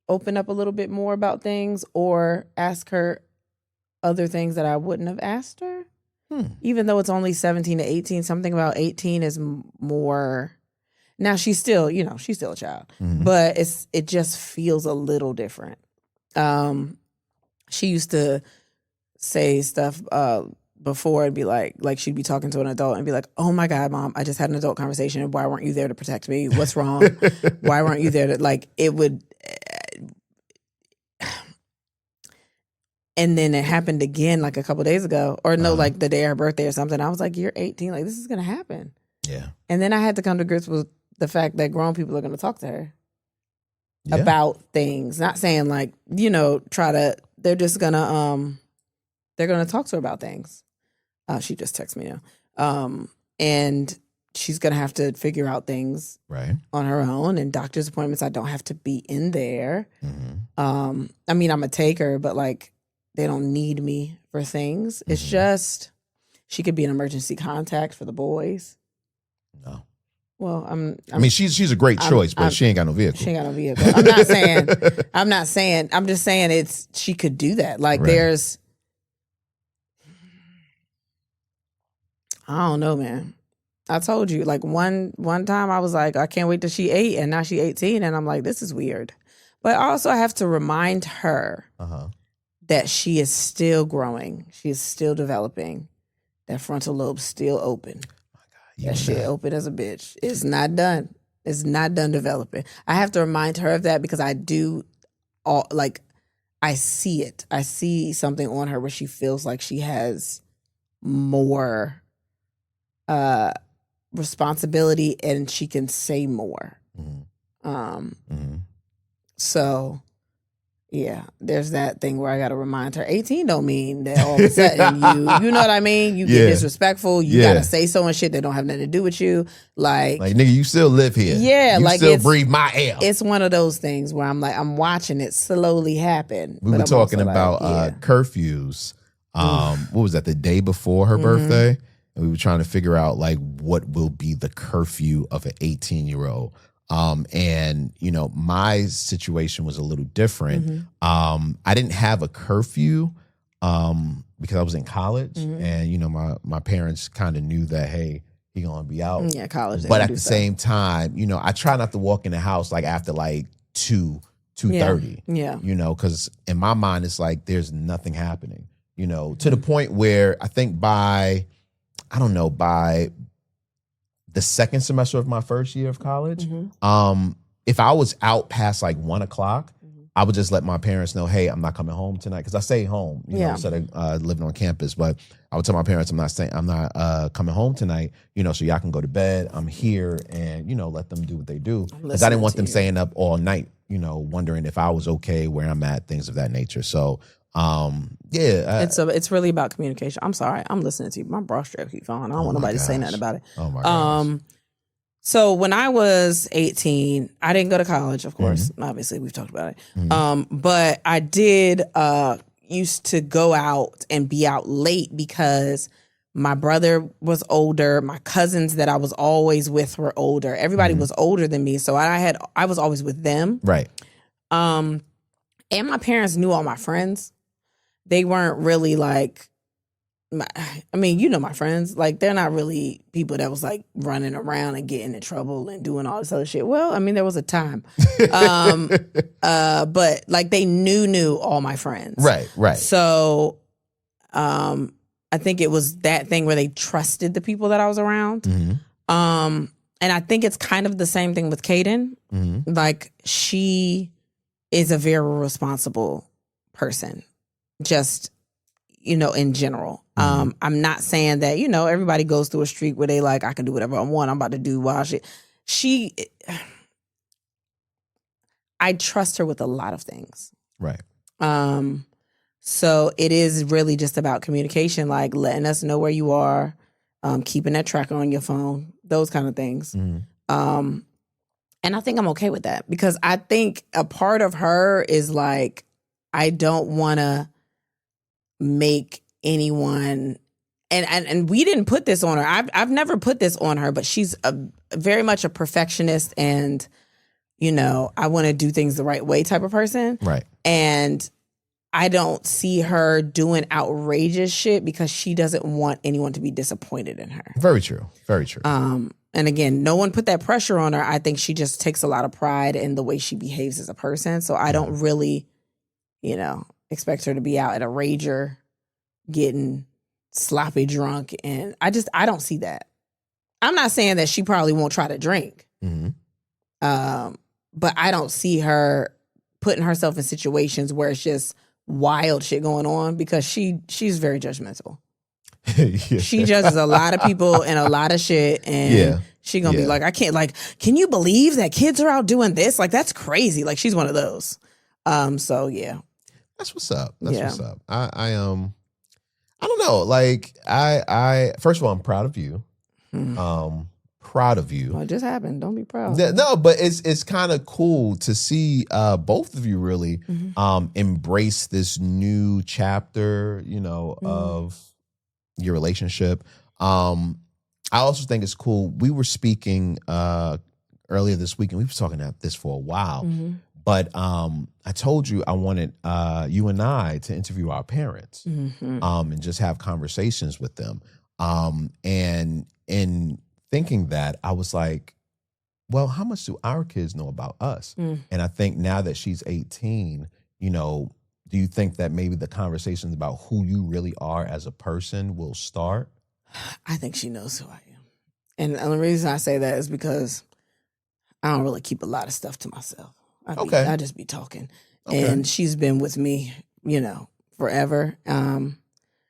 Speaker 2: open up a little bit more about things or ask her other things that I wouldn't have asked her. Even though it's only 17 to 18, something about 18 is more... Now she's still, she's still a child, but it just feels a little different. She used to say stuff before and be like she'd be talking to an adult and be like, "Oh my God, Mom, I just had an adult conversation. And why weren't you there to protect me? What's wrong? Why weren't you there to like?" It would, and then it happened again like a couple days ago, or no, like the day of her birthday or something. I was like, "You're 18. Like this is gonna happen."
Speaker 1: Yeah. And
Speaker 2: then I had to come to grips with the fact that grown people are going to talk to her about things. Not saying like, they're just going to, they're going to talk to her about things. She just texted me now. And she's going to have to figure out things on her own, and doctor's appointments. I don't have to be in there. I mean, I'm a taker, but like, they don't need me for things. It's just, she could be an emergency contact for the boys.
Speaker 1: No.
Speaker 2: Well,
Speaker 1: I mean, she's a great choice, but she ain't got no vehicle.
Speaker 2: She ain't got no vehicle. I'm not saying. I'm just saying she could do that. Like there's, I don't know, man. I told you, like one time I was like, I can't wait till she 8, and now she 18, and I'm like, this is weird. But also I have to remind her that she is still growing. She is still developing. That frontal lobe's still open. That shit open as a bitch. It's not done. It's not done developing. I have to remind her of that because I see it. I see something on her where she feels like she has more responsibility and she can say more. So yeah, there's that thing where I got to remind her 18 don't mean that all of a sudden you know what I mean? You get disrespectful. You got to say so much shit that don't have nothing to do with you. Like
Speaker 1: nigga, you still live here.
Speaker 2: Yeah.
Speaker 1: You still breathe my air.
Speaker 2: It's one of those things where I'm like, I'm watching it slowly happen.
Speaker 1: We were talking about curfews. What was that, the day before her birthday? and we were trying to figure out like what will be the curfew of an 18-year-old. And you know, my situation was a little different. I didn't have a curfew because I was in college, and you know, my parents kind of knew that, hey, he gonna be out.
Speaker 2: Yeah, college.
Speaker 1: But at the same time, you know, I try not to walk in the house like after like 2:30.
Speaker 2: Yeah.
Speaker 1: You know, because in my mind it's like there's nothing happening. You know, to the point where I think by the second semester of my first year of college, if I was out past like 1:00, I would just let my parents know, hey, I'm not coming home tonight, because I stay home, you know, instead of living on campus. But I would tell my parents I'm not coming home tonight, you know, so y'all can go to bed. I'm here, and you know, let them do what they do, because I didn't want them staying up all night, you know, wondering if I was okay, where I'm at, things of that nature. So
Speaker 2: it's really about communication. I'm sorry, I'm listening to you. My bra strap keep falling. I don't want nobody to say nothing about it.
Speaker 1: Oh my gosh.
Speaker 2: So when I was 18, I didn't go to college, of course. Obviously, we've talked about it. But I did used to go out and be out late because my brother was older. My cousins that I was always with were older. Everybody was older than me, so I was always with them.
Speaker 1: Right.
Speaker 2: And my parents knew all my friends. They weren't really like, I mean, you know my friends. Like, they're not really people that was like running around and getting in trouble and doing all this other shit. Well, I mean, there was a time. But like they knew all my friends.
Speaker 1: Right.
Speaker 2: So I think it was that thing where they trusted the people that I was around. And I think it's kind of the same thing with Kaden. Like, she is a very responsible person, just, you know, in general. I'm not saying that, you know, everybody goes through a streak where they like, I can do whatever I want, I'm about to do wild shit. I trust her with a lot of things.
Speaker 1: Right.
Speaker 2: So it is really just about communication, like letting us know where you are, keeping that tracker on your phone, those kind of things. And I think I'm okay with that, because I think a part of her is like, I don't want to make anyone, and we didn't put this on her. I've never put this on her, but she's very much a perfectionist, and you know, I want to do things the right way type of person. Right. And I don't see her doing outrageous shit because she doesn't want anyone to be disappointed in her.
Speaker 1: Very true. Very true.
Speaker 2: And again, no one put that pressure on her. I think she just takes a lot of pride in the way she behaves as a person. So I don't really, you know, expect her to be out at a rager getting sloppy drunk. And I don't see that. I'm not saying that she probably won't try to drink. But I don't see her putting herself in situations where it's just wild shit going on, because she's very judgmental. She judges a lot of people and a lot of shit, and she gonna be like, I can't, like, can you believe that kids are out doing this? Like, that's crazy. Like, she's one of those. So yeah.
Speaker 1: That's what's up. That's what's up. I don't know. Like, I first of all, I'm proud of you. Proud of you.
Speaker 2: Well, it just happened. Don't be proud.
Speaker 1: No, but it's kind of cool to see both of you really embrace this new chapter, you know, of your relationship. I also think it's cool. We were speaking earlier this week, and we were talking about this for a while. But I told you I wanted you and I to interview our parents and just have conversations with them. And in thinking that, I was like, well, how much do our kids know about us? And I think now that she's 18, you know, do you think that maybe the conversations about who you really are as a person will start?
Speaker 2: I think she knows who I am. And the reason I say that is because I don't really keep a lot of stuff to myself. I just be talking. And she's been with me, you know, forever. Not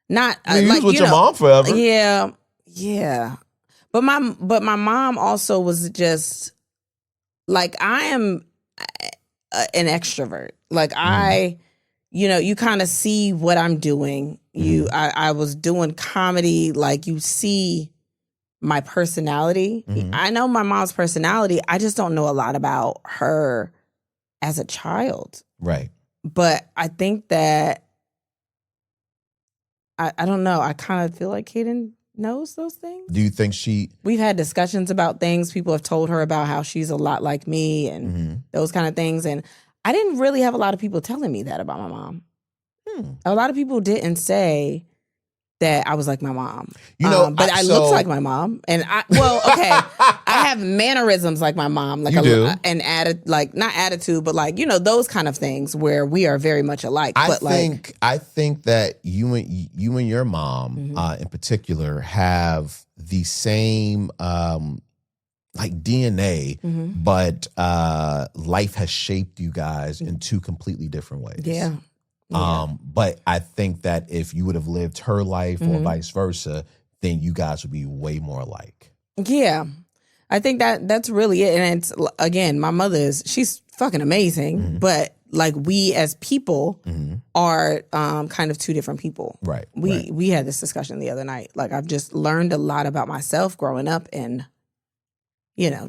Speaker 1: you
Speaker 2: like,
Speaker 1: was with your mom forever.
Speaker 2: Yeah. But my mom also was just like, I am an extrovert. Like, you know, you kind of see what I'm doing. I was doing comedy. Like, you see my personality. I know my mom's personality. I just don't know a lot about her as a child.
Speaker 1: Right.
Speaker 2: But I think that I don't know. I kind of feel like Kaden knows those things.
Speaker 1: Do you think she...
Speaker 2: We've had discussions about things. People have told her about how she's a lot like me and those kind of things. And I didn't really have a lot of people telling me that about my mom. A lot of people didn't say that I was like my mom. But I looked like my mom. And I have mannerisms like my mom. Like
Speaker 1: you do.
Speaker 2: And not attitude, but like, those kind of things where we are very much alike.
Speaker 1: I think that you and your mom in particular have the same like DNA, but life has shaped you guys in two completely different ways.
Speaker 2: Yeah.
Speaker 1: But I think that if you would have lived her life or vice versa, then you guys would be way more alike.
Speaker 2: Yeah. I think that's really it. And it's, again, my mother she's fucking amazing, but like we as people are kind of two different people.
Speaker 1: Right.
Speaker 2: We had this discussion the other night. Like I've just learned a lot about myself growing up and,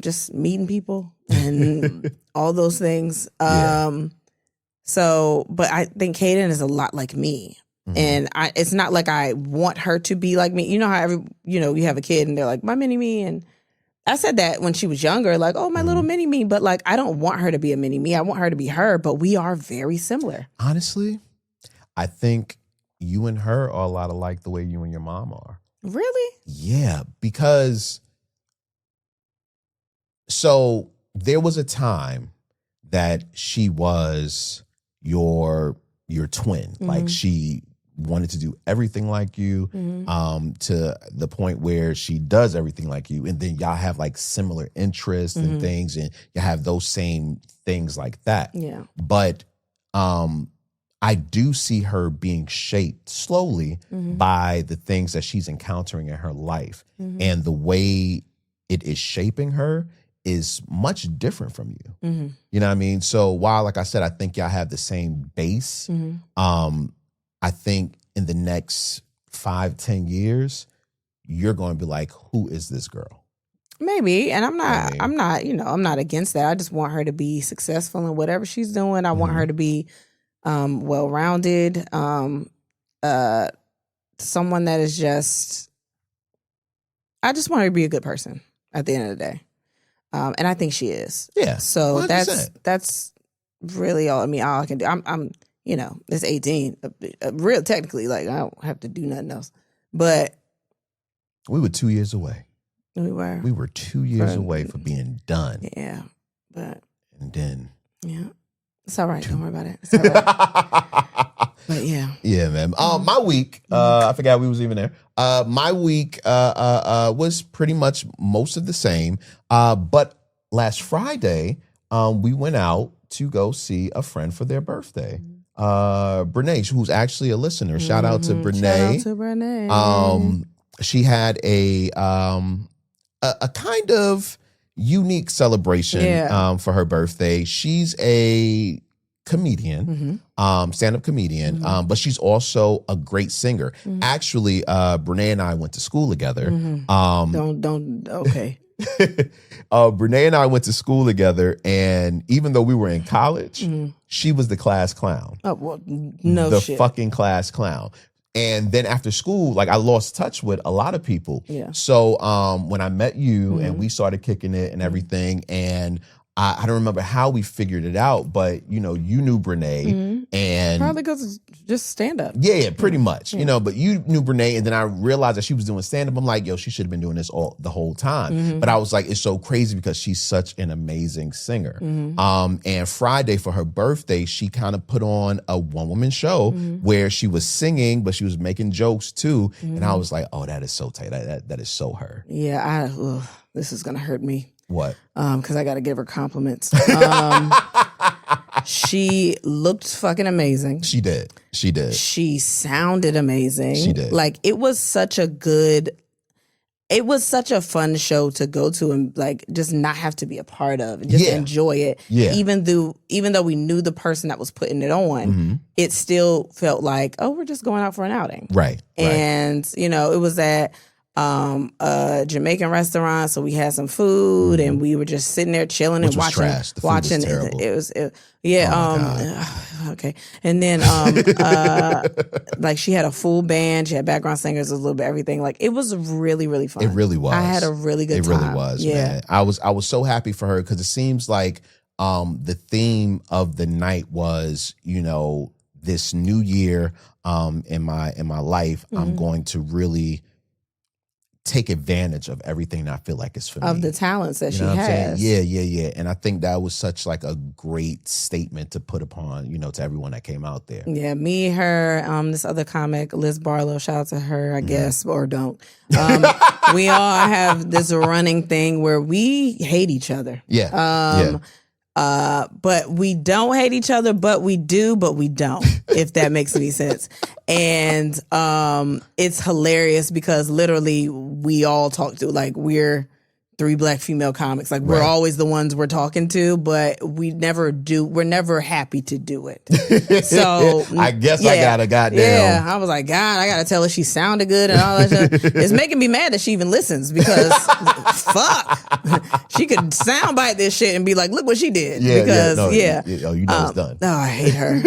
Speaker 2: just meeting people and all those things. So, but I think Kaden is a lot like me. And it's not like I want her to be like me. You know how you have a kid and they're like, my mini me. And I said that when she was younger, like, oh, my little mini me. But like, I don't want her to be a mini me. I want her to be her. But we are very similar.
Speaker 1: Honestly, I think you and her are a lot alike the way you and your mom are.
Speaker 2: Really?
Speaker 1: Yeah, because so there was a time that she was your twin. Like she wanted to do everything like you, to the point where she does everything like you, and then y'all have like similar interests and things, and you have those same things like that.
Speaker 2: Yeah.
Speaker 1: But I do see her being shaped slowly by the things that she's encountering in her life, and the way it is shaping her is much different from you. You know what I mean? So while, like I said, I think y'all have the same base, I think in the next 5-10 years, you're going to be like, who is this girl?
Speaker 2: Maybe. And I'm not against that. I just want her to be successful in whatever she's doing. I want her to be well-rounded, someone that is I just want her to be a good person at the end of the day. And I think she is.
Speaker 1: Yeah.
Speaker 2: So
Speaker 1: 100%.
Speaker 2: that's really all. I mean, all I can do. I'm it's 18. Real technically, like I don't have to do nothing else. But
Speaker 1: we were 2 years away.
Speaker 2: We
Speaker 1: were 2 years away from being done.
Speaker 2: Yeah. And
Speaker 1: then
Speaker 2: it's all right. Don't worry about it. It's all right. But yeah.
Speaker 1: Yeah, man. My week, I forgot we was even there. My week was pretty much most of the same. But last Friday, we went out to go see a friend for their birthday. Brene, who's actually a listener. Shout out to Brene.
Speaker 2: Shout out to Brene.
Speaker 1: She had a kind of unique celebration for her birthday. She's a comedian, stand-up comedian, but she's also a great singer. Actually, Brene and I went to school together.
Speaker 2: Okay.
Speaker 1: Brene and I went to school together, and even though we were in college, she was the class clown.
Speaker 2: Oh, well, no
Speaker 1: the
Speaker 2: shit.
Speaker 1: fucking class clown. And then after school, like I lost touch with a lot of people.
Speaker 2: Yeah.
Speaker 1: So when I met you and we started kicking it and everything, and I don't remember how we figured it out, but you knew Brene, and
Speaker 2: probably because it's just stand up.
Speaker 1: Yeah, pretty much. But you knew Brene, and then I realized that she was doing stand up. I'm like, yo, she should have been doing this the whole time. But I was like, it's so crazy because she's such an amazing singer. And Friday for her birthday, she kind of put on a one-woman show where she was singing, but she was making jokes too. And I was like, oh, that is so tight. That is so her.
Speaker 2: Yeah, this is gonna hurt me.
Speaker 1: What?
Speaker 2: Because I got to give her compliments. She looked fucking amazing.
Speaker 1: She did.
Speaker 2: She sounded amazing.
Speaker 1: She did.
Speaker 2: Like it was such a fun show to go to and like just not have to be a part of and just enjoy it.
Speaker 1: Yeah.
Speaker 2: Even though we knew the person that was putting it on, it still felt like, oh, we're just going out for an outing.
Speaker 1: Right.
Speaker 2: And it was at a Jamaican restaurant. So we had some food and we were just sitting there chilling and watching.
Speaker 1: Trash. The food was terrible.
Speaker 2: It was okay. And then like she had a full band. She had background singers, a little bit everything. Like it was really, really fun.
Speaker 1: It really was.
Speaker 2: I had a really good time.
Speaker 1: It really was. Yeah, man. I was so happy for her because it seems like the theme of the night was, this new year in my life, I'm going to really take advantage of everything that I feel like is for me.
Speaker 2: Of the talents that she
Speaker 1: what
Speaker 2: has.
Speaker 1: I'm saying? Yeah. And I think that was such like a great statement to put upon, to everyone that came out there.
Speaker 2: Yeah, me, her, this other comic, Liz Barlow, shout out to her, I guess, or don't. We all have this running thing where we hate each other.
Speaker 1: Yeah.
Speaker 2: But we don't hate each other, but we do, but we don't, if that makes any sense. And it's hilarious because literally we all talk to, like, we're 3 Black female comics. Like, we're always the ones we're talking to, but we're never happy to do it. So
Speaker 1: I guess I gotta goddamn.
Speaker 2: Yeah, I was like, God, I gotta tell her she sounded good and all that stuff. It's making me mad that she even listens because fuck. She could soundbite this shit and be like, look what she did.
Speaker 1: It's done.
Speaker 2: Oh, I hate her.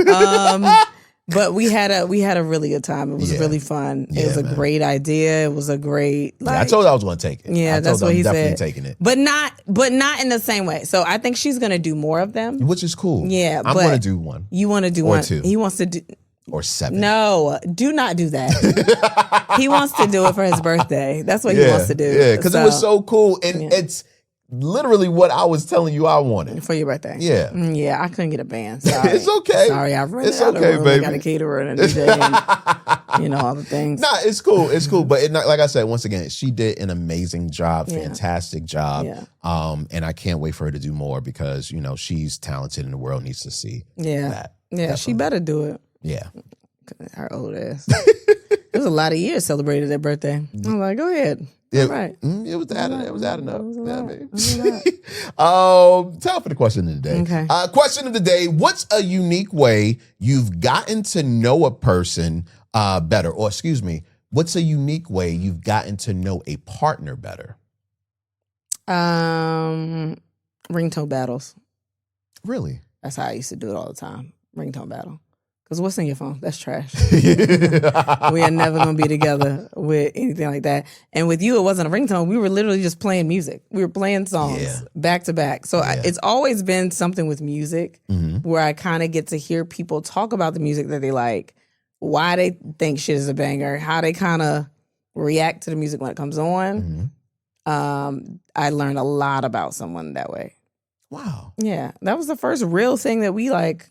Speaker 2: But we had a really good time. It was really fun. It was a great idea. It was a great.
Speaker 1: I told her I was going to take it.
Speaker 2: Yeah, that's what he said.
Speaker 1: Definitely taking it,
Speaker 2: but not in the same way. So I think she's going to do more of them,
Speaker 1: which is cool.
Speaker 2: Yeah,
Speaker 1: I'm going to do one.
Speaker 2: You want to do
Speaker 1: or
Speaker 2: one?
Speaker 1: 2.
Speaker 2: He wants to do.
Speaker 1: Or 7.
Speaker 2: No, do not do that. He wants to do it for his birthday. That's what he wants to do.
Speaker 1: Yeah, because it was so cool, and it's literally what I was telling you I wanted
Speaker 2: for your birthday.
Speaker 1: Yeah,
Speaker 2: yeah. I couldn't get a band. Sorry.
Speaker 1: It's okay.
Speaker 2: Sorry, I've rented
Speaker 1: it's
Speaker 2: out
Speaker 1: okay,
Speaker 2: a room.
Speaker 1: baby.
Speaker 2: I got a caterer and a DJ, and all the things.
Speaker 1: Nah, it's cool. It's cool. But like I said, once again, she did an amazing job, fantastic job.
Speaker 2: Yeah.
Speaker 1: And I can't wait for her to do more because she's talented, and the world needs to see that.
Speaker 2: Yeah,
Speaker 1: definitely.
Speaker 2: She better do it.
Speaker 1: Yeah.
Speaker 2: Her old ass. It was a lot of years celebrated their birthday. I was like, go ahead.
Speaker 1: Yeah,
Speaker 2: right.
Speaker 1: It was that enough. Time for the question of the day.
Speaker 2: Okay.
Speaker 1: Question of the day: what's a unique way you've gotten to know a person better? Or excuse me, what's a unique way you've gotten to know a partner better?
Speaker 2: Ringtone battles.
Speaker 1: Really?
Speaker 2: That's how I used to do it all the time. Ringtone battle. Because what's in your phone? That's trash. We are never going to be together with anything like that. And with you, it wasn't a ringtone. We were literally just playing music. We were playing songs back to back. So it's always been something with music where I kind of get to hear people talk about the music that they like, why they think shit is a banger, how they kind of react to the music when it comes on. I learned a lot about someone that way.
Speaker 1: Wow.
Speaker 2: Yeah. That was the first real thing that we like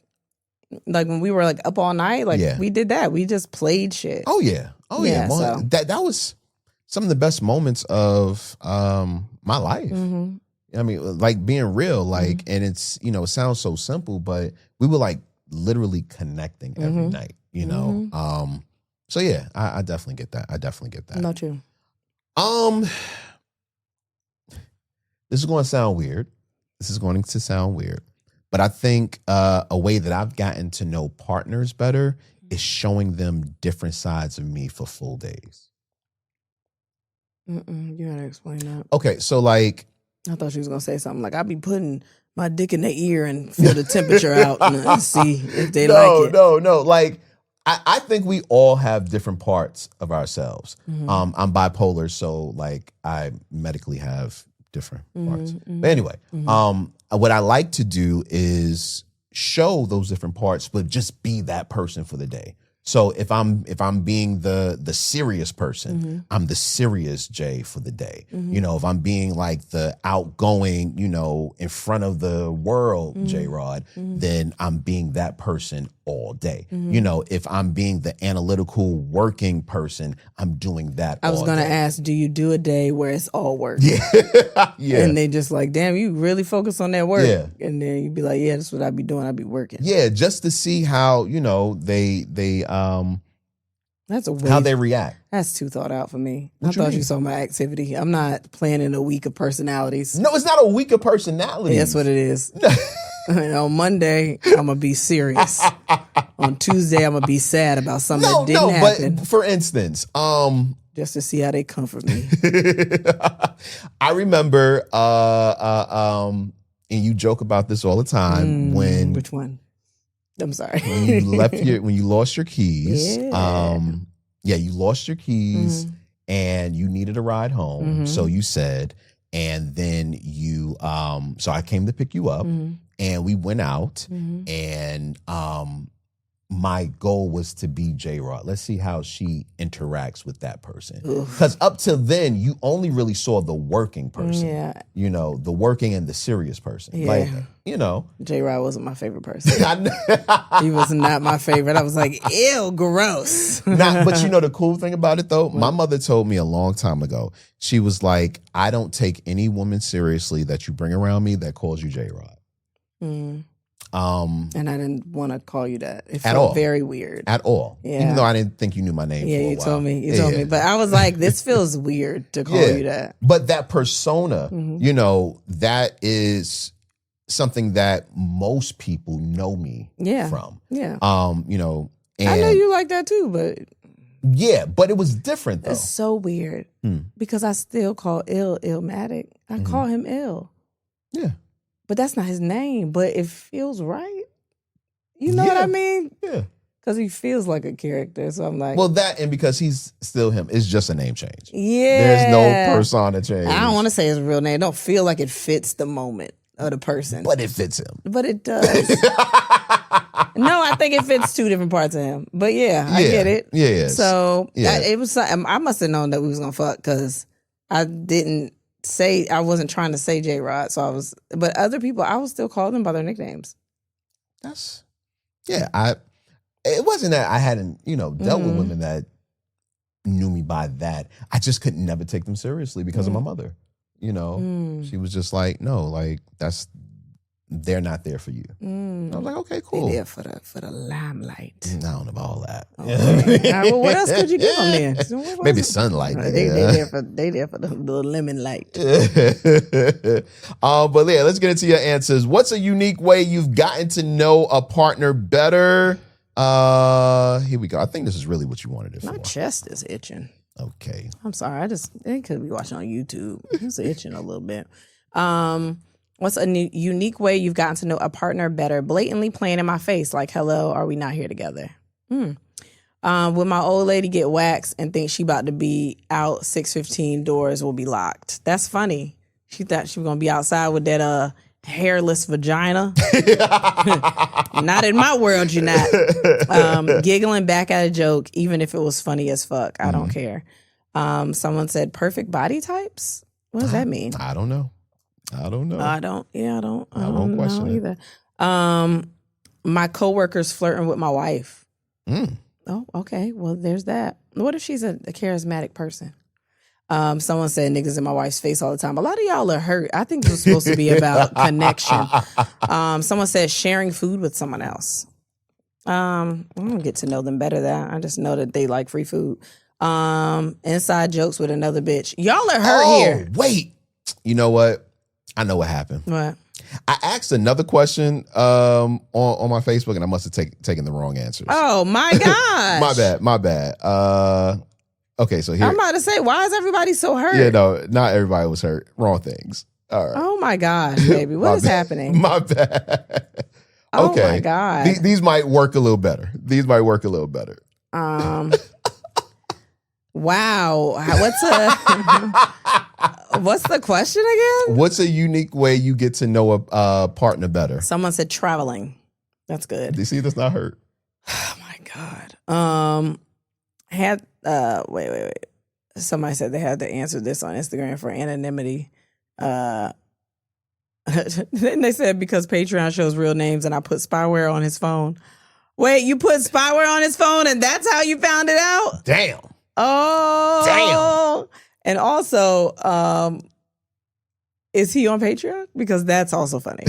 Speaker 2: when we were like up all night, we did that. We just played shit.
Speaker 1: Oh yeah. Well, that was some of the best moments of my life. I mean, like being real, and it's it sounds so simple, but we were like literally connecting every night. So yeah, I definitely get that.
Speaker 2: Not you.
Speaker 1: This is going to sound weird. But I think a way that I've gotten to know partners better is showing them different sides of me for full days.
Speaker 2: You gotta explain that.
Speaker 1: Okay, so like...
Speaker 2: I thought she was going to say something like, I'll be putting my dick in their ear and feel the temperature out and see if they like it.
Speaker 1: No. Like, I think we all have different parts of ourselves. I'm bipolar, so like I medically have different parts. But anyway, what I like to do is show those different parts, but just be that person for the day. So if I'm being the serious person, I'm the serious Jay for the day. If I'm being like the outgoing, in front of the world J Rod, then I'm being that person all day. If I'm being the analytical working person, I'm doing that all day. I was
Speaker 2: gonna ask, do you do a day where it's all work?
Speaker 1: Yeah.
Speaker 2: And they just like, damn, you really focus on that work. Yeah. And then you'd be like, yeah, that's what I be doing. I be working.
Speaker 1: Yeah, just to see how, they
Speaker 2: that's a
Speaker 1: how they react.
Speaker 2: That's too thought out for me. I thought you saw my activity. I'm not planning a week of personalities.
Speaker 1: No, it's not a week of personalities.
Speaker 2: That's what it is. On Monday, I'm going to be serious. On Tuesday, I'm going to be sad about something that didn't happen.
Speaker 1: But for instance,
Speaker 2: just to see how they comfort me.
Speaker 1: I remember, and you joke about this all the time when.
Speaker 2: Which one? I'm sorry.
Speaker 1: when you lost your keys.
Speaker 2: Yeah.
Speaker 1: You lost your keys and you needed a ride home. So you said, and then you, so I came to pick you up and we went out and, my goal was to be J-Rod. Let's see how she interacts with that person. Because up till then, you only really saw the working person.
Speaker 2: Yeah.
Speaker 1: You know, the working and the serious person.
Speaker 2: Yeah.
Speaker 1: Like, you know.
Speaker 2: J-Rod wasn't my favorite person. He was not my favorite. I was like, ew, gross.
Speaker 1: But you know the cool thing about it though? My mother told me a long time ago, she was like, I don't take any woman seriously that you bring around me that calls you J-Rod.
Speaker 2: And I didn't want to call you that. It
Speaker 1: At all.
Speaker 2: felt very weird.
Speaker 1: At all.
Speaker 2: Yeah.
Speaker 1: Even though I didn't think you knew my name for a while.
Speaker 2: You told me. You told me. But I was like, this feels weird to call you that.
Speaker 1: But that persona, you know, that is something that most people know me from.
Speaker 2: Yeah.
Speaker 1: You know. And
Speaker 2: I know you like that too, but.
Speaker 1: Yeah, but it was different though.
Speaker 2: It's so weird. Because I still call Illmatic. I call him Ill.
Speaker 1: Yeah.
Speaker 2: But that's not his name, but it feels right. You know what I mean?
Speaker 1: Yeah.
Speaker 2: Because he feels like a character. So I'm like.
Speaker 1: Well, that and because he's still him. It's just a name change.
Speaker 2: Yeah.
Speaker 1: There's no persona change.
Speaker 2: I don't want to say his real name. I don't feel like it fits the moment of the person.
Speaker 1: But it fits him.
Speaker 2: But it does. No, I think it fits two different parts of him. But yeah, I get it.
Speaker 1: Yeah.
Speaker 2: So it was. I must have known that we was gonna fuck because I didn't say, I wasn't trying to say J-Rod. So I was, but other people, I would still call them by their nicknames.
Speaker 1: It wasn't that I hadn't, you know, dealt with women that knew me by that. I just could never take them seriously because of my mother. You know, she was just like, no, like they're not there for you. I was like, okay, cool.
Speaker 2: They're there for the limelight.
Speaker 1: I don't know about all that.
Speaker 2: Okay. Well, what else could you give them then?
Speaker 1: Maybe sunlight.
Speaker 2: They there for the lemon light.
Speaker 1: But yeah, let's get into your answers. What's a unique way you've gotten to know a partner better? Here we go. I think this is really what you wanted it for.
Speaker 2: My chest is itching.
Speaker 1: Okay.
Speaker 2: I'm sorry. They could be watching on YouTube. It's itching a little bit. What's a unique way you've gotten to know a partner better? Blatantly playing in my face, like, hello, are we not here together? When my old lady get waxed and think she about to be out 6:15, doors will be locked. That's funny. She thought she was going to be outside with that hairless vagina. Not in my world, you're not. Giggling back at a joke, even if it was funny as fuck. I don't care. Someone said perfect body types. What does that mean?
Speaker 1: I don't know. I don't
Speaker 2: know
Speaker 1: question it
Speaker 2: either. My coworker's flirting with my wife. Oh, okay. Well, there's that. What if she's a charismatic person? Someone said niggas in my wife's face all the time. A lot of y'all are hurt. I think it was supposed to be about connection. Someone said sharing food with someone else. I don't get to know them better than that. I just know that they like free food. Inside jokes with another bitch. Y'all are hurt here.
Speaker 1: Wait. You know what? I know what happened.
Speaker 2: What?
Speaker 1: I asked another question on my Facebook, and I must have taken the wrong answers.
Speaker 2: Oh my gosh!
Speaker 1: My bad. Okay, so here
Speaker 2: I'm about to say, why is everybody so hurt?
Speaker 1: Yeah, no, not everybody was hurt. Wrong things. All right.
Speaker 2: Oh my gosh, baby, what is happening?
Speaker 1: My bad.
Speaker 2: Oh
Speaker 1: okay.
Speaker 2: my god.
Speaker 1: These might work a little better.
Speaker 2: Wow. What's the question again?
Speaker 1: What's a unique way you get to know a partner better?
Speaker 2: Someone said traveling. That's good.
Speaker 1: Do you see that's not hurt?
Speaker 2: Oh my god. Wait. Somebody said they had to answer this on Instagram for anonymity. Then they said because Patreon shows real names and I put spyware on his phone. Wait, you put spyware on his phone and that's how you found it out?
Speaker 1: Damn.
Speaker 2: Oh. Damn. And also, is he on Patreon? Because that's also funny.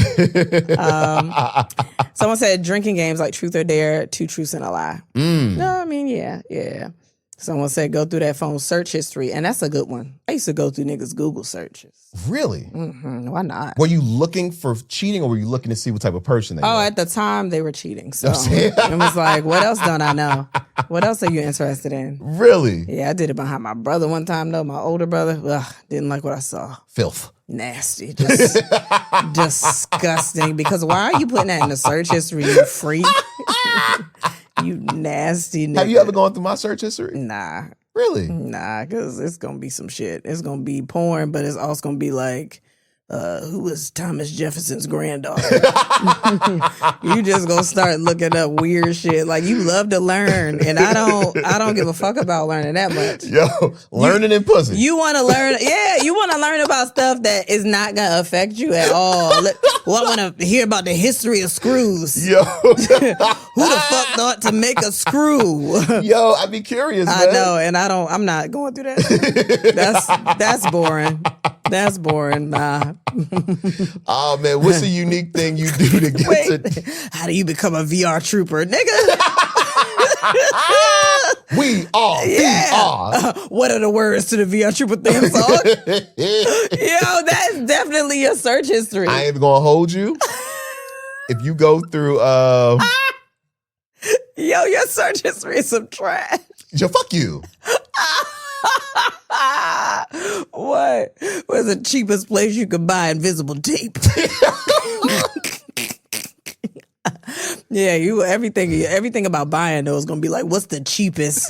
Speaker 2: Someone said drinking games like Truth or Dare, Two Truths and a Lie. No, I mean, yeah. Someone said go through that phone search history, and that's a good one. I used to go through niggas' Google searches.
Speaker 1: Really?
Speaker 2: Why not?
Speaker 1: Were you looking for cheating, or were you looking to see what type of person they were?
Speaker 2: At the time they were cheating. So it was like, what else don't I know? What else are you interested in?
Speaker 1: Really?
Speaker 2: Yeah, I did it behind my brother one time, though. My older brother. Ugh, didn't like what I saw.
Speaker 1: Filth.
Speaker 2: Nasty. Just disgusting. Because why are you putting that in the search history, you freak? You nasty nigga.
Speaker 1: Have you ever gone through my search history?
Speaker 2: Nah.
Speaker 1: Really?
Speaker 2: Nah, because it's going to be some shit. It's going to be porn, but it's also going to be like, who was Thomas Jefferson's granddaughter? You just gonna start looking up weird shit. Like, you love to learn, and I don't give a fuck about learning that much.
Speaker 1: Yo, learning in pussy.
Speaker 2: You want to learn, you want to learn about stuff that is not gonna affect you at all. Well, I want to hear about the history of screws.
Speaker 1: Yo,
Speaker 2: who the fuck thought to make a screw?
Speaker 1: Yo, I'd be curious.
Speaker 2: I
Speaker 1: man.
Speaker 2: know, and I'm not going through that. That's boring. That's boring, nah.
Speaker 1: Oh man, what's a unique thing you do to get to?
Speaker 2: How do you become a VR trooper, nigga?
Speaker 1: We are VR.
Speaker 2: What are the words to the VR trooper theme song? Yo, that's definitely your search history.
Speaker 1: I ain't gonna hold you. If you go through,
Speaker 2: yo, your search history is some trash.
Speaker 1: yo, fuck you.
Speaker 2: What? Where's the cheapest place you can buy invisible tape? Yeah, everything about buying though is gonna be like, what's the cheapest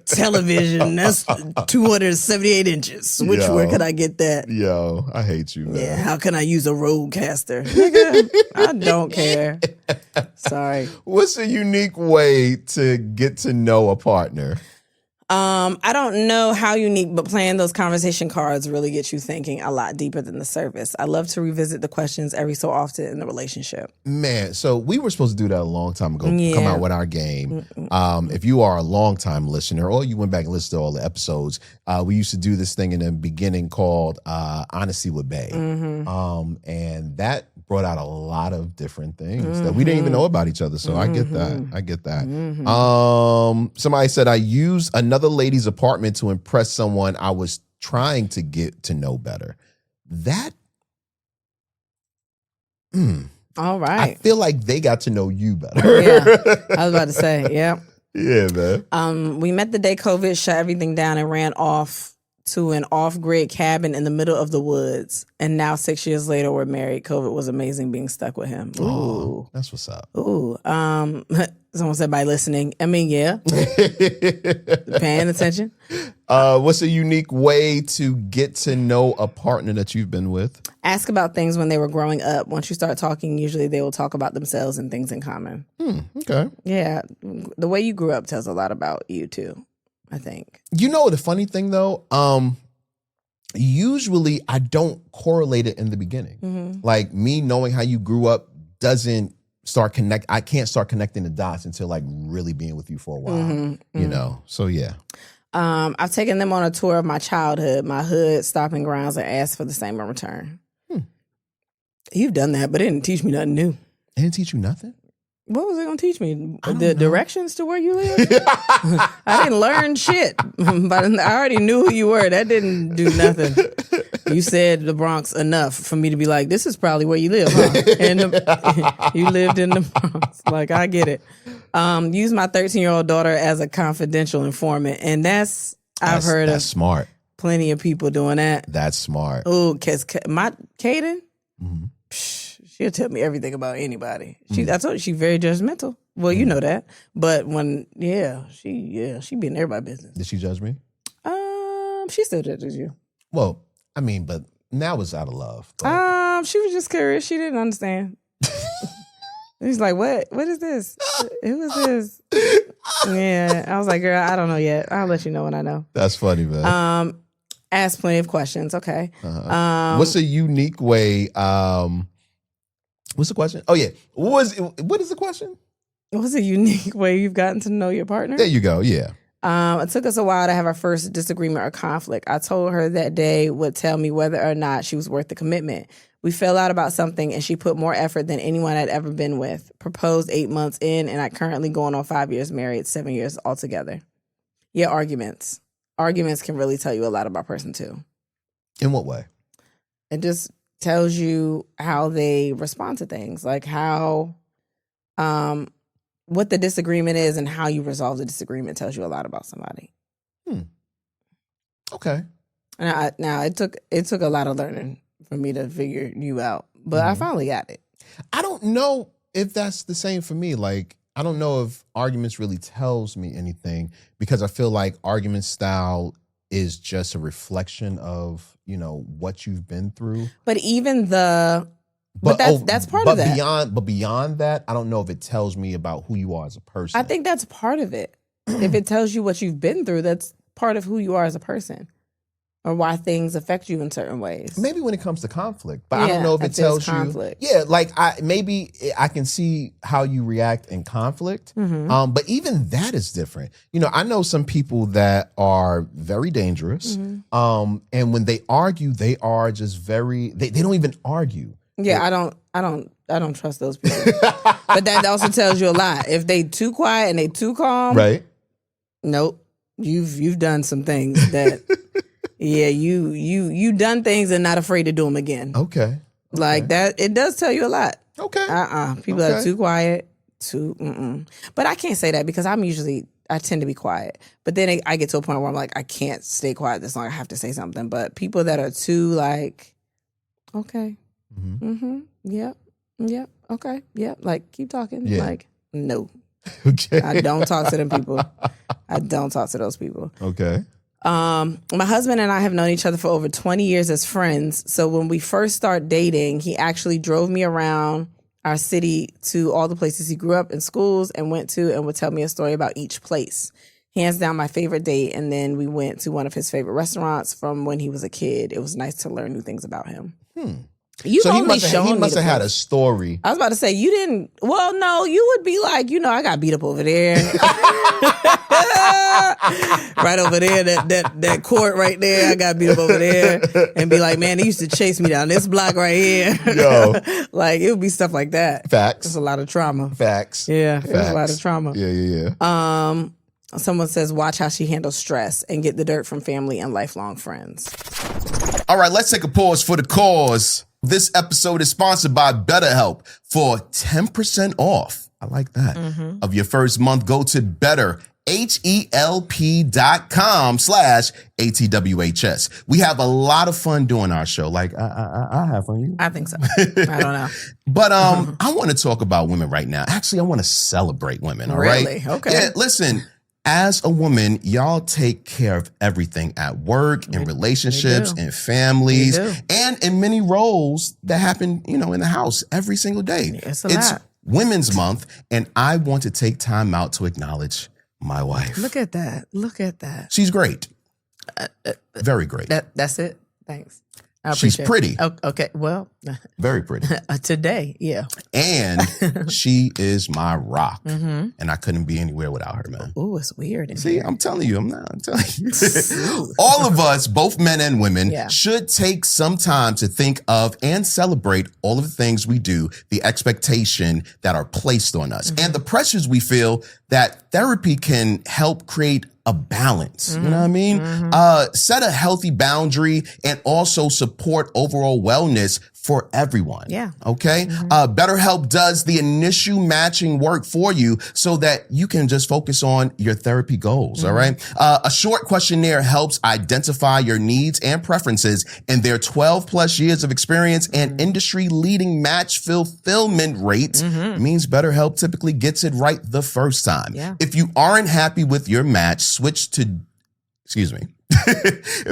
Speaker 2: television? That's 278 inches. Where could I get that?
Speaker 1: Yo, I hate you, man.
Speaker 2: Yeah, how can I use a Rodecaster? Nigga, I don't care. Sorry.
Speaker 1: What's a unique way to get to know a partner?
Speaker 2: I don't know how unique, but playing those conversation cards really gets you thinking a lot deeper than the surface. I love to revisit the questions every so often in the relationship.
Speaker 1: Man, so we were supposed to do that a long time ago.
Speaker 2: Yeah.
Speaker 1: Come out with our game. If you are a long-time listener, or you went back and listened to all the episodes, we used to do this thing in the beginning called Honesty with Bae. And that brought out a lot of different things that we didn't even know about each other. So I get that. Somebody said, I used another lady's apartment to impress someone I was trying to get to know better. That,
Speaker 2: all right.
Speaker 1: I feel like they got to know you better.
Speaker 2: Yeah, I was about to say, yeah.
Speaker 1: Yeah, man.
Speaker 2: We met the day COVID shut everything down and ran off to an off-grid cabin in the middle of the woods. And now 6 years later, we're married. COVID was amazing being stuck with him. Ooh.
Speaker 1: Oh, that's what's up.
Speaker 2: Ooh. Someone said by listening. I mean, yeah. Paying attention.
Speaker 1: What's a unique way to get to know a partner that you've been with?
Speaker 2: Ask about things when they were growing up. Once you start talking, usually they will talk about themselves and things in common.
Speaker 1: Okay.
Speaker 2: Yeah. The way you grew up tells a lot about you, too, I think.
Speaker 1: You know the funny thing, though? Usually I don't correlate it in the beginning. Like, me knowing how you grew up doesn't I can't start connecting the dots until like really being with you for a while, you know? So yeah.
Speaker 2: I've taken them on a tour of my childhood, my hood, stopping grounds, and asked for the same in return. You've done that, but it didn't teach me nothing new.
Speaker 1: It didn't teach you nothing?
Speaker 2: What was it going to teach me? The directions to where you live? I didn't learn shit, but I already knew who you were. That didn't do nothing. You said the Bronx enough for me to be like, this is probably where you live, huh? And you lived in the Bronx. Like, I get it. Use my 13-year-old daughter as a confidential informant. And I've heard of
Speaker 1: smart.
Speaker 2: Plenty of people doing that.
Speaker 1: That's smart.
Speaker 2: Oh, because my Kaden, she'll tell me everything about anybody. I told you, she's very judgmental. Well, you know that. But she be in everybody's business.
Speaker 1: Did she judge me?
Speaker 2: She still judges you.
Speaker 1: Well, I mean, but now it's out of love. But.
Speaker 2: She was just curious. She didn't understand. He's like, what? What is this? Who is this? Yeah. I was like, girl, I don't know yet. I'll let you know when I know.
Speaker 1: That's funny, man.
Speaker 2: Ask plenty of questions. Okay.
Speaker 1: What's a unique way? What's the question? Oh yeah. What is the question?
Speaker 2: What's a unique way you've gotten to know your partner?
Speaker 1: There you go. Yeah.
Speaker 2: It took us a while to have our first disagreement or conflict. I told her that day would tell me whether or not she was worth the commitment. We fell out about something, and she put more effort than anyone I'd ever been with. Proposed 8 months in, and I currently going on 5 years married, 7 years altogether. Yeah, arguments. Arguments can really tell you a lot about a person too.
Speaker 1: In what way?
Speaker 2: It just tells you how they respond to things, like how, what the disagreement is and how you resolve the disagreement tells you a lot about somebody.
Speaker 1: Okay.
Speaker 2: And now it took a lot of learning for me to figure you out, but I finally got it.
Speaker 1: I don't know if that's the same for me. Like, I don't know if arguments really tells me anything, because I feel like argument style is just a reflection of, what you've been through.
Speaker 2: But even that's part of that.
Speaker 1: Beyond that, I don't know if it tells me about who you are as a person.
Speaker 2: I think that's part of it. If it tells you what you've been through, that's part of who you are as a person, or why things affect you in certain ways.
Speaker 1: Maybe when it comes to conflict, but I don't know if it tells
Speaker 2: conflict.
Speaker 1: you. Yeah, like I can see how you react in conflict, but even that is different. I know some people that are very dangerous, and when they argue, they are just very. They don't even argue.
Speaker 2: Yeah, I don't trust those people. But that also tells you a lot. If they too quiet and they too calm,
Speaker 1: right?
Speaker 2: Nope, you've done some things that. Yeah, you done things and not afraid to do them again.
Speaker 1: Okay.
Speaker 2: Like that, it does tell you a lot.
Speaker 1: Okay.
Speaker 2: People that are too quiet, But I can't say that because I tend to be quiet. But then I get to a point where I'm like, I can't stay quiet this long. I have to say something. But people that are too like, okay, yep, okay, yep, like keep talking.
Speaker 1: Yeah.
Speaker 2: Like, no.
Speaker 1: Okay.
Speaker 2: I don't talk to them people. I don't talk to those people.
Speaker 1: Okay.
Speaker 2: My husband and I have known each other for over 20 years as friends. So when we first started dating, he actually drove me around our city to all the places he grew up in, schools and went to, and would tell me a story about each place. Hands down my favorite date. And then we went to one of his favorite restaurants from when he was a kid. It was nice to learn new things about him. He must have
Speaker 1: had a story.
Speaker 2: I was about to say, you didn't. Well, no, you would be like, I got beat up over there. Right over there, that court right there, I got beat up over there. And be like, man, they used to chase me down this block right here.
Speaker 1: Yo.
Speaker 2: Like, it would be stuff like that.
Speaker 1: Facts.
Speaker 2: It's a lot of trauma.
Speaker 1: Facts.
Speaker 2: Yeah, it's a lot of trauma.
Speaker 1: Yeah.
Speaker 2: Someone says, watch how she handles stress and get the dirt from family and lifelong friends.
Speaker 1: All right, let's take a pause for the cause. This episode is sponsored by BetterHelp. For 10% off, I like that, of your first month, go to BetterHelp.com/ATWHS. We have a lot of fun doing our show. Like, I have fun.
Speaker 2: I think so. I don't know.
Speaker 1: But I want to talk about women right now. Actually, I want to celebrate women, all right?
Speaker 2: Really? Okay.
Speaker 1: Yeah, listen. As a woman, y'all take care of everything at work, in relationships, in families, and in many roles that happen, in the house every single day.
Speaker 2: It's a lot.
Speaker 1: Women's Month, and I want to take time out to acknowledge my wife.
Speaker 2: Look at that.
Speaker 1: She's great. Very great.
Speaker 2: That's it. Thanks.
Speaker 1: She's pretty.
Speaker 2: Okay. Well,
Speaker 1: very pretty.
Speaker 2: Today, yeah.
Speaker 1: And she is my rock. And I couldn't be anywhere without her, man.
Speaker 2: Oh, it's weird.
Speaker 1: See, I'm telling you. I'm telling you. All of us, both men and women, should take some time to think of and celebrate all of the things we do, the expectation that are placed on us, and the pressures we feel that therapy can help create a balance. You know what I mean? Set a healthy boundary and also support overall wellness for everyone.
Speaker 2: Yeah.
Speaker 1: Okay? BetterHelp does the initial matching work for you so that you can just focus on your therapy goals. All right? A short questionnaire helps identify your needs and preferences, and their 12 plus years of experience and industry leading match fulfillment rates means BetterHelp typically gets it right the first time.
Speaker 2: Yeah.
Speaker 1: If you aren't happy with your match, if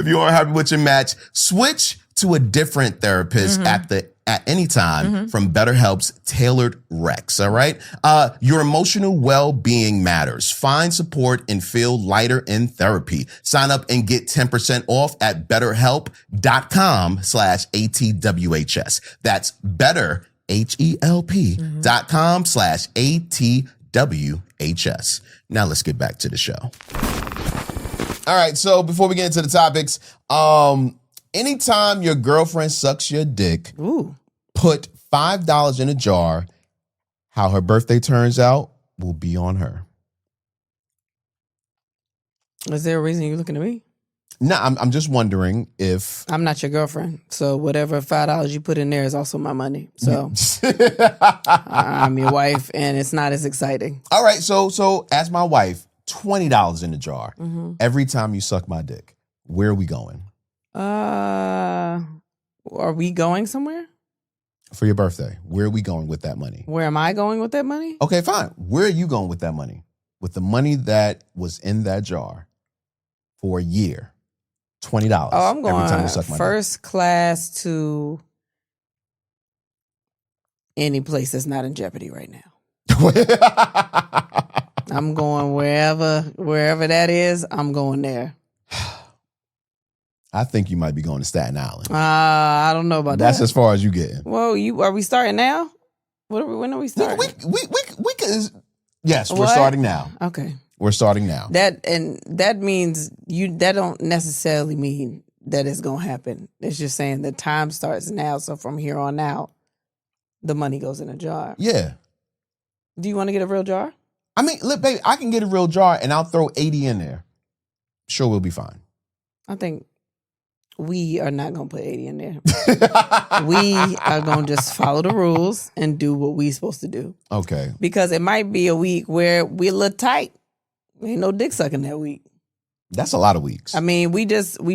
Speaker 1: you aren't happy with your match, switch to a different therapist at any time from BetterHelp's tailored recs. All right. Your emotional well-being matters. Find support and feel lighter in therapy. Sign up and get 10% off at BetterHelp.com/ATWHS. That's BetterHelp.com/ATWHS. Now let's get back to the show. All right. So before we get into the topics, anytime your girlfriend sucks your dick, put $5 in a jar. How her birthday turns out will be on her.
Speaker 2: Is there a reason you're looking at me?
Speaker 1: No, I'm just wondering if
Speaker 2: I'm not your girlfriend, so whatever $5 you put in there is also my money. So I'm your wife, and it's not as exciting.
Speaker 1: All right, so as my wife, $20 in the jar every time you suck my dick. Where are we going?
Speaker 2: Are we going somewhere?
Speaker 1: For your birthday, where are we going with that money?
Speaker 2: Where am I going with that money?
Speaker 1: Okay, fine. Where are you going with that money? With the money that was in that jar for a year. $20.
Speaker 2: Oh, I'm
Speaker 1: every time
Speaker 2: going
Speaker 1: you suck my
Speaker 2: first class to any place that's not in jeopardy right now.
Speaker 1: dick.
Speaker 2: I'm going wherever that is, I'm going there.
Speaker 1: I think you might be going to Staten Island.
Speaker 2: I don't know about
Speaker 1: That's
Speaker 2: that.
Speaker 1: as far as you getting.
Speaker 2: Well, are we starting now? When are we starting?
Speaker 1: We can. Yes, we're
Speaker 2: What?
Speaker 1: starting now.
Speaker 2: Okay.
Speaker 1: We're starting now.
Speaker 2: That means that don't necessarily mean that it's gonna happen. It's just saying the time starts now. So from here on out, the money goes in a jar.
Speaker 1: Yeah.
Speaker 2: Do you want to get a real jar?
Speaker 1: I mean, look, baby, I can get a real jar and I'll throw 80 in there. Sure, we'll be fine.
Speaker 2: I think we are not gonna put 80 in there. We are gonna just follow the rules and do what we're supposed to do.
Speaker 1: Okay.
Speaker 2: Because it might be a week where we look tight. Ain't no dick sucking that week.
Speaker 1: That's a lot of weeks.
Speaker 2: I mean, we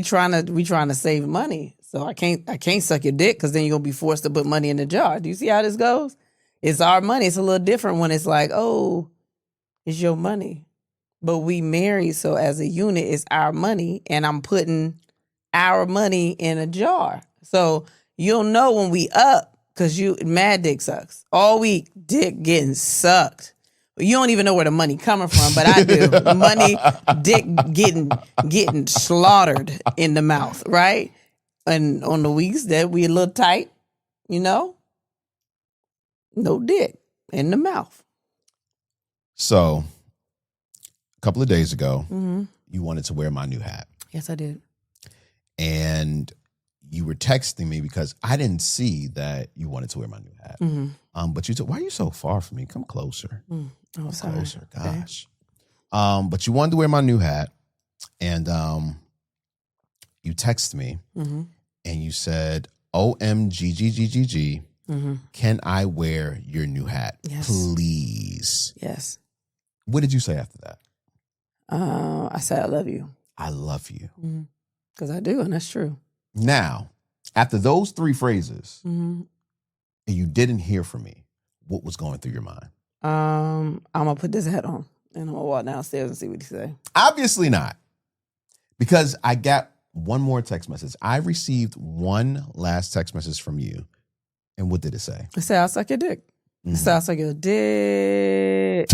Speaker 2: trying to save money. So I can't suck your dick because then you're gonna be forced to put money in the jar. Do you see how this goes? It's our money. It's a little different when it's like, oh, it's your money. But we married, so as a unit, it's our money, and I'm putting our money in a jar. So you'll know when we up because mad dick sucks. All week, dick getting sucked. You don't even know where the money coming from, but I do. Money, dick getting slaughtered in the mouth, right? And on the weeks that we a little tight, no dick in the mouth.
Speaker 1: So, a couple of days ago, you wanted to wear my new hat.
Speaker 2: Yes, I did.
Speaker 1: And you were texting me because I didn't see that you wanted to wear my new hat. But you said, why are you so far from me? Come closer.
Speaker 2: Oh,
Speaker 1: Come
Speaker 2: sorry.
Speaker 1: closer.
Speaker 2: Okay.
Speaker 1: Gosh. But you wanted to wear my new hat. And you texted me and you said, OMGGGGG, can I wear your new hat?
Speaker 2: Yes.
Speaker 1: Please.
Speaker 2: Yes.
Speaker 1: What did you say after that?
Speaker 2: I said I love you.
Speaker 1: I love you.
Speaker 2: Because I do, and that's true.
Speaker 1: Now, after those three phrases, and you didn't hear from me, what was going through your mind?
Speaker 2: I'm going to put this hat on, and I'm going to walk downstairs and see what he say.
Speaker 1: Obviously not. Because I got one more text message. I received one last text message from you. And what did it say?
Speaker 2: It said, I'll suck your dick. It said, I'll suck your dick.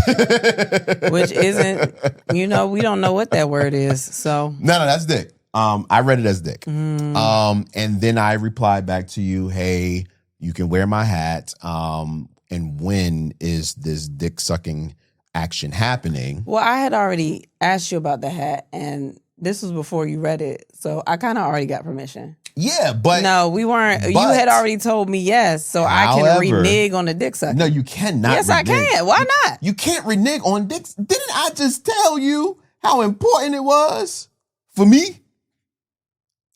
Speaker 2: Which isn't, we don't know what that word is. So
Speaker 1: No, that's dick. I read it as dick. And then I replied back to you, hey, you can wear my hat. And when is this dick sucking action happening?
Speaker 2: Well, I had already asked you about the hat, and this was before you read it. So I kind of already got permission.
Speaker 1: Yeah, but
Speaker 2: No, we weren't. You
Speaker 1: but-
Speaker 2: had already told me yes, so I can
Speaker 1: However-
Speaker 2: renege on the dick sucking.
Speaker 1: no, you cannot.
Speaker 2: Yes, I
Speaker 1: renege.
Speaker 2: can. Why not?
Speaker 1: You can't renege on dicks. Didn't I just tell you how important it was for me?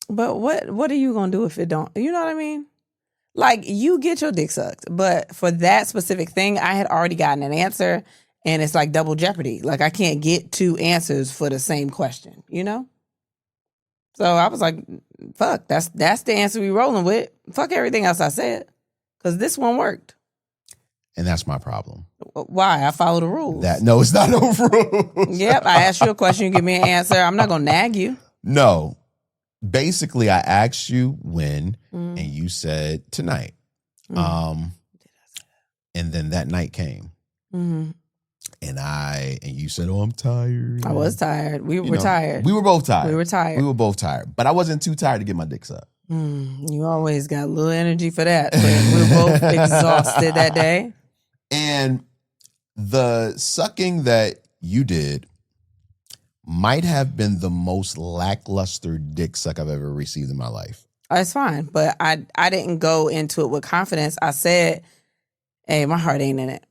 Speaker 2: But what are you gonna do if it don't? You know what I mean? Like, you get your dick sucked, but for that specific thing, I had already gotten an answer, and it's like double jeopardy. Like, I can't get two answers for the same question. So I was like, fuck, that's the answer we rolling with. Fuck everything else I said, because this one worked.
Speaker 1: And that's my problem.
Speaker 2: Why? I follow the rules.
Speaker 1: No, it's not no rules.
Speaker 2: Yep, I asked you a question, you give me an answer. I'm not gonna nag you.
Speaker 1: No. Basically, I asked you when, and you said tonight. And then that night came. And you said, oh, I'm tired.
Speaker 2: I was tired. We were tired.
Speaker 1: We were both tired.
Speaker 2: We were tired.
Speaker 1: We were both tired. But I wasn't too tired to get my dicks up.
Speaker 2: You always got a little energy for that. But we were both exhausted that day.
Speaker 1: And the sucking that you did might have been the most lackluster dick suck I've ever received in my life.
Speaker 2: It's fine. But I didn't go into it with confidence. I said, hey, my heart ain't in it.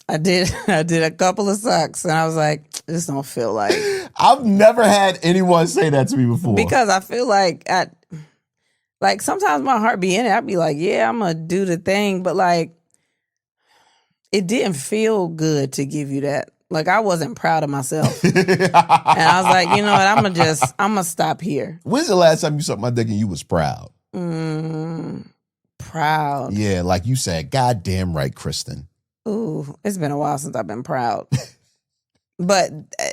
Speaker 2: I did a couple of sucks, and I was like, this don't feel like.
Speaker 1: I've never had anyone say that to me before.
Speaker 2: Because I feel like sometimes my heart be in it. I'd be like, yeah, I'm gonna do the thing, but like it didn't feel good to give you that. Like I wasn't proud of myself. And I was like, you know what, I'm gonna stop here.
Speaker 1: When's the last time you sucked my dick and you was proud?
Speaker 2: Proud.
Speaker 1: Yeah, like you said, goddamn right, Kristen.
Speaker 2: Ooh, it's been a while since I've been proud. But I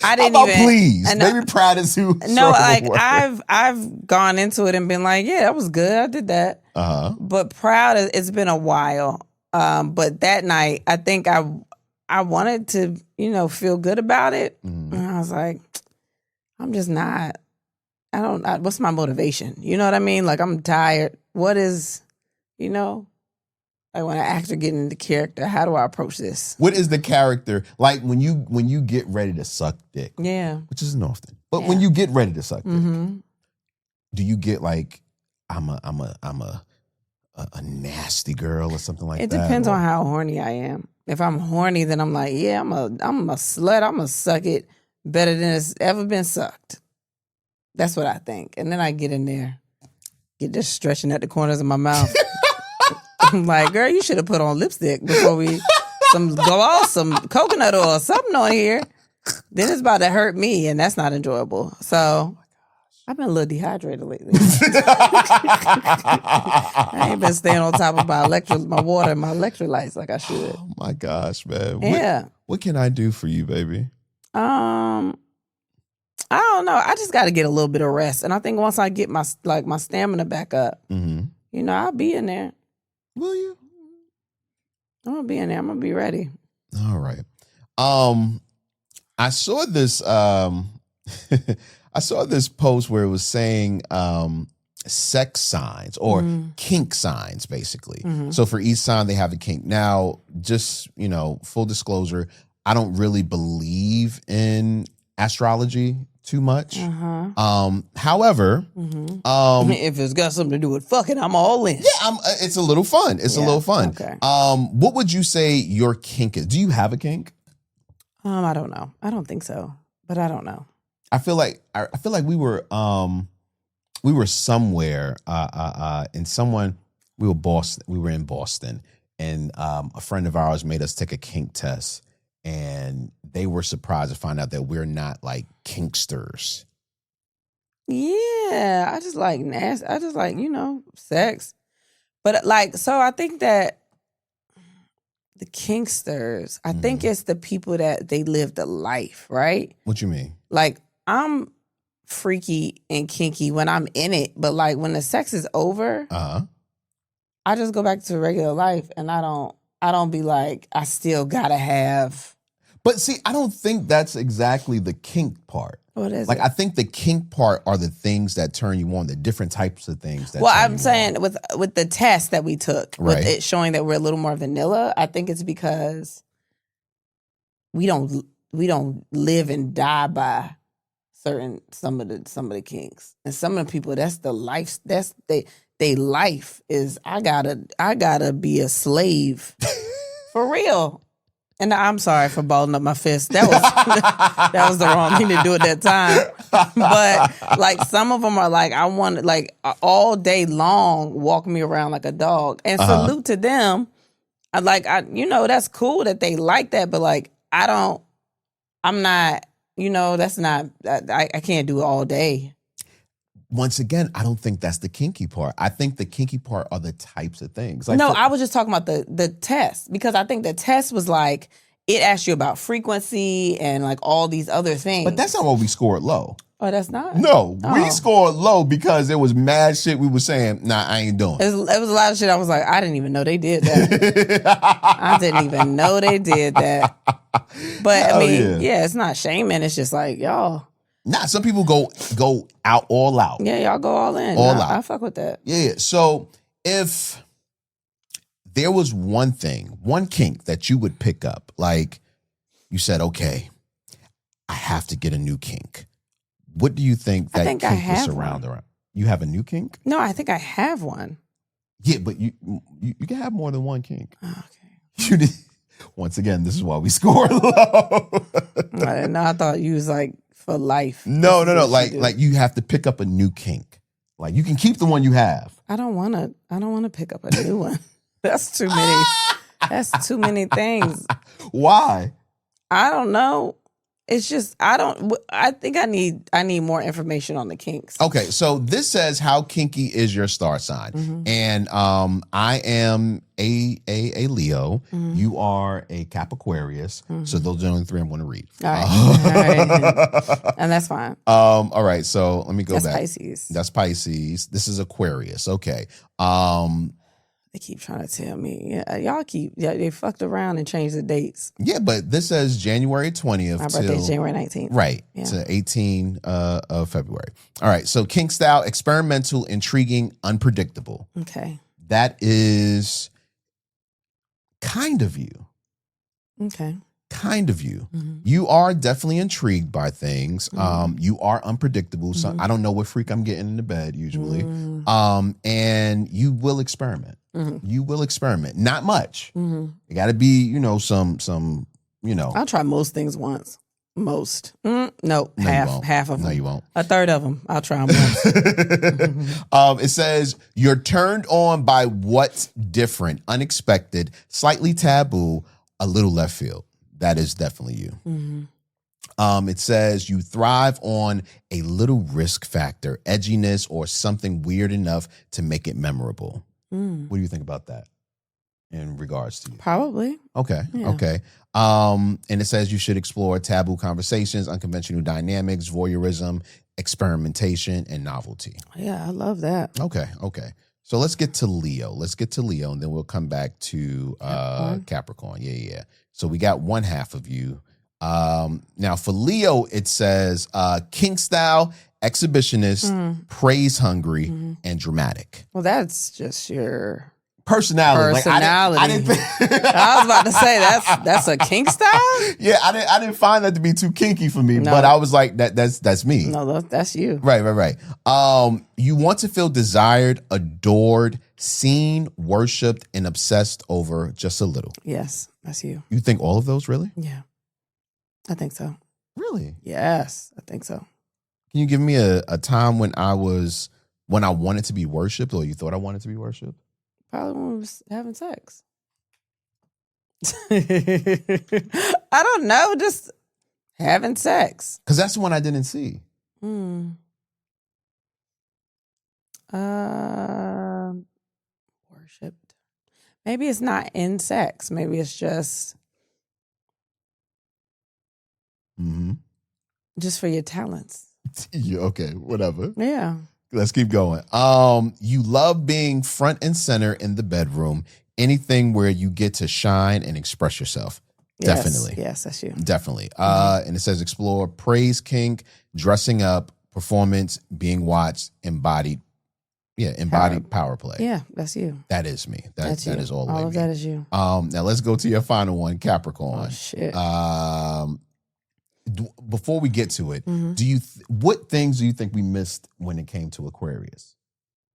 Speaker 1: How
Speaker 2: didn't
Speaker 1: about
Speaker 2: even
Speaker 1: please. Maybe proud is who.
Speaker 2: No, like I've gone into it and been like, yeah, that was good. I did that. But proud, it's been a while. But that night, I think I wanted to, feel good about it. And I was like, I'm just not. What's my motivation? You know what I mean? Like I'm tired. What is, like when an actor get into character, how do I approach this?
Speaker 1: What is the character like when you get ready to suck dick?
Speaker 2: Yeah,
Speaker 1: which isn't often, but when you get ready to suck dick, do you get like I'm a nasty girl or something like that?
Speaker 2: It depends on how horny I am. If I'm horny, then I'm like, yeah, I'm a slut. I'm gonna suck it better than it's ever been sucked. That's what I think. And then I get in there, get just stretching at the corners of my mouth. I'm like, girl, you should have put on lipstick before we some coconut oil, something on here. Then it's about to hurt me, and that's not enjoyable. So I've been a little dehydrated lately. I ain't been staying on top of my water and my electrolytes like I should.
Speaker 1: Oh my gosh, man.
Speaker 2: Yeah.
Speaker 1: What can I do for you, baby?
Speaker 2: I don't know. I just got to get a little bit of rest, and I think once I get my stamina back up, I'll be in there.
Speaker 1: Will you?
Speaker 2: I'm gonna be in there. I'm gonna be ready.
Speaker 1: All right. I saw this. I saw this post where it was saying sex signs or kink signs, basically. So for each sign, they have a kink. Now, just full disclosure, I don't really believe in astrology too much. However,
Speaker 2: if it's got something to do with fucking, I'm all in.
Speaker 1: Yeah, it's a little fun. It's a little fun. Okay. What would you say your kink is? Do you have a kink?
Speaker 2: I don't know. I don't think so, but I don't know.
Speaker 1: I feel like we were somewhere we were in Boston, and a friend of ours made us take a kink test. And they were surprised to find out that we're not like kinksters.
Speaker 2: Yeah, I just like nasty. I just like, sex. But so I think that the kinksters, I think it's the people that they live the life, right?
Speaker 1: What you mean? Like
Speaker 2: I'm freaky and kinky when I'm in it, but like when the sex is over, I just go back to regular life, and I don't be like, I still gotta have.
Speaker 1: But see, I don't think that's exactly the kink part.
Speaker 2: What is
Speaker 1: it?
Speaker 2: I
Speaker 1: think the kink part are the things that turn you on, the different types of things that.
Speaker 2: Well, I'm saying with the test that we took, with it showing that we're a little more vanilla, I think it's because we don't live and die by some of the kinks, and some of the people, that's the life. That's they life is I gotta be a slave for real. And I'm sorry for balling up my fist. That was the wrong thing to do at that time. But like some of them are like, I want like all day long walk me around like a dog. And salute to them. That's cool that they like that, but like that's not. I can't do it all day.
Speaker 1: Once again, I don't think that's the kinky part. I think the kinky part are the types of things.
Speaker 2: Like I was just talking about the test, because I think the test was like, it asked you about frequency and like all these other things.
Speaker 1: But that's not what we scored low.
Speaker 2: Oh, that's not?
Speaker 1: No, we scored low because there was mad shit we were saying, nah, I ain't doing it.
Speaker 2: It was a lot of shit I was like, I didn't even know they did that. I didn't even know they did that. But I mean, yeah, it's not shaming. It's just like, y'all.
Speaker 1: Nah, some people go out all out.
Speaker 2: Yeah, y'all go all in.
Speaker 1: All out.
Speaker 2: I fuck with that.
Speaker 1: Yeah. So if there was one kink that you would pick up, like you said, okay, I have to get a new kink. What do you think that kink would surround around? You have a new kink?
Speaker 2: No, I think I have one.
Speaker 1: Yeah, but you can have more than one kink.
Speaker 2: Oh, okay.
Speaker 1: You did. Once again, this is why we score low.
Speaker 2: I thought you was like for life.
Speaker 1: No. Like you have to pick up a new kink. Like you can keep the one you have.
Speaker 2: I don't want to pick up a new one. That's too many. That's too many things.
Speaker 1: Why?
Speaker 2: I don't know. It's just I think I need more information on the kinks.
Speaker 1: Okay, so this says how kinky is your star sign, and I am a Leo. You are a Cap Aquarius. So those are the only three I'm going to read.
Speaker 2: All right. And that's fine.
Speaker 1: All right, so let me go
Speaker 2: That's
Speaker 1: back.
Speaker 2: Pisces.
Speaker 1: That's Pisces. This is Aquarius. Okay.
Speaker 2: They keep trying to tell me. Yeah, they fucked around and changed the dates.
Speaker 1: Yeah, but this says January 20th.
Speaker 2: My birthday's January 19th.
Speaker 1: Right.
Speaker 2: Yeah.
Speaker 1: To 18 of February. All right. So kink style, experimental, intriguing, unpredictable.
Speaker 2: Okay.
Speaker 1: That is kind of you.
Speaker 2: Okay.
Speaker 1: Kind of you. You are definitely intrigued by things. You are unpredictable. So I don't know what freak I'm getting in the bed usually. And you will experiment. You will experiment. Not much. It got to be, some,
Speaker 2: I'll try most things once. Most. No,
Speaker 1: No, you won't.
Speaker 2: half of them.
Speaker 1: No, you won't.
Speaker 2: A third of them. I'll try them once.
Speaker 1: It says you're turned on by what's different, unexpected, slightly taboo, a little left field. That is definitely you. It says you thrive on a little risk factor, edginess, or something weird enough to make it memorable. What do you think about that in regards to you?
Speaker 2: Probably.
Speaker 1: Okay.
Speaker 2: Yeah.
Speaker 1: Okay. And it says you should explore taboo conversations, unconventional dynamics, voyeurism, experimentation, and novelty.
Speaker 2: Yeah, I love that.
Speaker 1: Okay. So let's get to Leo. And then we'll come back to Capricorn. Yeah. So we got one half of you. Now for Leo, it says kink style, exhibitionist, praise hungry, and dramatic.
Speaker 2: Well, that's just your
Speaker 1: Personality.
Speaker 2: personality.
Speaker 1: I didn't
Speaker 2: I was about to say that's a kink style.
Speaker 1: Yeah, I didn't find that to be too kinky for me,
Speaker 2: No.
Speaker 1: but I was like, that's me.
Speaker 2: No, that's you.
Speaker 1: Right. You want to feel desired, adored, seen, worshipped, and obsessed over just a little.
Speaker 2: Yes, that's you.
Speaker 1: You think all of those really?
Speaker 2: Yeah, I think so.
Speaker 1: Really?
Speaker 2: Yes, I think so.
Speaker 1: Can you give me a time when I wanted to be worshipped, or you thought I wanted to be worshipped?
Speaker 2: Probably when we was having sex. I don't know, just having sex.
Speaker 1: Because that's the one I didn't see.
Speaker 2: Worshipped. Maybe it's not in sex. Maybe it's just just for your talents.
Speaker 1: Yeah, okay, whatever.
Speaker 2: Yeah.
Speaker 1: Let's keep going. You love being front and center in the bedroom. Anything where you get to shine and express yourself.
Speaker 2: Yes,
Speaker 1: Definitely.
Speaker 2: yes, that's you.
Speaker 1: Definitely. And it says explore, praise kink, dressing up, performance, being watched, embodied power play.
Speaker 2: Yeah, that's you.
Speaker 1: That is me. That
Speaker 2: you.
Speaker 1: is all the way
Speaker 2: All of
Speaker 1: me.
Speaker 2: that is you.
Speaker 1: Now let's go to your final one, Capricorn.
Speaker 2: Oh shit.
Speaker 1: Before we get to it, what things do you think we missed when it came to Aquarius?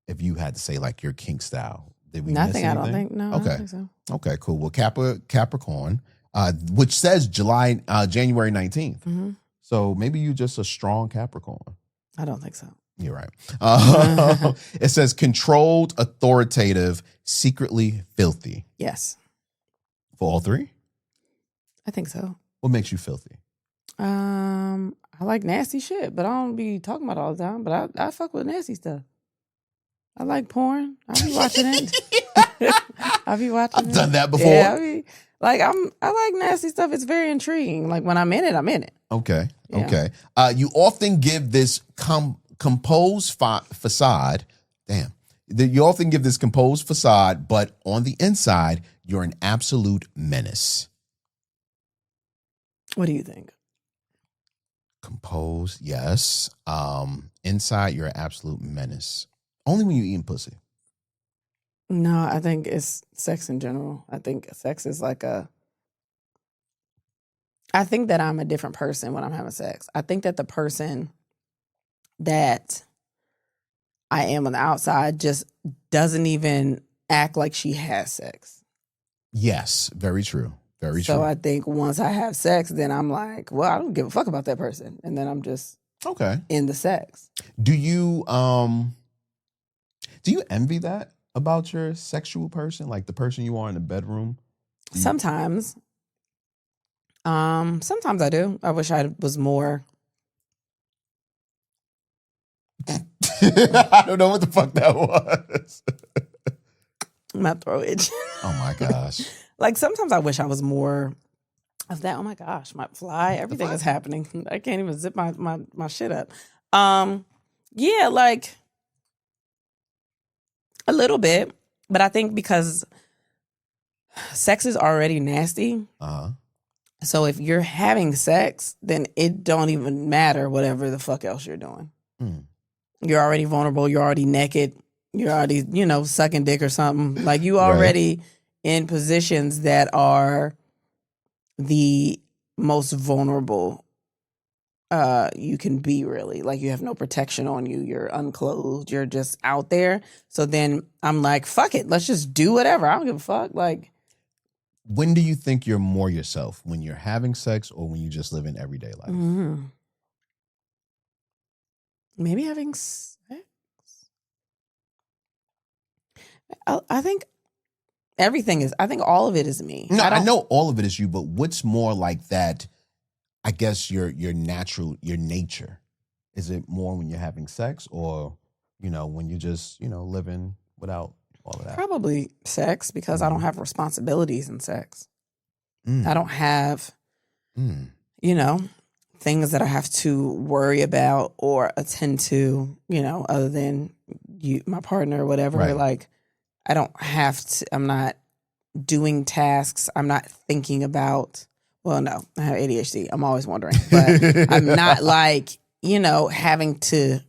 Speaker 1: If you had to say like your kink style, did we miss anything?
Speaker 2: I don't think. No,
Speaker 1: Okay.
Speaker 2: I don't think so.
Speaker 1: Okay, cool. Well, Capricorn, which says January 19th. So maybe you're just a strong Capricorn.
Speaker 2: I don't think so.
Speaker 1: You're right. It says controlled, authoritative, secretly filthy.
Speaker 2: Yes.
Speaker 1: For all three?
Speaker 2: I think so.
Speaker 1: What makes you filthy?
Speaker 2: I like nasty shit, but I don't be talking about it all the time. But I fuck with nasty stuff. I like porn. I be watching it. I've
Speaker 1: done that before.
Speaker 2: Yeah, I like nasty stuff. It's very intriguing. Like when I'm in it, I'm in it.
Speaker 1: Okay.
Speaker 2: Yeah.
Speaker 1: Okay. You often give this composed facade. Damn. You often give this composed facade, but on the inside, you're an absolute menace.
Speaker 2: What do you think?
Speaker 1: Composed, yes. Inside, you're an absolute menace. Only when you eating pussy.
Speaker 2: No, I think it's sex in general. I think sex is like I think that I'm a different person when I'm having sex. I think that the person that I am on the outside just doesn't even act like she has sex.
Speaker 1: Yes, very true. Very
Speaker 2: So
Speaker 1: true.
Speaker 2: I think once I have sex, then I'm like, well, I don't give a fuck about that person. And then I'm just
Speaker 1: Okay.
Speaker 2: in the sex.
Speaker 1: Do you envy that about your sexual person? Like the person you are in the bedroom?
Speaker 2: Sometimes. Sometimes I do. I wish I was more.
Speaker 1: I don't know what the fuck that was.
Speaker 2: My throat itch.
Speaker 1: Oh my gosh.
Speaker 2: Like sometimes I wish I was more of that. Oh my gosh, my fly, everything is happening. I can't even zip my shit up. Yeah, like a little bit, but I think because sex is already nasty.
Speaker 1: Uh-huh.
Speaker 2: So if you're having sex, then it don't even matter whatever the fuck else you're doing.
Speaker 1: Mm.
Speaker 2: You're already vulnerable. You're already naked. You're already, sucking dick or something. Like you
Speaker 1: Right.
Speaker 2: already in positions that are the most vulnerable you can be, really. Like you have no protection on you. You're unclothed. You're just out there. So then I'm like, fuck it. Let's just do whatever. I don't give a fuck. Like,
Speaker 1: When do you think you're more yourself? When you're having sex or when you just live in everyday life?
Speaker 2: mm-hmm. Maybe having sex. I think everything is. I think all of it is me.
Speaker 1: No, I know all of it is you, but what's more like that? I guess your natural, your nature. Is it more when you're having sex, or when you're just living without all of that?
Speaker 2: Probably sex, because I don't have responsibilities in sex.
Speaker 1: Mm.
Speaker 2: I don't have, things that I have to worry about or attend to, other than my partner or whatever.
Speaker 1: Right.
Speaker 2: Like, I don't have to. I'm not doing tasks. I'm not thinking about. Well, no, I have ADHD. I'm always wondering, but I'm not like having to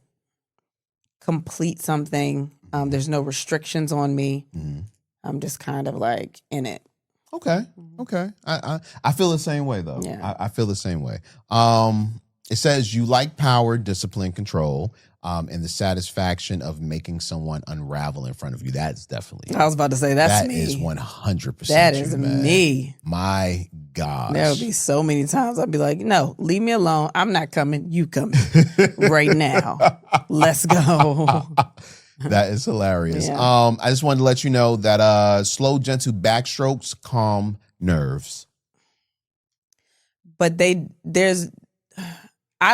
Speaker 2: complete something. There's no restrictions on me.
Speaker 1: Mm.
Speaker 2: I'm just kind of like in it.
Speaker 1: Okay. I feel the same way though.
Speaker 2: Yeah.
Speaker 1: I feel the same way. It says you like power, discipline, control, and the satisfaction of making someone unravel in front of you. That's definitely.
Speaker 2: I was about to say that's me.
Speaker 1: That is 100%.
Speaker 2: That is me.
Speaker 1: My gosh.
Speaker 2: There would be so many times I'd be like, no, leave me alone. I'm not coming. You coming right now. Let's go.
Speaker 1: That is hilarious.
Speaker 2: Yeah.
Speaker 1: I just wanted to let you know that slow, gentle backstrokes calm nerves.
Speaker 2: But I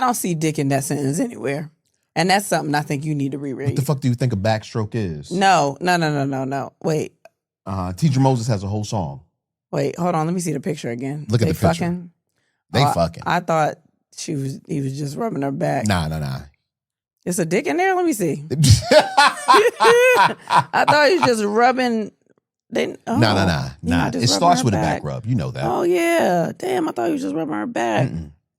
Speaker 2: don't see dick in that sentence anywhere. And that's something I think you need to reread.
Speaker 1: What the fuck do you think a backstroke is?
Speaker 2: No. Wait.
Speaker 1: Teacher Moses has a whole song.
Speaker 2: Wait, hold on. Let me see the picture again.
Speaker 1: Look at
Speaker 2: They
Speaker 1: the picture.
Speaker 2: fucking?
Speaker 1: They fucking.
Speaker 2: I thought he was just rubbing her back.
Speaker 1: Nah.
Speaker 2: It's a dick in there? Let me see. I thought he was just rubbing.
Speaker 1: Nah. It starts with a back rub. You know that.
Speaker 2: Oh, yeah. Damn, I thought he was just rubbing her back.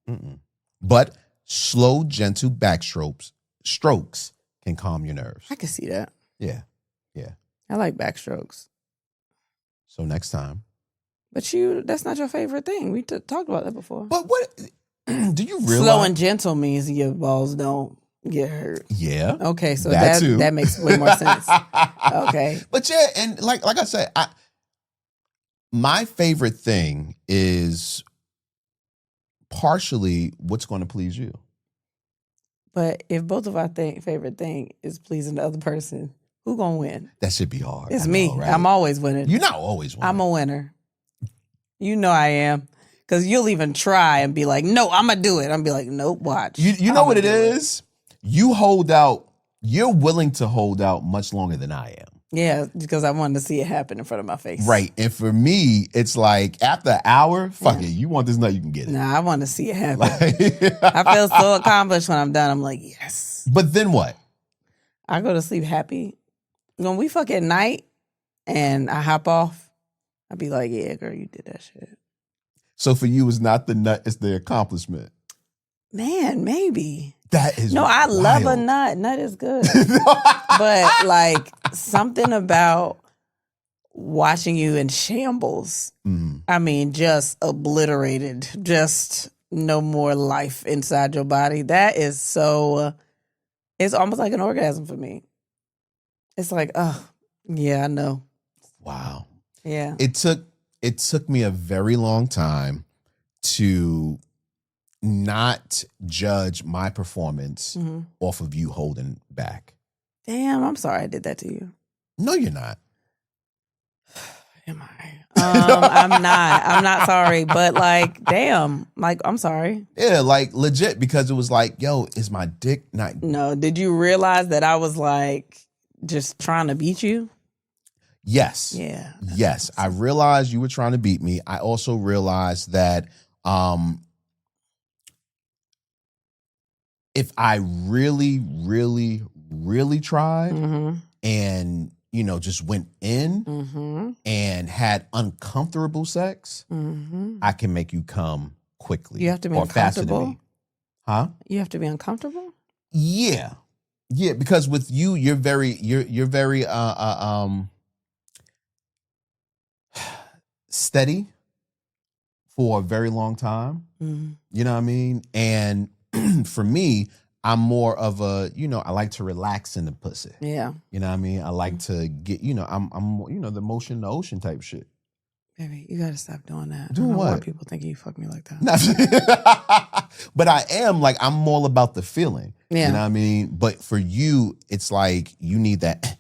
Speaker 1: Mm-mm. But slow, gentle backstrokes can calm your nerves.
Speaker 2: I can see that.
Speaker 1: Yeah.
Speaker 2: I like backstrokes.
Speaker 1: So next time.
Speaker 2: But that's not your favorite thing. We talked about that before.
Speaker 1: But what do you realize?
Speaker 2: Slow and gentle means your balls don't get hurt.
Speaker 1: Yeah.
Speaker 2: Okay, so
Speaker 1: that too.
Speaker 2: that makes way more sense. Okay.
Speaker 1: But yeah, and like I said, my favorite thing is partially what's going to please you.
Speaker 2: But if both of our favorite thing is pleasing the other person, who gonna win?
Speaker 1: That should be hard.
Speaker 2: It's me. Right? I'm always winning.
Speaker 1: You're not always winning.
Speaker 2: I'm a winner. You know I am. Because you'll even try and be like, no, I'm going to do it. I'm be like, nope, watch.
Speaker 1: You know what it is? You hold out. You're willing to hold out much longer than I am.
Speaker 2: Yeah, because I wanted to see it happen in front of my face.
Speaker 1: Right. And for me, it's like after an hour, fuck it. You want this nut, you can get it.
Speaker 2: Nah, I want to see it happen. I feel so accomplished when I'm done. I'm like, yes.
Speaker 1: But then what?
Speaker 2: I go to sleep happy. When we fuck at night and I hop off, I'll be like, yeah, girl, you did that shit.
Speaker 1: So for you, it's not the nut, it's the accomplishment.
Speaker 2: Man, maybe.
Speaker 1: That is
Speaker 2: I
Speaker 1: wild.
Speaker 2: love a nut. Nut is good. But like something about watching you in shambles.
Speaker 1: Mm.
Speaker 2: I mean, just obliterated. Just no more life inside your body. That is so, it's almost like an orgasm for me. It's like, oh, yeah, I know.
Speaker 1: Wow.
Speaker 2: Yeah.
Speaker 1: It took it took me a very long time to not judge my performance off of you holding back.
Speaker 2: Damn, I'm sorry I did that to you.
Speaker 1: No, you're not.
Speaker 2: Am I? I'm not. I'm not sorry, but like, damn, like, I'm sorry.
Speaker 1: Yeah, like legit, because it was like, yo, is my dick not?
Speaker 2: No, did you realize that I was like just trying to beat you?
Speaker 1: Yes.
Speaker 2: Yeah.
Speaker 1: Yes. I realized you were trying to beat me. I also realized that if I really, really, really tried and, you know, just went in and had uncomfortable sex, I can make you come quickly.
Speaker 2: You have to be
Speaker 1: or faster than
Speaker 2: uncomfortable?
Speaker 1: me. Huh?
Speaker 2: You have to be uncomfortable?
Speaker 1: Yeah. Yeah, because with you, you're very steady for a very long time. You know what I mean? And for me, I'm more of a, you know, I like to relax in the pussy.
Speaker 2: Yeah.
Speaker 1: You know what I mean? I like to get, you know, I'm you know, the motion in the ocean type shit.
Speaker 2: Baby, you gotta stop doing that.
Speaker 1: Doing
Speaker 2: I don't
Speaker 1: what?
Speaker 2: want people thinking you fuck me like that.
Speaker 1: But I am like, I'm all about the feeling.
Speaker 2: Yeah.
Speaker 1: You know what I mean? But for you, it's like you need that.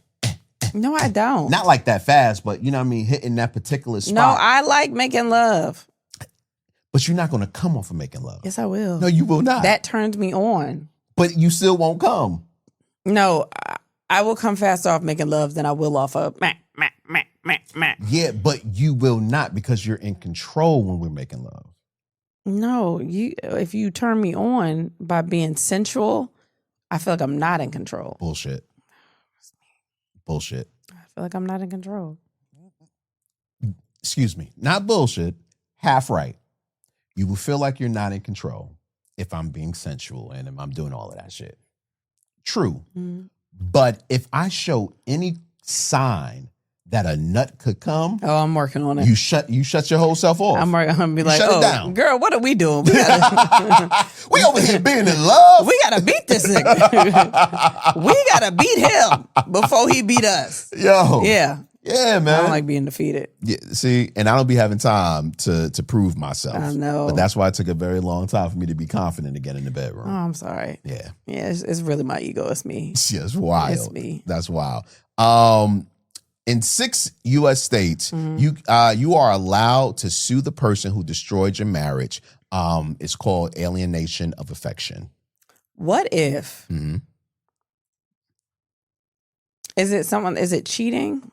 Speaker 2: No, I don't.
Speaker 1: Not like that fast, but you know what I mean? Hitting that particular spot.
Speaker 2: No, I like making love.
Speaker 1: But you're not going to come off of making love.
Speaker 2: Yes, I will.
Speaker 1: No, you will not.
Speaker 2: That turns me on.
Speaker 1: But you still won't come.
Speaker 2: No, I will come faster off making love than I will off of meh.
Speaker 1: Yeah, but you will not, because you're in control when we're making love.
Speaker 2: No, if you turn me on by being sensual, I feel like I'm not in control.
Speaker 1: Bullshit.
Speaker 2: I feel like I'm not in control.
Speaker 1: Excuse me. Not bullshit. Half right. You will feel like you're not in control if I'm being sensual and if I'm doing all of that shit. True. But if I show any sign that a nut could come,
Speaker 2: oh, I'm working on it.
Speaker 1: You shut your whole self off.
Speaker 2: I'm gonna be like,
Speaker 1: shut it
Speaker 2: oh,
Speaker 1: down.
Speaker 2: Girl, what are we doing? We
Speaker 1: over here being in love.
Speaker 2: We gotta beat this nigga. We gotta beat him before he beat us.
Speaker 1: Yo.
Speaker 2: Yeah.
Speaker 1: Yeah, man.
Speaker 2: I don't like being defeated.
Speaker 1: Yeah, see, and I don't be having time to prove myself.
Speaker 2: I know.
Speaker 1: But that's why it took a very long time for me to be confident again in the bedroom.
Speaker 2: Oh, I'm sorry.
Speaker 1: Yeah.
Speaker 2: Yeah, it's really my ego. It's me.
Speaker 1: Yeah, it's wild.
Speaker 2: It's me.
Speaker 1: That's wild. In 6 U.S. states, you are allowed to sue the person who destroyed your marriage. It's called alienation of affection.
Speaker 2: What if? Is it cheating?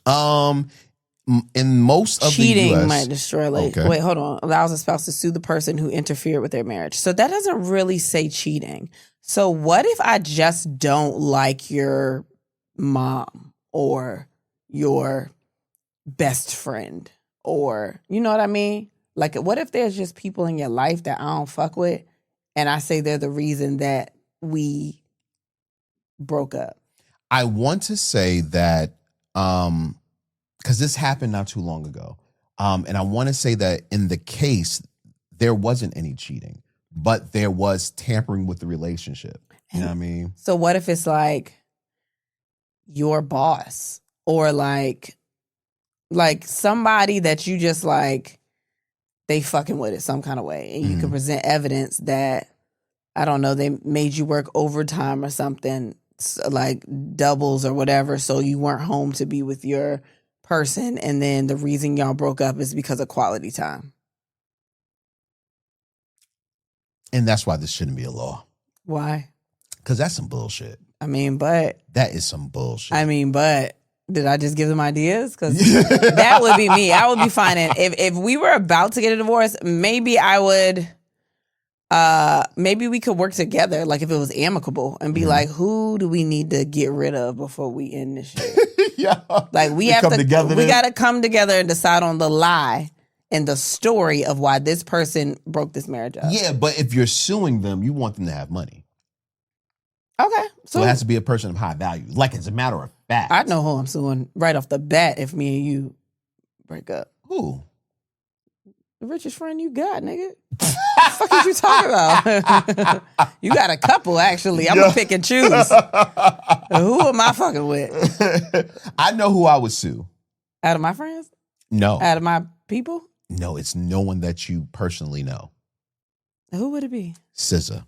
Speaker 1: In most of
Speaker 2: cheating
Speaker 1: the US,
Speaker 2: might destroy. Like,
Speaker 1: okay.
Speaker 2: Wait, hold on. Allows a spouse to sue the person who interfered with their marriage. So that doesn't really say cheating. So what if I just don't like your mom or your best friend, or you know what I mean? Like, what if there's just people in your life that I don't fuck with, and I say they're the reason that we broke up?
Speaker 1: I want to say that because this happened not too long ago, and I want to say that in the case there wasn't any cheating, but there was tampering with the relationship. You know what I mean?
Speaker 2: So what if it's like your boss, or like somebody that you just like, they fucking with it some kind of way, and you can present evidence that, I don't know, they made you work overtime or something, like doubles or whatever, so you weren't home to be with your person, and then the reason y'all broke up is because of quality time.
Speaker 1: And that's why this shouldn't be a law.
Speaker 2: Why?
Speaker 1: Because that's some bullshit.
Speaker 2: I mean, but
Speaker 1: that is some bullshit.
Speaker 2: I mean, but did I just give them ideas? Because that would be me. I would be fine. And if we were about to get a divorce, maybe I would. Maybe we could work together, like if it was amicable, and be like, who do we need to get rid of before we end this shit?
Speaker 1: Yeah.
Speaker 2: Like we have to. We got to come together and decide on the lie and the story of why this person broke this marriage up.
Speaker 1: Yeah, but if you're suing them, you want them to have money.
Speaker 2: Okay.
Speaker 1: So it has to be a person of high value. Like, it's a matter of fact.
Speaker 2: I know who I'm suing right off the bat if me and you break up.
Speaker 1: Who?
Speaker 2: The richest friend you got, nigga. What the fuck is you talking about? You got a couple, actually. I'm going to pick and choose. Who am I fucking with?
Speaker 1: I know who I would sue.
Speaker 2: Out of my friends?
Speaker 1: No.
Speaker 2: Out of my people?
Speaker 1: No, it's no one that you personally know.
Speaker 2: Who would it be?
Speaker 1: SZA.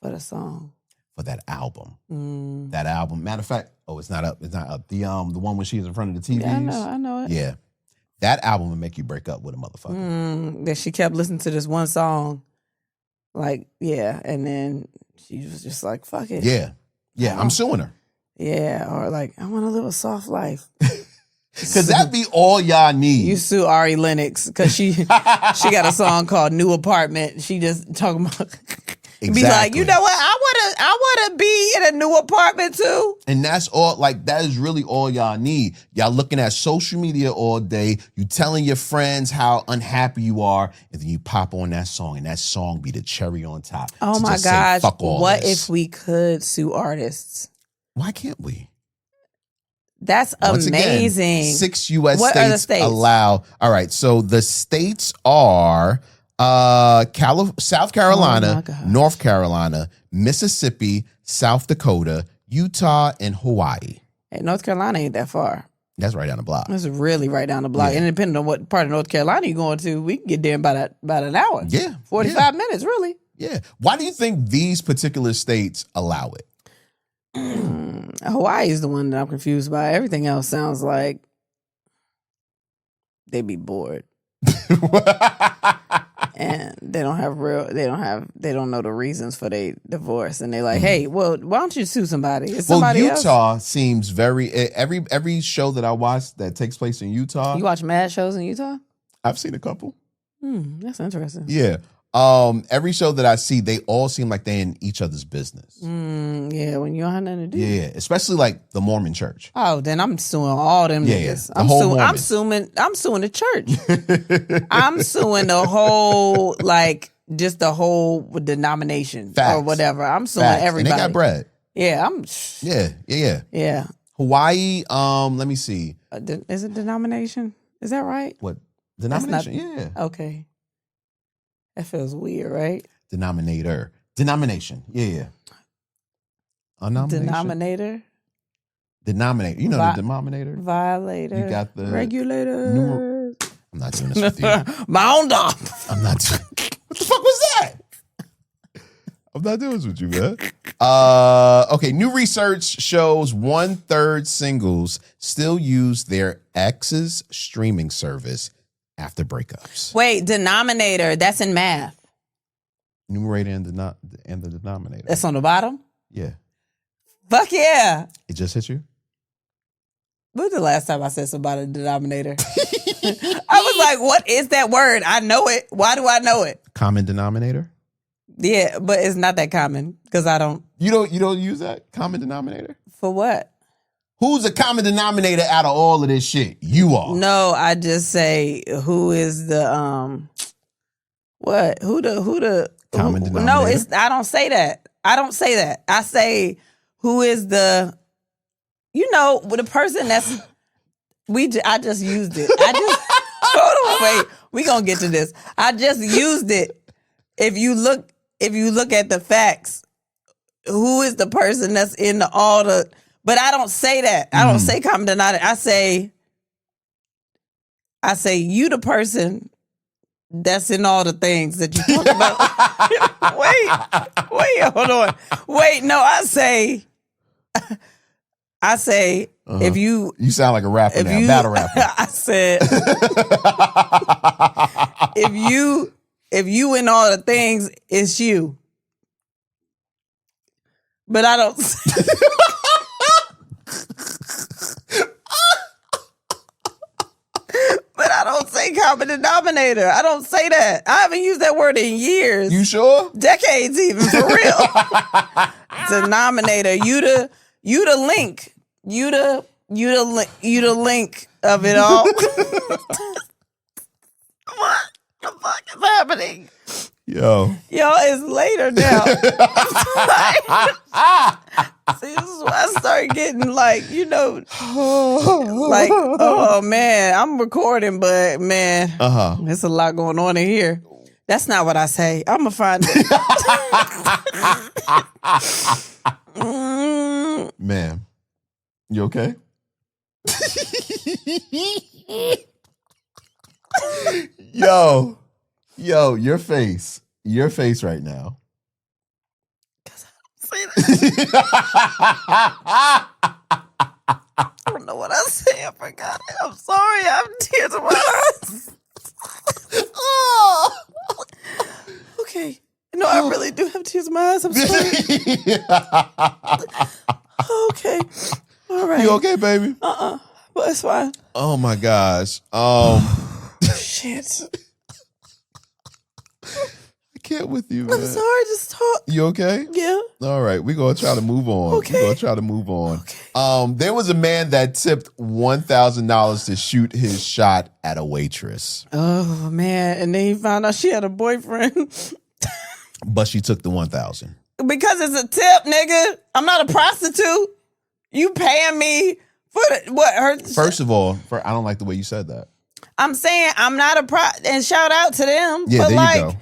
Speaker 2: For the song.
Speaker 1: For that album.
Speaker 2: Mm.
Speaker 1: That album. Matter of fact, it's not up. It's not up. The one when she's in front of the TVs.
Speaker 2: Yeah, I know it.
Speaker 1: Yeah. That album would make you break up with a motherfucker.
Speaker 2: That she kept listening to this one song. Like, yeah. And then she was just like, fuck it.
Speaker 1: Yeah. Yeah. I'm suing her.
Speaker 2: Yeah. Or like, I want to live a soft life.
Speaker 1: Because that be all y'all need.
Speaker 2: You sue Ari Lennox because she got a song called New Apartment. She just talking about be like, you know what? I wanna be in a new apartment too.
Speaker 1: And that's all, like, that is really all y'all need. Y'all looking at social media all day, you telling your friends how unhappy you are, and then you pop on that song, and that song be the cherry on top.
Speaker 2: Oh my gosh. What if we could sue artists?
Speaker 1: Why can't we?
Speaker 2: That's
Speaker 1: Once
Speaker 2: amazing.
Speaker 1: Again, 6 U.S. states allow. All right, so the states are South Carolina, North Carolina, Mississippi, South Dakota, Utah, and Hawaii.
Speaker 2: Hey, North Carolina ain't that far.
Speaker 1: That's right down the block.
Speaker 2: That's really right down the block.
Speaker 1: Yeah.
Speaker 2: And depending on what part of North Carolina you're going to, we can get there in about an hour.
Speaker 1: Yeah.
Speaker 2: 45 minutes, really.
Speaker 1: Yeah. Why do you think these particular states allow it?
Speaker 2: Hawaii is the one that I'm confused by. Everything else sounds like they be bored. And they don't know the reasons for their divorce. And they're like, hey, well, why don't you sue somebody? It's somebody
Speaker 1: Utah seems very, every show that I watch that takes place in Utah.
Speaker 2: You watch mad shows in Utah?
Speaker 1: I've seen a couple.
Speaker 2: That's interesting.
Speaker 1: Yeah. Every show that I see, they all seem like they're in each other's business.
Speaker 2: Yeah, when you don't have nothing to do.
Speaker 1: Yeah, especially like the Mormon church.
Speaker 2: Oh, then I'm suing all them niggas.
Speaker 1: I'm
Speaker 2: suing the church. I'm suing the whole, like, just the whole denomination.
Speaker 1: Facts.
Speaker 2: Or whatever. I'm suing everybody.
Speaker 1: And they got bread.
Speaker 2: Yeah,
Speaker 1: Yeah. Hawaii, let me see.
Speaker 2: Is it denomination? Is that right?
Speaker 1: What? Denomination? Yeah.
Speaker 2: Okay. That feels weird, right?
Speaker 1: Denomination. Yeah. A nomination? Denominator. You know the denominator?
Speaker 2: Violator.
Speaker 1: You got the
Speaker 2: regulator.
Speaker 1: I'm not doing this with you.
Speaker 2: Mound off.
Speaker 1: I'm not doing. What the fuck was that? I'm not doing this with you, man. Okay, new research shows 1/3 singles still use their ex's streaming service after breakups.
Speaker 2: Wait, denominator, that's in math.
Speaker 1: Numerator and the denominator.
Speaker 2: That's on the bottom?
Speaker 1: Yeah.
Speaker 2: Fuck yeah.
Speaker 1: It just hit you?
Speaker 2: When was the last time I said something about a denominator? I was like, what is that word? I know it. Why do I know it?
Speaker 1: Common denominator?
Speaker 2: Yeah, but it's not that common because I don't.
Speaker 1: You don't use that? Common denominator?
Speaker 2: For what?
Speaker 1: Who's the common denominator out of all of this shit? You are.
Speaker 2: No, I just say who is the what? Who the
Speaker 1: common denominator?
Speaker 2: No, I don't say that. I say who is the the person that's I just used it. Hold on, wait. We gonna get to this. I just used it. If you look at the facts, who is the person that's in all the? But I don't say that. I don't say common denominator. I say you the person that's in all the things that you talk about. Wait, hold on. Wait, no, I say if you
Speaker 1: sound like a rapper now, battle rapper.
Speaker 2: I said if you in all the things, it's you. But I don't. But I don't say common denominator. I don't say that. I haven't used that word in years.
Speaker 1: You sure?
Speaker 2: Decades even, for real. Denominator. You the link. You the link of it all. What the fuck is happening?
Speaker 1: Yo,
Speaker 2: it's later now. See, this is why I start getting like, oh man, I'm recording, but man, there's a lot going on in here. That's not what I say. I'm gonna find it.
Speaker 1: Man, you okay? Yo, your face right now.
Speaker 2: Say that. I don't know what I said. I forgot it. I'm sorry. I have tears in my eyes.
Speaker 1: Oh.
Speaker 2: Okay. No, I really do have tears in my eyes. I'm sorry. Okay. All right.
Speaker 1: You okay, baby?
Speaker 2: But it's fine.
Speaker 1: Oh my gosh.
Speaker 2: Shit.
Speaker 1: I can't with you, man.
Speaker 2: I'm sorry. Just talk.
Speaker 1: You okay?
Speaker 2: Yeah.
Speaker 1: All right, we're gonna try to move on.
Speaker 2: Okay.
Speaker 1: We're gonna try to move on.
Speaker 2: Okay.
Speaker 1: There was a man that tipped $1,000 to shoot his shot at a waitress.
Speaker 2: Oh man. And then he found out she had a boyfriend.
Speaker 1: But she took the 1,000.
Speaker 2: Because it's a tip, nigga. I'm not a prostitute. You paying me for what her.
Speaker 1: First of all, I don't like the way you said that.
Speaker 2: I'm saying I'm not a and shout out to them.
Speaker 1: Yeah,
Speaker 2: but
Speaker 1: there
Speaker 2: like,
Speaker 1: you go.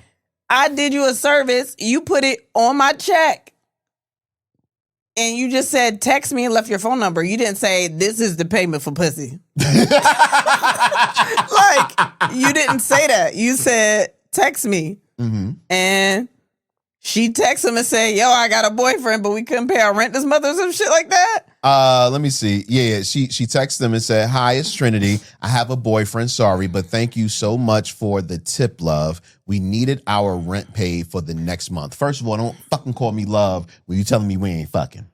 Speaker 2: I did you a service. You put it on my check. And you just said, text me and left your phone number. You didn't say, this is the payment for pussy. Like, you didn't say that. You said, text me.
Speaker 1: Mm-hmm.
Speaker 2: And she texted him and said, yo, I got a boyfriend, but we couldn't pay our rent this month or some shit like that.
Speaker 1: Let me see. Yeah. She texted them and said, hi, it's Trinity. I have a boyfriend. Sorry, but thank you so much for the tip, love. We needed our rent paid for the next month. First of all, don't fucking call me love when you telling me we ain't fucking.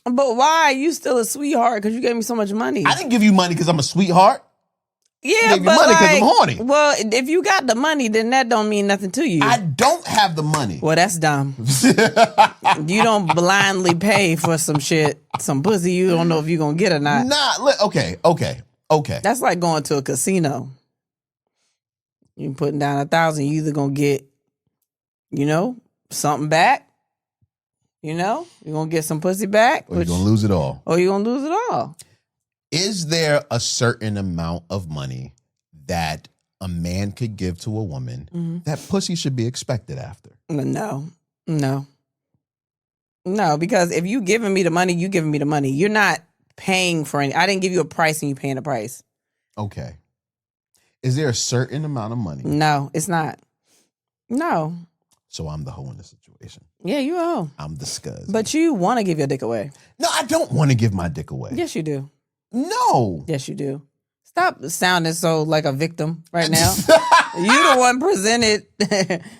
Speaker 2: But why? You still a sweetheart because you gave me so much money.
Speaker 1: I didn't give you money because I'm a sweetheart.
Speaker 2: Yeah,
Speaker 1: gave
Speaker 2: but
Speaker 1: you money 'cause
Speaker 2: like,
Speaker 1: I'm horny.
Speaker 2: Well, if you got the money, then that don't mean nothing to you.
Speaker 1: I don't have the money.
Speaker 2: Well, that's dumb. You don't blindly pay for some shit, some pussy you don't know if you're going to get or not.
Speaker 1: Okay.
Speaker 2: That's like going to a casino. You putting down 1,000, you either going to get, something back. You're going to get some pussy back.
Speaker 1: Or you're going to lose it all.
Speaker 2: Or you're going to lose it all.
Speaker 1: Is there a certain amount of money that a man could give to a woman that pussy should be expected after?
Speaker 2: No, because if you giving me the money, you giving me the money. You're not paying for any. I didn't give you a price and you paying a price.
Speaker 1: Okay. Is there a certain amount of money?
Speaker 2: No, it's not. No.
Speaker 1: So I'm the hoe in the situation.
Speaker 2: Yeah, you a hoe.
Speaker 1: I'm the scuzz.
Speaker 2: But you want to give your dick away.
Speaker 1: No, I don't want to give my dick away.
Speaker 2: Yes, you do.
Speaker 1: No.
Speaker 2: Yes, you do. Stop sounding so like a victim right now. You the one presented.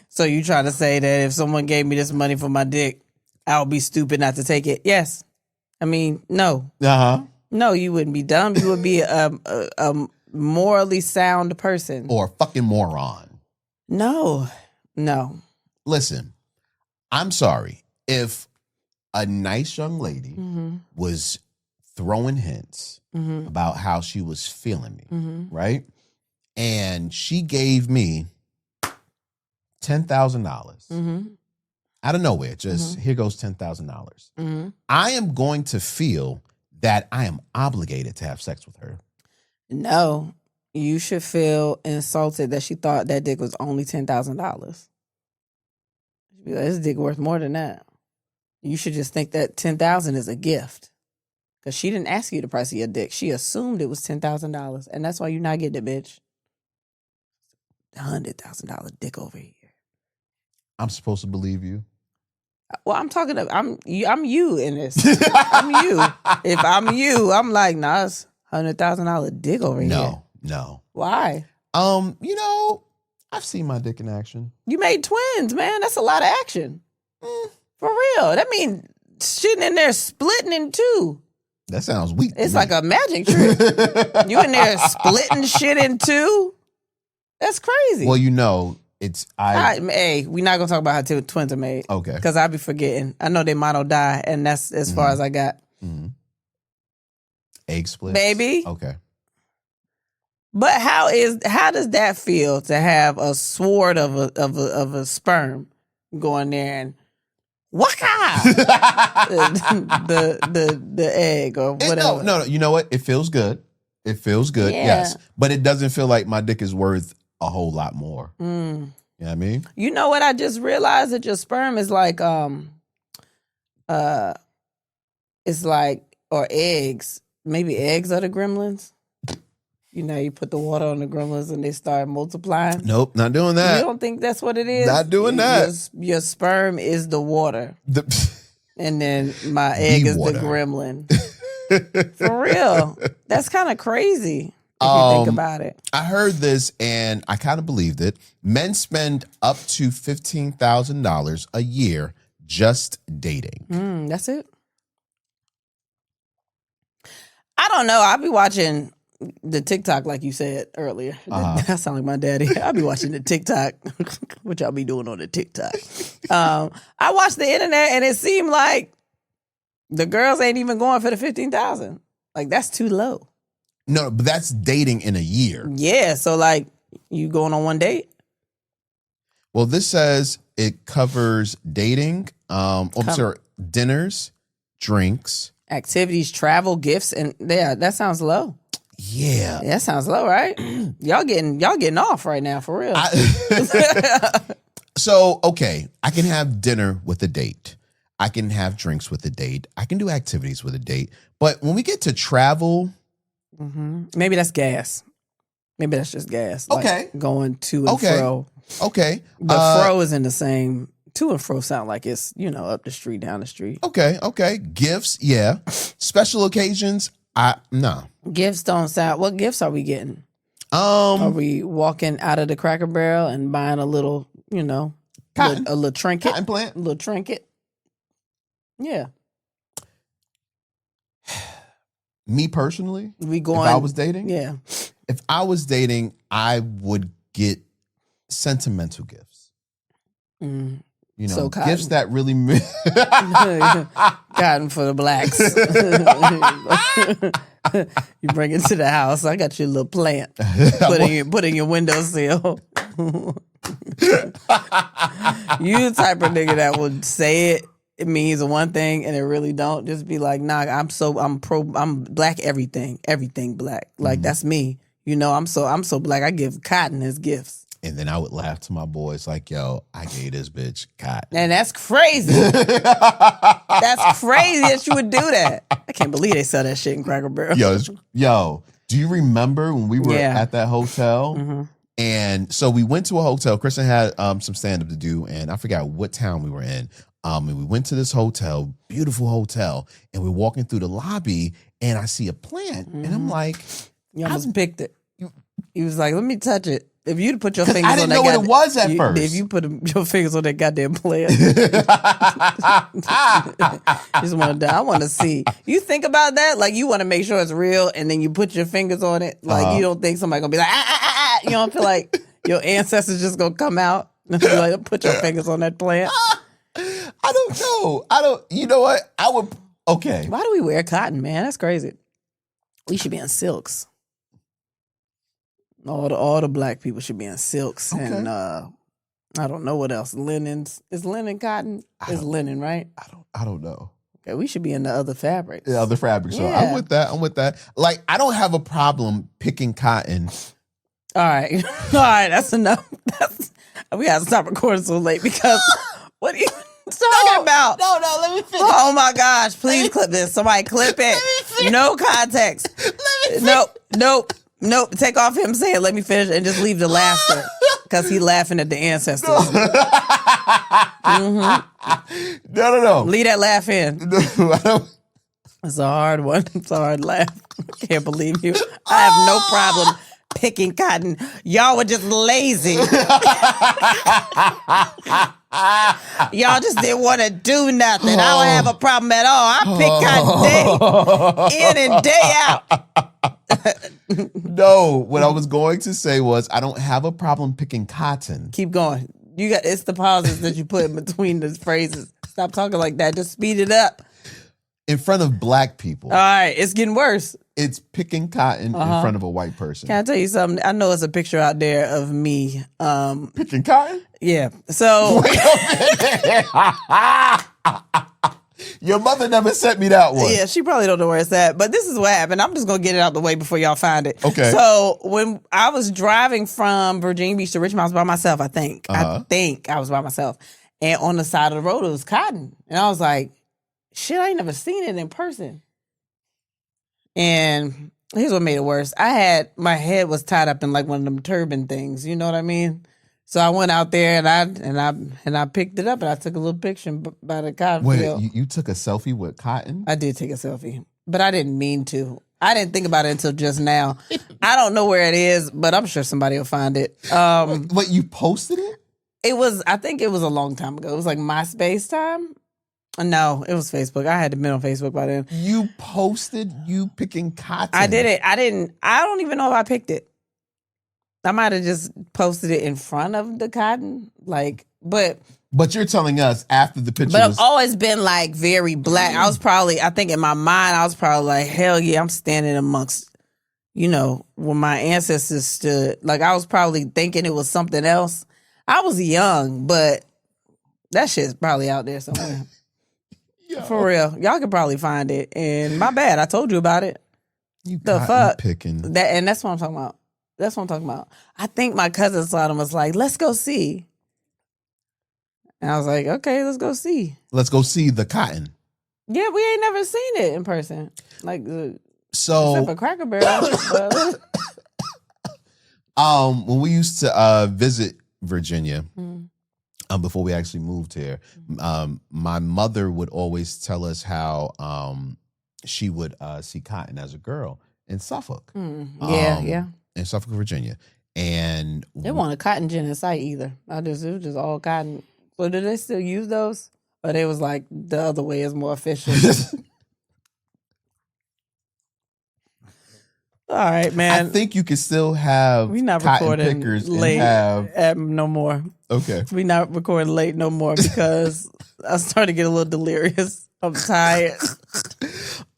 Speaker 2: So you trying to say that if someone gave me this money for my dick, I'll be stupid not to take it? Yes. I mean, no.
Speaker 1: Uh-huh.
Speaker 2: No, you wouldn't be dumb. You would be a morally sound person.
Speaker 1: Or a fucking moron.
Speaker 2: No.
Speaker 1: Listen, I'm sorry. If a nice young lady was throwing hints about how she was feeling me, right? And she gave me $10,000 out of nowhere. Just here goes $10,000. I am going to feel that I am obligated to have sex with her.
Speaker 2: No, you should feel insulted that she thought that dick was only $10,000. Be like, this dick worth more than that. You should just think that $10,000 is a gift. Because she didn't ask you the price of your dick. She assumed it was $10,000. And that's why you're not getting it, bitch. $100,000 dick over here. I'm
Speaker 1: supposed to believe you?
Speaker 2: Well, I'm you in this. I'm you. If I'm you, I'm like, nah, it's $100,000 dick over here.
Speaker 1: No.
Speaker 2: Why?
Speaker 1: I've seen my dick in action.
Speaker 2: You made twins, man. That's a lot of action. For real. That means shitting in there splitting in two.
Speaker 1: That sounds weak.
Speaker 2: It's like a magic trick. You in there splitting shit in two? That's crazy.
Speaker 1: Well, it's
Speaker 2: hey, we're not gonna talk about how twins are made.
Speaker 1: Okay.
Speaker 2: Because I be forgetting. I know they mono die, and that's as far as I got.
Speaker 1: Egg split,
Speaker 2: baby.
Speaker 1: Okay.
Speaker 2: But how does that feel to have a sword of a sperm go in there and waka the egg or whatever?
Speaker 1: No. You know what? It feels good. It feels good.
Speaker 2: Yeah.
Speaker 1: Yes, but it doesn't feel like my dick is worth a whole lot more. You know what I mean?
Speaker 2: You know what? I just realized that your sperm is like it's like, or eggs. Maybe eggs are the gremlins. you put the water on the gremlins and they start multiplying.
Speaker 1: Nope, not doing that.
Speaker 2: You don't think that's what it is?
Speaker 1: Not doing that.
Speaker 2: Your sperm is the water. And then my egg is the gremlin. For real. That's kind of crazy if you think about it.
Speaker 1: I heard this and I kind of believed it. Men spend up to $15,000 a year just dating.
Speaker 2: That's it? I don't know. I'll be watching the TikTok like you said earlier. That sound like my daddy. I'll be watching the TikTok. What y'all be doing on the TikTok? I watched the internet and it seemed like the girls ain't even going for the 15,000. Like that's too low.
Speaker 1: No, but that's dating in a year.
Speaker 2: Yeah, so like you going on one date?
Speaker 1: Well, this says it covers dating, dinners, drinks,
Speaker 2: activities, travel, gifts, and that sounds low.
Speaker 1: Yeah.
Speaker 2: That sounds low, right? Y'all getting off right now, for real.
Speaker 1: So, okay, I can have dinner with a date. I can have drinks with a date. I can do activities with a date. But when we get to travel...
Speaker 2: Maybe that's gas. Maybe that's just gas.
Speaker 1: Okay.
Speaker 2: Like going to and fro.
Speaker 1: Okay.
Speaker 2: But fro is in the same... To and fro sound like it's, up the street, down the street.
Speaker 1: Okay. Gifts, yeah. Special occasions, no.
Speaker 2: Gifts don't sound... What gifts are we getting? Are we walking out of the Cracker Barrel and buying a little,
Speaker 1: cotton.
Speaker 2: A little trinket?
Speaker 1: Cotton plant.
Speaker 2: A little trinket? Yeah.
Speaker 1: Me personally,
Speaker 2: if
Speaker 1: I was dating?
Speaker 2: Yeah.
Speaker 1: If I was dating, I would get sentimental gifts.
Speaker 2: So
Speaker 1: gifts that really
Speaker 2: cotton for the blacks. You bring it to the house. I got you a little plant. Put in your windowsill. You the type of nigga that would say it means one thing and it really don't. Just be like, nah, I'm black everything black. Like that's me. I'm so black. I give cotton as gifts.
Speaker 1: And then I would laugh to my boys like, yo, I gave this bitch cotton.
Speaker 2: And that's crazy. That's crazy that you would do that. I can't believe they sell that shit in Cracker Barrel.
Speaker 1: Yo, do you remember when we were at that hotel?
Speaker 2: Mm-hmm.
Speaker 1: And so we went to a hotel. Kristen had some stand-up to do, and I forgot what town we were in. And we went to this hotel, beautiful hotel, and we're walking through the lobby, and I see a plant. And I'm like...
Speaker 2: You almost picked it. He was like, let me touch it. If you'd put your fingers on that,
Speaker 1: I didn't know what it was at first.
Speaker 2: If you put your fingers on that goddamn plant, just want to. I want to see. You think about that, like you want to make sure it's real, and then you put your fingers on it, like you don't think somebody gonna be like, You don't feel like your ancestors just gonna come out and be like, put your fingers on that plant.
Speaker 1: I don't know. You know what? I would. Okay.
Speaker 2: Why do we wear cotton, man? That's crazy. We should be in silks. All the black people should be in silks and I don't know what else. Linens. Is linen cotton? It's linen, right?
Speaker 1: I don't know.
Speaker 2: Okay, we should be in the other fabrics.
Speaker 1: The other fabrics. So I'm with that. Like I don't have a problem picking cotton.
Speaker 2: All right. That's enough. We gotta stop recording so late because what are you talking about? No, let me finish. Oh my gosh, please clip this. Somebody clip it. No context. Nope. Take off him saying, let me finish, and just leave the laughter. Because he laughing at the ancestors.
Speaker 1: No.
Speaker 2: Leave that laugh in.
Speaker 1: No, I don't.
Speaker 2: It's a hard one. It's a hard laugh. Can't believe you. I have no problem picking cotton. Y'all were just lazy. Y'all just didn't want to do nothing. I don't have a problem at all. I pick cotton day in and day out.
Speaker 1: No, what I was going to say was I don't have a problem picking cotton.
Speaker 2: Keep going. It's the pauses that you put in between the phrases. Stop talking like that. Just speed it up.
Speaker 1: In front of black people.
Speaker 2: All right, it's getting worse.
Speaker 1: It's picking cotton in front of a white person.
Speaker 2: Can I tell you something? I know it's a picture out there of me.
Speaker 1: Picking cotton?
Speaker 2: Yeah. So
Speaker 1: wait a minute. Your mother never sent me that one.
Speaker 2: Yeah, she probably don't know where it's at. But this is what happened. I'm just going to get it out the way before y'all find it.
Speaker 1: Okay.
Speaker 2: So when I was driving from Virginia Beach to Richmond, I was by myself, I think. I think I was by myself. And on the side of the road, it was cotton. And I was like, shit, I ain't never seen it in person. And Here's what made it worse. My head was tied up in like one of them turban things. You know what I mean? So I went out there and I picked it up and I took a little picture by the cotton field.
Speaker 1: Wait, you took a selfie with cotton?
Speaker 2: I did take a selfie, but I didn't mean to. I didn't think about it until just now. I don't know where it is, but I'm sure somebody will find it.
Speaker 1: Wait, you posted it?
Speaker 2: I think it was a long time ago. It was like MySpace time. No, it was Facebook. I had to been on Facebook by then.
Speaker 1: You posted you picking cotton.
Speaker 2: I did it. I don't even know if I picked it. I might have just posted it in front of the cotton. But
Speaker 1: you're telling us after the picture
Speaker 2: But I've always been like very black. I think in my mind, I was probably like, hell yeah, I'm standing amongst, where my ancestors stood. Like I was probably thinking it was something else. I was young, but that shit's probably out there somewhere. For real. Y'all could probably find it. And my bad, I told you about it.
Speaker 1: You
Speaker 2: the fuck?
Speaker 1: Picking.
Speaker 2: And that's what I'm talking about. That's what I'm talking about. I think my cousin saw them was like, let's go see. And I was like, okay, let's go see.
Speaker 1: Let's go see the cotton.
Speaker 2: Yeah, we ain't never seen it in person. Like,
Speaker 1: except
Speaker 2: for Cracker Barrel.
Speaker 1: When we used to visit Virginia, before we actually moved here, my mother would always tell us how she would see cotton as a girl in Suffolk.
Speaker 2: Yeah.
Speaker 1: In Suffolk, Virginia. And
Speaker 2: they want a cotton gin in sight either. It was just all cotton. So do they still use those? Or they was like the other way is more official? All right, man.
Speaker 1: I think you can still have
Speaker 2: we not
Speaker 1: cotton
Speaker 2: recording
Speaker 1: pickers
Speaker 2: late no more.
Speaker 1: Okay.
Speaker 2: We not recording late no more because I started to get a little delirious. I'm tired.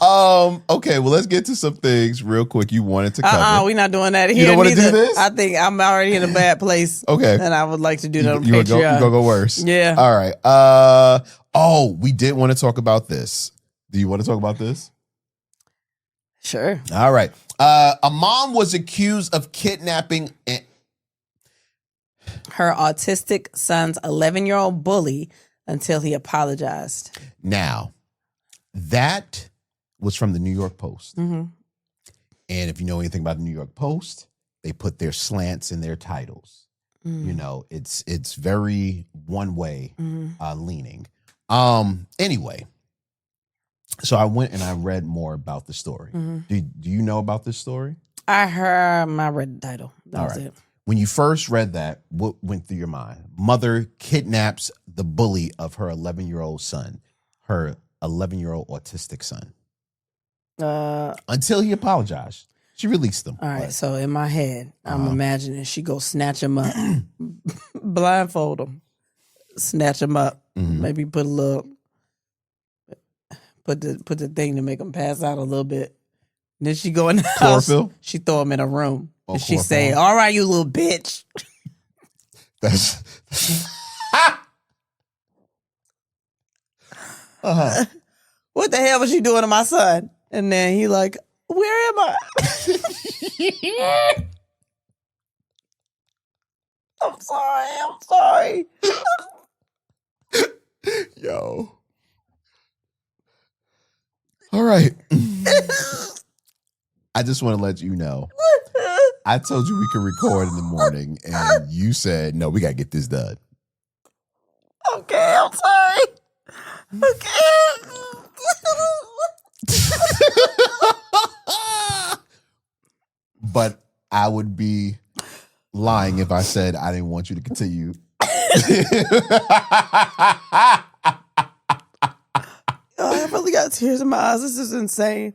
Speaker 1: Okay, well, let's get to some things real quick you wanted to cover.
Speaker 2: We're not doing that here.
Speaker 1: You don't want to
Speaker 2: do
Speaker 1: this?
Speaker 2: I think I'm already in a bad place.
Speaker 1: Okay.
Speaker 2: And I would like to do that on
Speaker 1: you
Speaker 2: Patreon.
Speaker 1: You gonna go worse.
Speaker 2: Yeah.
Speaker 1: All right. We did want to talk about this. Do you want to talk about this?
Speaker 2: Sure.
Speaker 1: All right. A mom was accused of kidnapping
Speaker 2: her autistic son's 11-year-old bully until he apologized.
Speaker 1: Now, that was from the New York Post.
Speaker 2: Mm-hmm.
Speaker 1: And if you know anything about the New York Post, they put their slants in their titles. It's very one way leaning. Anyway, so I went and I read more about the story. Do you know about this story?
Speaker 2: I read the title. That was it.
Speaker 1: When you first read that, what went through your mind? Mother kidnaps the bully of her 11-year-old son, her 11-year-old autistic son. Until he apologized. She released him.
Speaker 2: All right, so in my head, I'm imagining she go snatch him up, blindfold him, snatch him up, maybe put the thing to make him pass out a little bit. Then she go in the house.
Speaker 1: Chlorophyll?
Speaker 2: She throw him in a room.
Speaker 1: Oh,
Speaker 2: and she say, all right, you little bitch.
Speaker 1: That's...
Speaker 2: What the hell was you doing to my son? And then he like, where am I? I'm sorry.
Speaker 1: Yo. All right. I just want to let you know. I told you we could record in the morning, and you said, no, we got to get this done.
Speaker 2: Okay, I'm sorry. Okay.
Speaker 1: But I would be lying if I said I didn't want you to continue.
Speaker 2: I really got tears in my eyes. This is insane.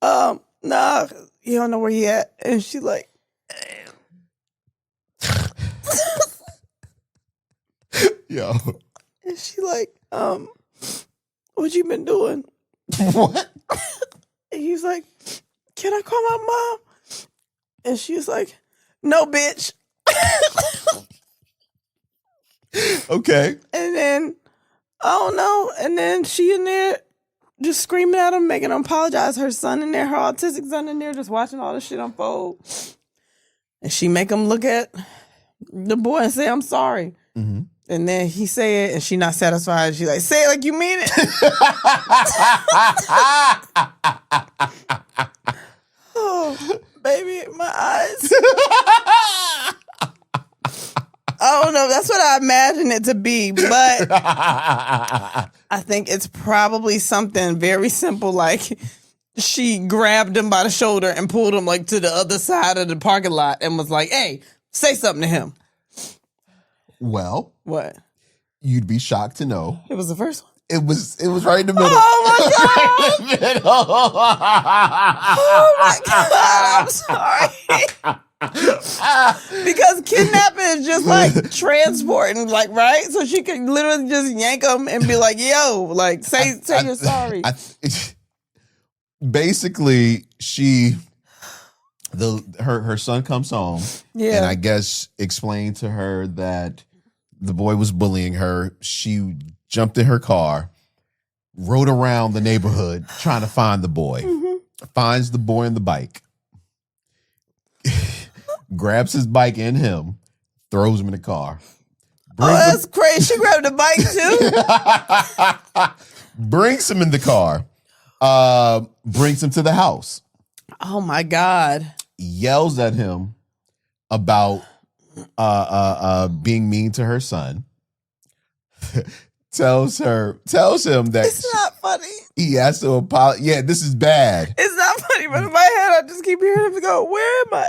Speaker 2: Nah, you don't know where he at. And she like,
Speaker 1: yo.
Speaker 2: And she like, what you been doing?
Speaker 1: What?
Speaker 2: And he's like, can I call my mom? And she's like, no, bitch.
Speaker 1: Okay.
Speaker 2: And then, I don't know. And then she in there just screaming at him, making him apologize. Her son in there, her autistic son in there, just watching all this shit unfold. And she make him look at the boy and say, I'm sorry.
Speaker 1: Mm-hmm.
Speaker 2: And then he say it, and she not satisfied. She like, say it like you mean it. Oh. know. That's what I imagine it to be. But I think it's probably something very simple, like she grabbed him by the shoulder and pulled him like to the other side of the parking lot and was like, "Hey, say something to him."
Speaker 1: Well,
Speaker 2: what?
Speaker 1: You'd be shocked to know
Speaker 2: It was the first one.
Speaker 1: it was right in the middle.
Speaker 2: Oh my god!
Speaker 1: Right in the middle.
Speaker 2: Oh my god! I'm sorry. Because kidnapping is just like transporting, like, right? So she could literally just yank him and be like, "Yo, like, say you're sorry."
Speaker 1: Basically, her son comes home, and I guess explained to her that the boy was bullying her. She jumped in her car, rode around the neighborhood trying to find the boy. Finds the boy on the bike, grabs his bike and him, throws him in the car.
Speaker 2: That's crazy. She grabbed the bike too?
Speaker 1: Brings him in the car. Brings him to the house.
Speaker 2: Oh my God.
Speaker 1: Yells at him about being mean to her son. tells him that
Speaker 2: it's not funny.
Speaker 1: He has to apologize. Yeah, this is bad.
Speaker 2: It's not funny, but in my head, I just keep hearing him go, "Where am
Speaker 1: I?"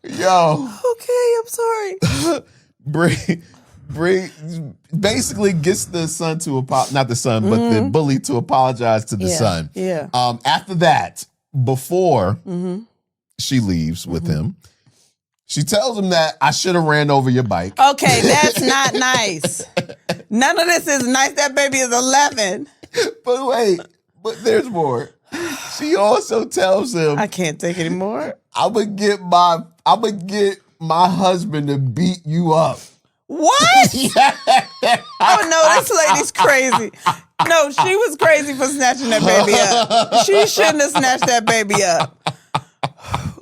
Speaker 1: Yo.
Speaker 2: Okay, I'm sorry.
Speaker 1: Basically gets the son to not the son, but the bully to apologize to the son.
Speaker 2: Yeah.
Speaker 1: After that, before she leaves with him, she tells him that I should have ran over your bike.
Speaker 2: Okay, that's not nice. None of this is nice. That baby is 11.
Speaker 1: But wait, there's more. She also tells him,
Speaker 2: I can't take anymore.
Speaker 1: I'm gonna get my husband to beat you up.
Speaker 2: What? Oh no, this lady's crazy. No, she was crazy for snatching that baby up. She shouldn't have snatched that baby up.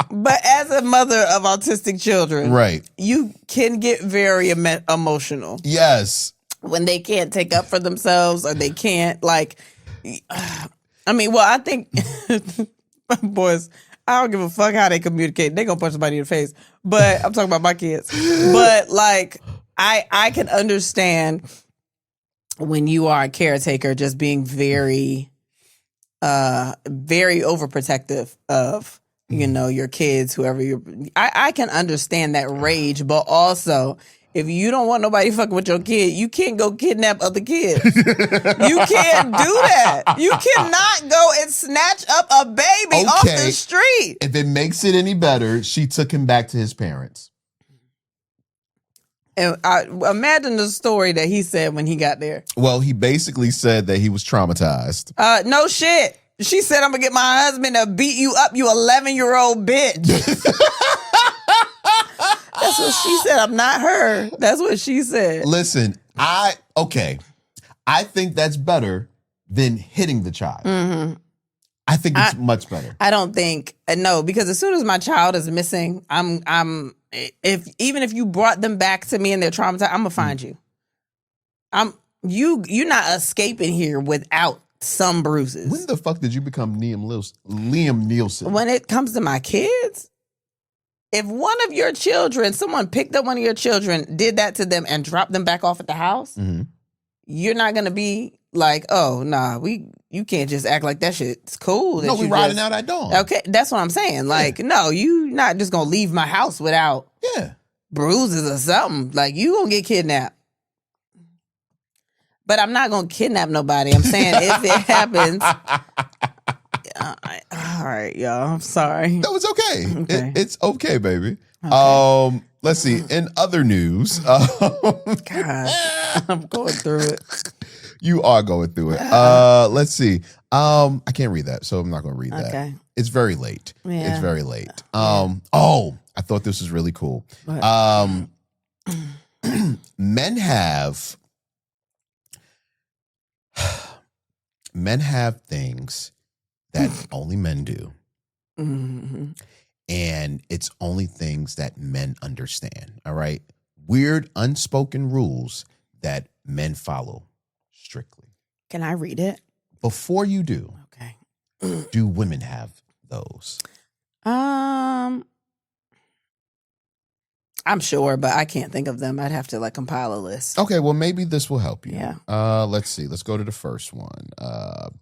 Speaker 2: But as a mother of autistic children,
Speaker 1: right,
Speaker 2: you can get very emotional.
Speaker 1: Yes.
Speaker 2: When they can't take up for themselves or they can't, like, I mean, well, I think, boys, I don't give a fuck how they communicate. They gonna punch somebody in the face. But I'm talking about my kids. But, like, I can understand when you are a caretaker just being very, very overprotective of, you know, your kids, whoever you're. I can understand that rage, but also if you don't want nobody fucking with your kid, you can't go kidnap other kids. You can't do that. You cannot go and snatch up a baby off the street.
Speaker 1: If it makes it any better, she took him back to his parents.
Speaker 2: And I imagine the story that he said when he got there.
Speaker 1: Well, he basically said that he was traumatized.
Speaker 2: No shit. She said, "I'm gonna get my husband to beat you up, you 11-year-old bitch." That's what she said. I'm not her. That's what she said.
Speaker 1: Listen, I think that's better than hitting the child. I think it's much better.
Speaker 2: I don't think no, because as soon as my child is missing, even if you brought them back to me and they're traumatized, I'm gonna find you. You're not escaping here without some bruises.
Speaker 1: When the fuck did you become Liam Nielsen?
Speaker 2: When it comes to my kids, if one of your children, someone picked up one of your children, did that to them and dropped them back off at the house, you're not gonna be like, "Oh, nah, you can't just act like that shit's cool."
Speaker 1: No, we riding out at dawn.
Speaker 2: Okay, that's what I'm saying. Like, no, you not just gonna leave my house without bruises or something. Like, you gonna get kidnapped. But I'm not gonna kidnap nobody. I'm saying if it happens. All right, y'all. I'm sorry.
Speaker 1: No, it's okay. It's okay, baby. Okay. Let's see. In other news,
Speaker 2: God, I'm going through it.
Speaker 1: You are going through it. Let's see. I can't read that, so I'm not going to read that.
Speaker 2: Okay.
Speaker 1: It's very late.
Speaker 2: Yeah.
Speaker 1: It's very late. Oh, I thought this was really cool. Men have things that only men do. And it's only things that men understand. All right. Weird unspoken rules that men follow strictly.
Speaker 2: Can I read it?
Speaker 1: Before you do,
Speaker 2: okay.
Speaker 1: Do women have those?
Speaker 2: I'm sure, but I can't think of them. I'd have to like compile a list.
Speaker 1: Okay, well, maybe this will help you.
Speaker 2: Yeah.
Speaker 1: Let's see. Let's go to the first one.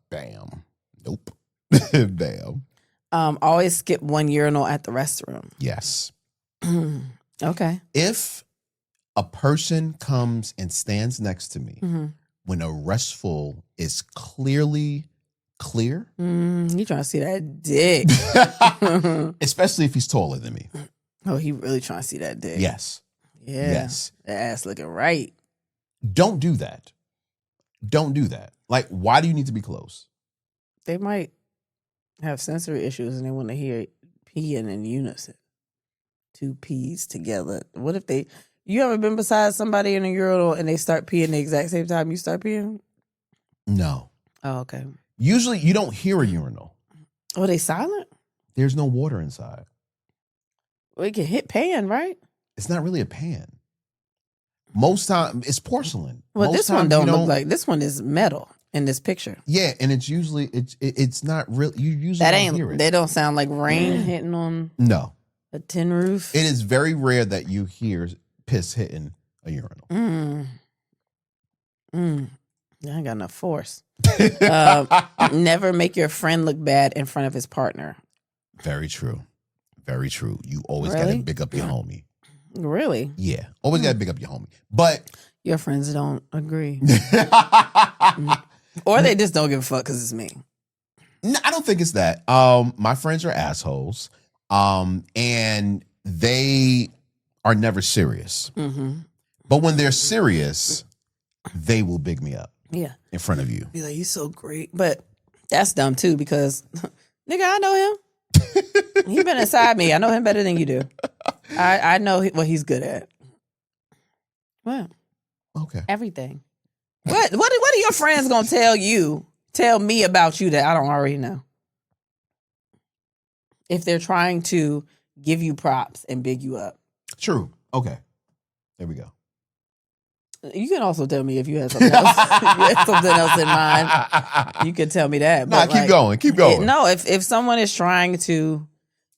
Speaker 1: Bam. Nope. Bam.
Speaker 2: Always skip one urinal at the restroom.
Speaker 1: Yes.
Speaker 2: Okay.
Speaker 1: If a person comes and stands next to me when a restful is clearly clear,
Speaker 2: you trying to see that dick.
Speaker 1: especially if he's taller than me.
Speaker 2: Oh, he really trying to see that dick.
Speaker 1: Yes.
Speaker 2: Yeah.
Speaker 1: Yes.
Speaker 2: That ass looking right.
Speaker 1: Don't do that. Don't do that. Like, why do you need to be close?
Speaker 2: They might have sensory issues and they want to hear peeing in unison. Two peas together. What if you ever been beside somebody in a urinal and they start peeing the exact same time you start peeing?
Speaker 1: No.
Speaker 2: Oh, okay.
Speaker 1: Usually you don't hear a urinal.
Speaker 2: Oh, they silent?
Speaker 1: There's no water inside.
Speaker 2: We can hit pan, right?
Speaker 1: It's not really a pan. Most time it's porcelain.
Speaker 2: Well,
Speaker 1: Most
Speaker 2: this one
Speaker 1: times
Speaker 2: don't
Speaker 1: you
Speaker 2: look like, this one is metal in this picture.
Speaker 1: Yeah, and it's usually it's not real. You usually don't hear it.
Speaker 2: They don't sound like rain hitting on
Speaker 1: No.
Speaker 2: a tin roof.
Speaker 1: It is very rare that you hear piss hitting a urinal.
Speaker 2: I ain't got enough force. Never make your friend look bad in front of his partner.
Speaker 1: Very true. Very true. You always
Speaker 2: Really?
Speaker 1: gotta big up your homie.
Speaker 2: Really?
Speaker 1: Yeah. Always gotta big up your homie. But
Speaker 2: Your friends don't agree. Or they just don't give a fuck because it's me.
Speaker 1: No, I don't think it's that. My friends are assholes. And they are never serious. But when they're serious, they will big me up.
Speaker 2: Yeah.
Speaker 1: In front of you.
Speaker 2: Be like, you're so great. But that's dumb too because, nigga, I know him. He been inside me. I know him better than you do. I know what he's good at. What?
Speaker 1: Okay.
Speaker 2: Everything. What are your friends gonna tell me about you that I don't already know? If they're trying to give you props and big you up.
Speaker 1: True. Okay. There we go.
Speaker 2: You can also tell me if you had something else. If you had something else in mind. You can tell me that.
Speaker 1: Nah, keep going. Keep going.
Speaker 2: No, if someone is trying to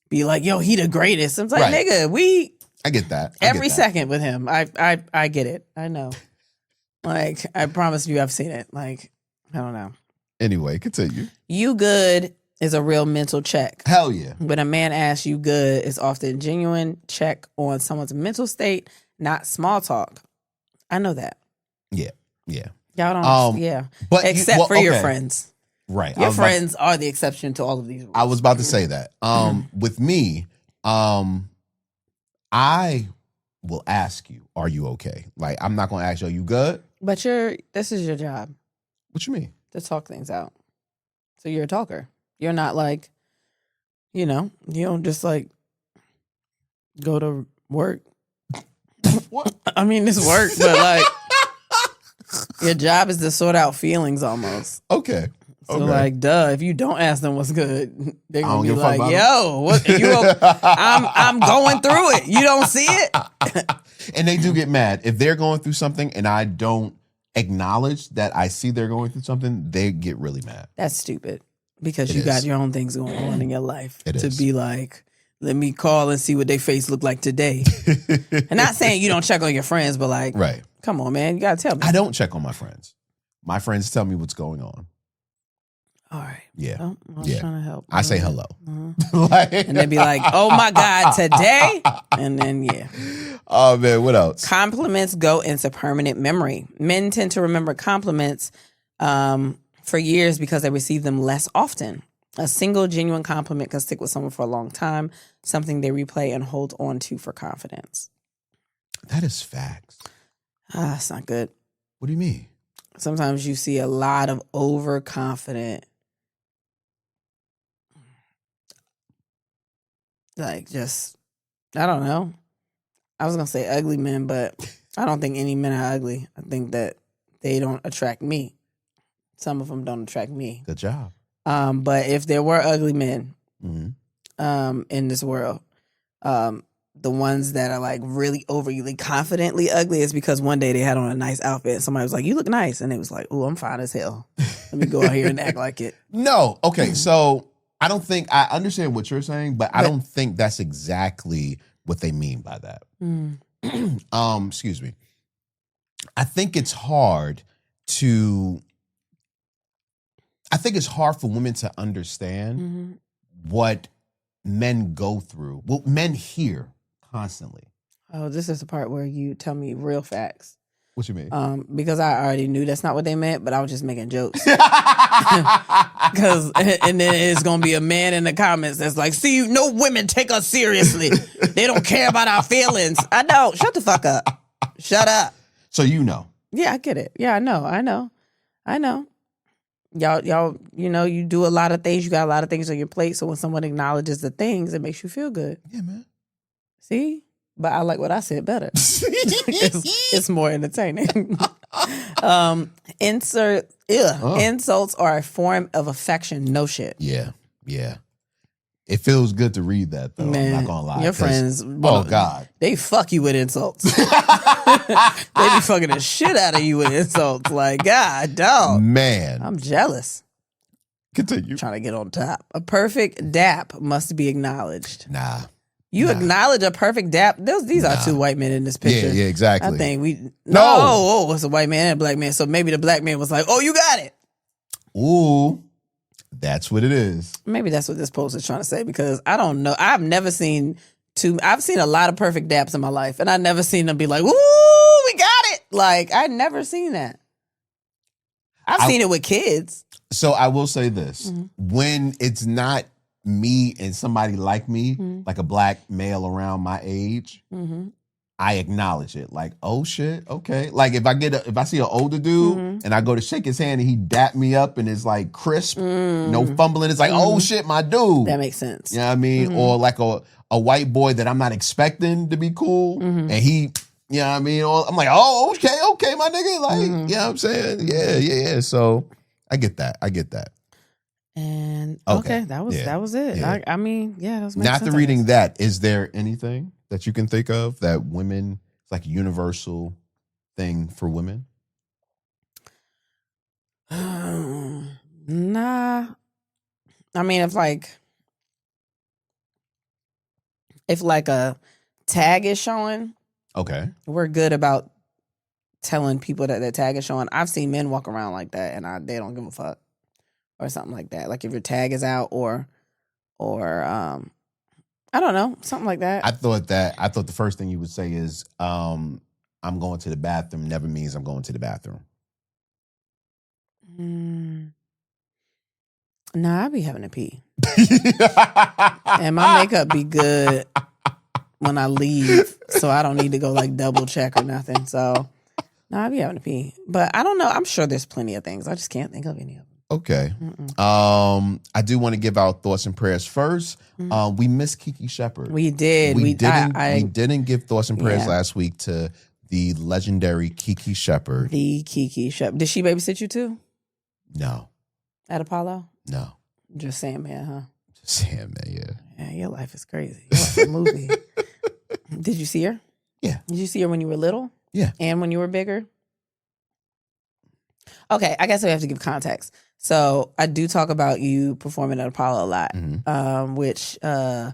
Speaker 2: be like, yo, he the greatest. I'm like,
Speaker 1: Right.
Speaker 2: nigga,
Speaker 1: I get that.
Speaker 2: Every second with him. I get it. I know. Like, I promise you I've seen it. Like, I don't know.
Speaker 1: Anyway, continue.
Speaker 2: You good is a real mental check.
Speaker 1: Hell yeah.
Speaker 2: When a man asks you good, it's often genuine check on someone's mental state, not small talk. I know that.
Speaker 1: Yeah. Yeah.
Speaker 2: Y'all don't, yeah.
Speaker 1: But
Speaker 2: except for your friends.
Speaker 1: Right.
Speaker 2: Your friends are the exception to all of these rules.
Speaker 1: I was about to say that. With me, I will ask you, are you okay? Like, I'm not going to ask you, are you good?
Speaker 2: But this is your job.
Speaker 1: What you mean?
Speaker 2: To talk things out. So you're a talker. You're not like, you don't just like go to work.
Speaker 1: What?
Speaker 2: I mean, it's work, but like your job is to sort out feelings almost.
Speaker 1: Okay.
Speaker 2: So like, duh, if you don't ask them what's good, they're gonna be like, "Yo, what? I'm going through it. You don't see it."
Speaker 1: And they do get mad if they're going through something, and I don't acknowledge that I see they're going through something. They get really mad.
Speaker 2: That's stupid because you got your own things going on in your life. To be like, let me call and see what their face look like today. And not saying you don't check on your friends, but like,
Speaker 1: right?
Speaker 2: Come on, man, you gotta tell me.
Speaker 1: I don't check on my friends. My friends tell me what's going on.
Speaker 2: All right.
Speaker 1: Yeah.
Speaker 2: I was trying to help.
Speaker 1: I say hello.
Speaker 2: And they'd be like, oh my God, today? And then, yeah.
Speaker 1: Oh, man, what else?
Speaker 2: Compliments go into permanent memory. Men tend to remember compliments for years because they receive them less often. A single genuine compliment can stick with someone for a long time, something they replay and hold on to for confidence.
Speaker 1: That is facts.
Speaker 2: That's not good.
Speaker 1: What do you mean?
Speaker 2: Sometimes you see a lot of overconfident, like just, I don't know. I was going to say ugly men, but I don't think any men are ugly. I think that they don't attract me. Some of them don't attract me.
Speaker 1: Good job.
Speaker 2: But if there were ugly men in this world, the ones that are like really overly confidently ugly is because one day they had on a nice outfit and somebody was like, you look nice. And it was like, oh, I'm fine as hell. Let me go out here and act like it.
Speaker 1: No. Okay. So I don't think I understand what you're saying, but I don't think that's exactly what they mean by that. Excuse me. I think it's hard for women to understand what men go through, what men hear constantly.
Speaker 2: Oh, this is the part where you tell me real facts.
Speaker 1: What you mean?
Speaker 2: Because I already knew that's not what they meant, but I was just making jokes. And then it's gonna be a man in the comments that's like, "See, no women take us seriously. They don't care about our feelings." I know. Shut the fuck up. Shut up.
Speaker 1: So you know.
Speaker 2: Yeah, I get it. Yeah, I know. Y'all, you do a lot of things. You got a lot of things on your plate. So when someone acknowledges the things, it makes you feel good.
Speaker 1: Yeah, man.
Speaker 2: See? But I like what I said better. It's more entertaining. Insults are a form of affection. No shit.
Speaker 1: Yeah. It feels good to read that, though.
Speaker 2: Man,
Speaker 1: I'm not gonna lie.
Speaker 2: Your friends,
Speaker 1: God,
Speaker 2: they fuck you with insults. They be fucking the shit out of you with insults. Like, God, dog.
Speaker 1: Man,
Speaker 2: I'm jealous.
Speaker 1: Continue.
Speaker 2: Trying to get on top. A perfect dap must be acknowledged.
Speaker 1: Nah.
Speaker 2: You acknowledge a perfect dap? These are two white men in this picture.
Speaker 1: Yeah, exactly.
Speaker 2: I think No, it's a white man and a black man. So maybe the black man was like, "Oh, you got it."
Speaker 1: Ooh, that's what it is.
Speaker 2: Maybe that's what this post is trying to say, because I don't know. I've never seen I've seen a lot of perfect daps in my life, and I've never seen them be like, "Woo, we got it." Like, I've never seen that. I've seen it with kids.
Speaker 1: So I will say this. When it's not me and somebody like me, like a black male around my age, I acknowledge it. Like, oh shit, okay. Like if I see an older dude and I go to shake his hand and he dap me up and it's like crisp, no fumbling, it's like, oh shit, my dude.
Speaker 2: That makes sense.
Speaker 1: You know what I mean? Or like a white boy that I'm not expecting to be cool, and he, you know what I mean? Or I'm like, oh, okay, my nigga. Like, you know what I'm saying? Yeah. So I get that.
Speaker 2: And okay, that was it.
Speaker 1: Yeah.
Speaker 2: I mean, that was making
Speaker 1: After
Speaker 2: sense.
Speaker 1: reading that, is there anything that you can think of that women, it's like a universal thing for women?
Speaker 2: Nah. I mean, if a tag is showing,
Speaker 1: Okay.
Speaker 2: we're good about telling people that tag is showing. I've seen men walk around like that and they don't give a fuck. Or something like that. Like if your tag is out or I don't know, something like that.
Speaker 1: I thought the first thing you would say is, I'm going to the bathroom never means I'm going to the bathroom.
Speaker 2: Nah, I be having to pee. And my makeup be good when I leave, so I don't need to go like double check or nothing. So nah, I be having to pee. But I don't know. I'm sure there's plenty of things. I just can't think of any of them.
Speaker 1: Okay. I do want to give our thoughts and prayers first. We missed Kiki Shepard.
Speaker 2: We did.
Speaker 1: We didn't give thoughts and prayers last week to the legendary Kiki Shepard.
Speaker 2: The Kiki Shepard. Did she babysit you too?
Speaker 1: No.
Speaker 2: At Apollo?
Speaker 1: No.
Speaker 2: Just Sandman, huh?
Speaker 1: Just Sandman, yeah.
Speaker 2: Yeah, your life is crazy. You're a movie. Did you see her?
Speaker 1: Yeah.
Speaker 2: Did you see her when you were little?
Speaker 1: Yeah.
Speaker 2: And when you were bigger? Okay, I guess we have to give context. So I do talk about you performing at Apollo a lot, which the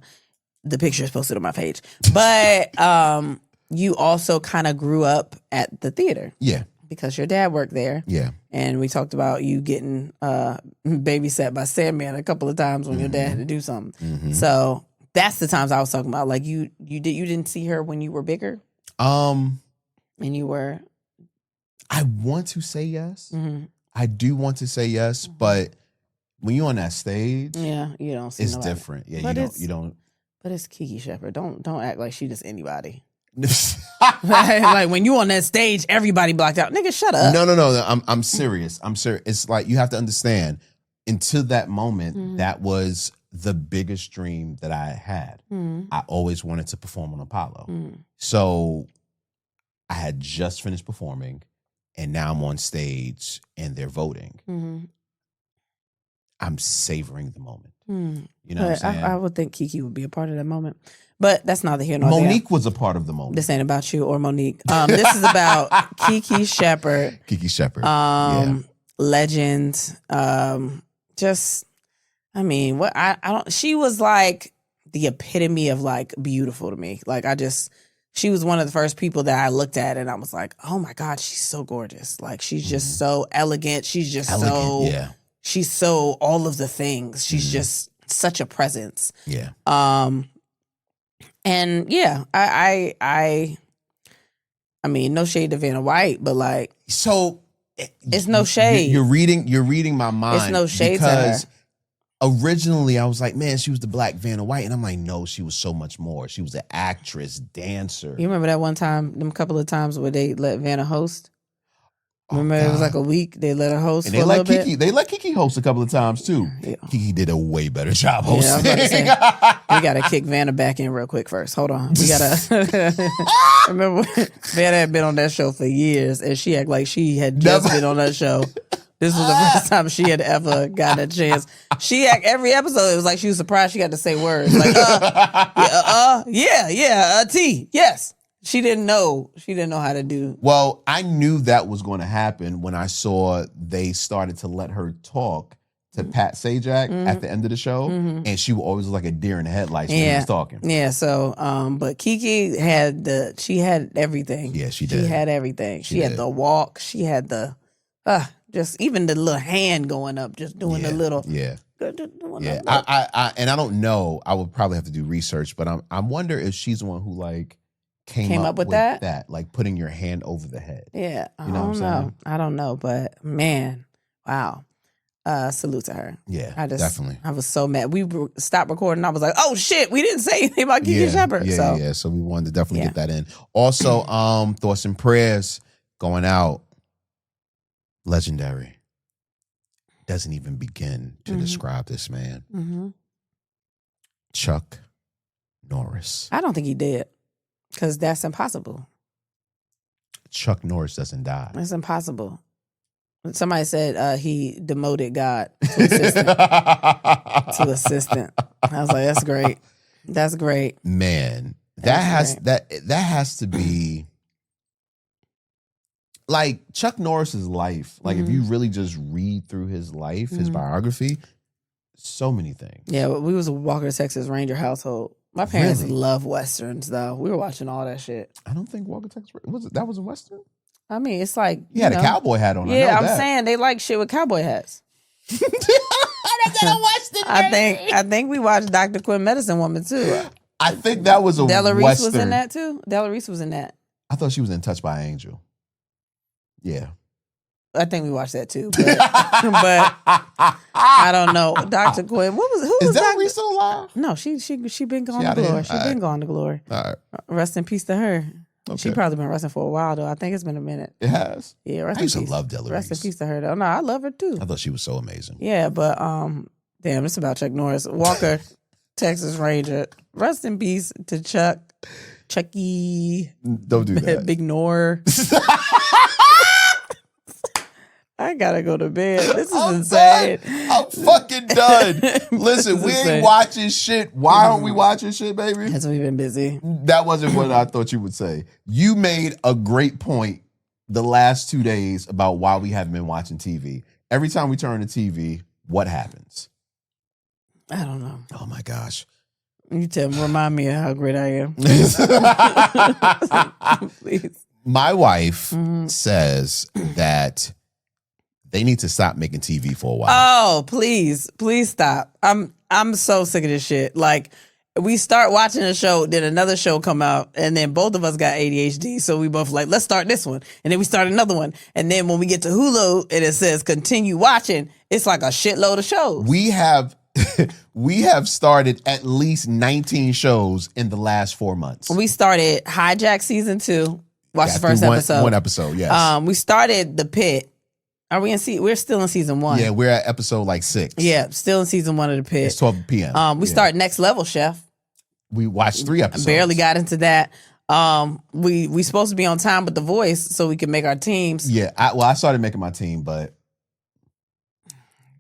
Speaker 2: picture is posted on my page. But you also kind of grew up at the theater.
Speaker 1: Yeah.
Speaker 2: Because your dad worked there.
Speaker 1: Yeah.
Speaker 2: And we talked about you getting babysat by Sandman a couple of times when your dad had to do something. So that's the times I was talking about. Like you didn't see her when you were bigger? And you were?
Speaker 1: I want to say yes. I do want to say yes, but when you're on that stage,
Speaker 2: you don't see
Speaker 1: it's
Speaker 2: nobody.
Speaker 1: Different. Yeah,
Speaker 2: but
Speaker 1: you don't.
Speaker 2: But it's Kiki Shepard. Don't act like she just anybody. Like when you on that stage, everybody blocked out. Nigga, shut up.
Speaker 1: No. I'm serious. It's like you have to understand. Until that moment, that was the biggest dream that I had. I always wanted to perform on Apollo. So I had just finished performing. And now I'm on stage and they're voting. I'm savoring the moment. You know what I'm saying?
Speaker 2: I would think Kiki would be a part of that moment. But that's neither here nor there.
Speaker 1: Monique was a part of the moment.
Speaker 2: This ain't about you or Monique. This is about Kiki Shepard.
Speaker 1: Kiki Shepard. Legend.
Speaker 2: Just, I mean, what I don't. She was like the epitome of like beautiful to me. Like she was one of the first people that I looked at and I was like, oh my God, she's so gorgeous. Like she's just so elegant. She's just she's so all of the things. She's just such a presence.
Speaker 1: Yeah.
Speaker 2: And yeah, I mean, no shade to Vanna White, but like,
Speaker 1: so
Speaker 2: it's no shade.
Speaker 1: You're reading my mind.
Speaker 2: It's no shade to her.
Speaker 1: Originally, I was like, man, she was the black Vanna White. And I'm like, no, she was so much more. She was an actress, dancer.
Speaker 2: You remember that one time, them couple of times where they let Vanna host? Remember, it was like a week. They let her host and for a little bit.
Speaker 1: They let Kiki host a couple of times, too. Yeah. Kiki did a way better job hosting.
Speaker 2: Yeah, I was about to say, we got to kick Vanna back in real quick first. Hold on. We got to... Remember, Vanna had been on that show for years, and she acted like she had just been on that show. This was the first time she had ever gotten a chance. Every episode, it was like she was surprised she got to say words. Like, T, yes. She didn't know how to do.
Speaker 1: Well, I knew that was going to happen when I saw they started to let her talk to Pat Sajak at the end of the show, and she would always look like a deer in the headlights when he was talking.
Speaker 2: Yeah. So, but Kiki had everything.
Speaker 1: Yeah, she did.
Speaker 2: She had everything. She had the walk. She had the just even the little hand going up, just doing the little
Speaker 1: I don't know. I would probably have to do research, but I wonder if she's the one who like. Came up with that, like putting your hand over the head.
Speaker 2: Yeah,
Speaker 1: you know what I'm saying?
Speaker 2: I don't know, but man, wow. Salute to her.
Speaker 1: Yeah, definitely.
Speaker 2: I was so mad. We stopped recording. I was like, oh shit, we didn't say anything about Kiki Shepard.
Speaker 1: So we wanted to definitely get that in. Also, thoughts and prayers going out. Legendary. Doesn't even begin to describe this man.
Speaker 2: Mm-hmm.
Speaker 1: Chuck Norris.
Speaker 2: I don't think he did. Because that's impossible.
Speaker 1: Chuck Norris doesn't die.
Speaker 2: It's impossible. Somebody said he demoted God to assistant. I was like, that's great. That's great.
Speaker 1: Man, that has to be like Chuck Norris's life. Like if you really just read through his life, his biography, so many things.
Speaker 2: Yeah, we was a Walker, Texas Ranger household. My parents love Westerns, though. We were watching all that shit.
Speaker 1: I don't think Walker, Texas that was a Western?
Speaker 2: I mean, it's like...
Speaker 1: He had a cowboy hat on.
Speaker 2: Yeah, I'm saying they like shit with cowboy hats.
Speaker 1: That's a Western.
Speaker 2: I think we watched Dr. Quinn Medicine Woman, too.
Speaker 1: I think that was a
Speaker 2: Della Reese
Speaker 1: Western.
Speaker 2: was in that, too? Della Reese was in that.
Speaker 1: I thought she was in Touched by an Angel. Yeah.
Speaker 2: I think we watched that too, but I don't know. Dr. Quinn, who was
Speaker 1: Della Reese still alive?
Speaker 2: No, she been gone to glory. She been gone to glory.
Speaker 1: All right.
Speaker 2: Rest in peace to her.
Speaker 1: Okay.
Speaker 2: She probably been resting for a while though. I think it's been a minute.
Speaker 1: It has.
Speaker 2: Yeah,
Speaker 1: I used to love Della Reese.
Speaker 2: Rest in peace to her though. No, I love her too.
Speaker 1: I thought she was so amazing.
Speaker 2: Yeah, but damn, it's about Chuck Norris. Walker, Texas Ranger. Rest in peace to Chucky.
Speaker 1: Don't do that.
Speaker 2: Big Nor. I gotta go to bed. This is insane.
Speaker 1: I'm fucking done. Listen, we ain't watching shit. Why aren't we watching shit, baby?
Speaker 2: Because we've been busy.
Speaker 1: That wasn't what I thought you would say. You made a great point the last 2 days about why we haven't been watching TV. Every time we turn to TV, what happens?
Speaker 2: I don't know.
Speaker 1: Oh my gosh.
Speaker 2: You remind me of how great I am. Please.
Speaker 1: My wife says that they need to stop making TV for a while.
Speaker 2: Oh, please stop. I'm so sick of this shit. Like, we start watching a show, then another show come out, and then both of us got ADHD, so we both like, let's start this one, and then we start another one, and then when we get to Hulu and it says continue watching, it's like a shitload of shows.
Speaker 1: We have started at least 19 shows in the last 4 months.
Speaker 2: We started Hijack season 2. Watch the first episode.
Speaker 1: One episode, yes.
Speaker 2: We started The Pit. Are we in we're still in season 1.
Speaker 1: Yeah, we're at episode like 6.
Speaker 2: Yeah, still in season 1 of The Pit.
Speaker 1: It's 12 p.m.
Speaker 2: We start Next Level Chef.
Speaker 1: We watched 3 episodes.
Speaker 2: Barely got into that. We supposed to be on time with The Voice so we can make our teams.
Speaker 1: Yeah, I started making my team, but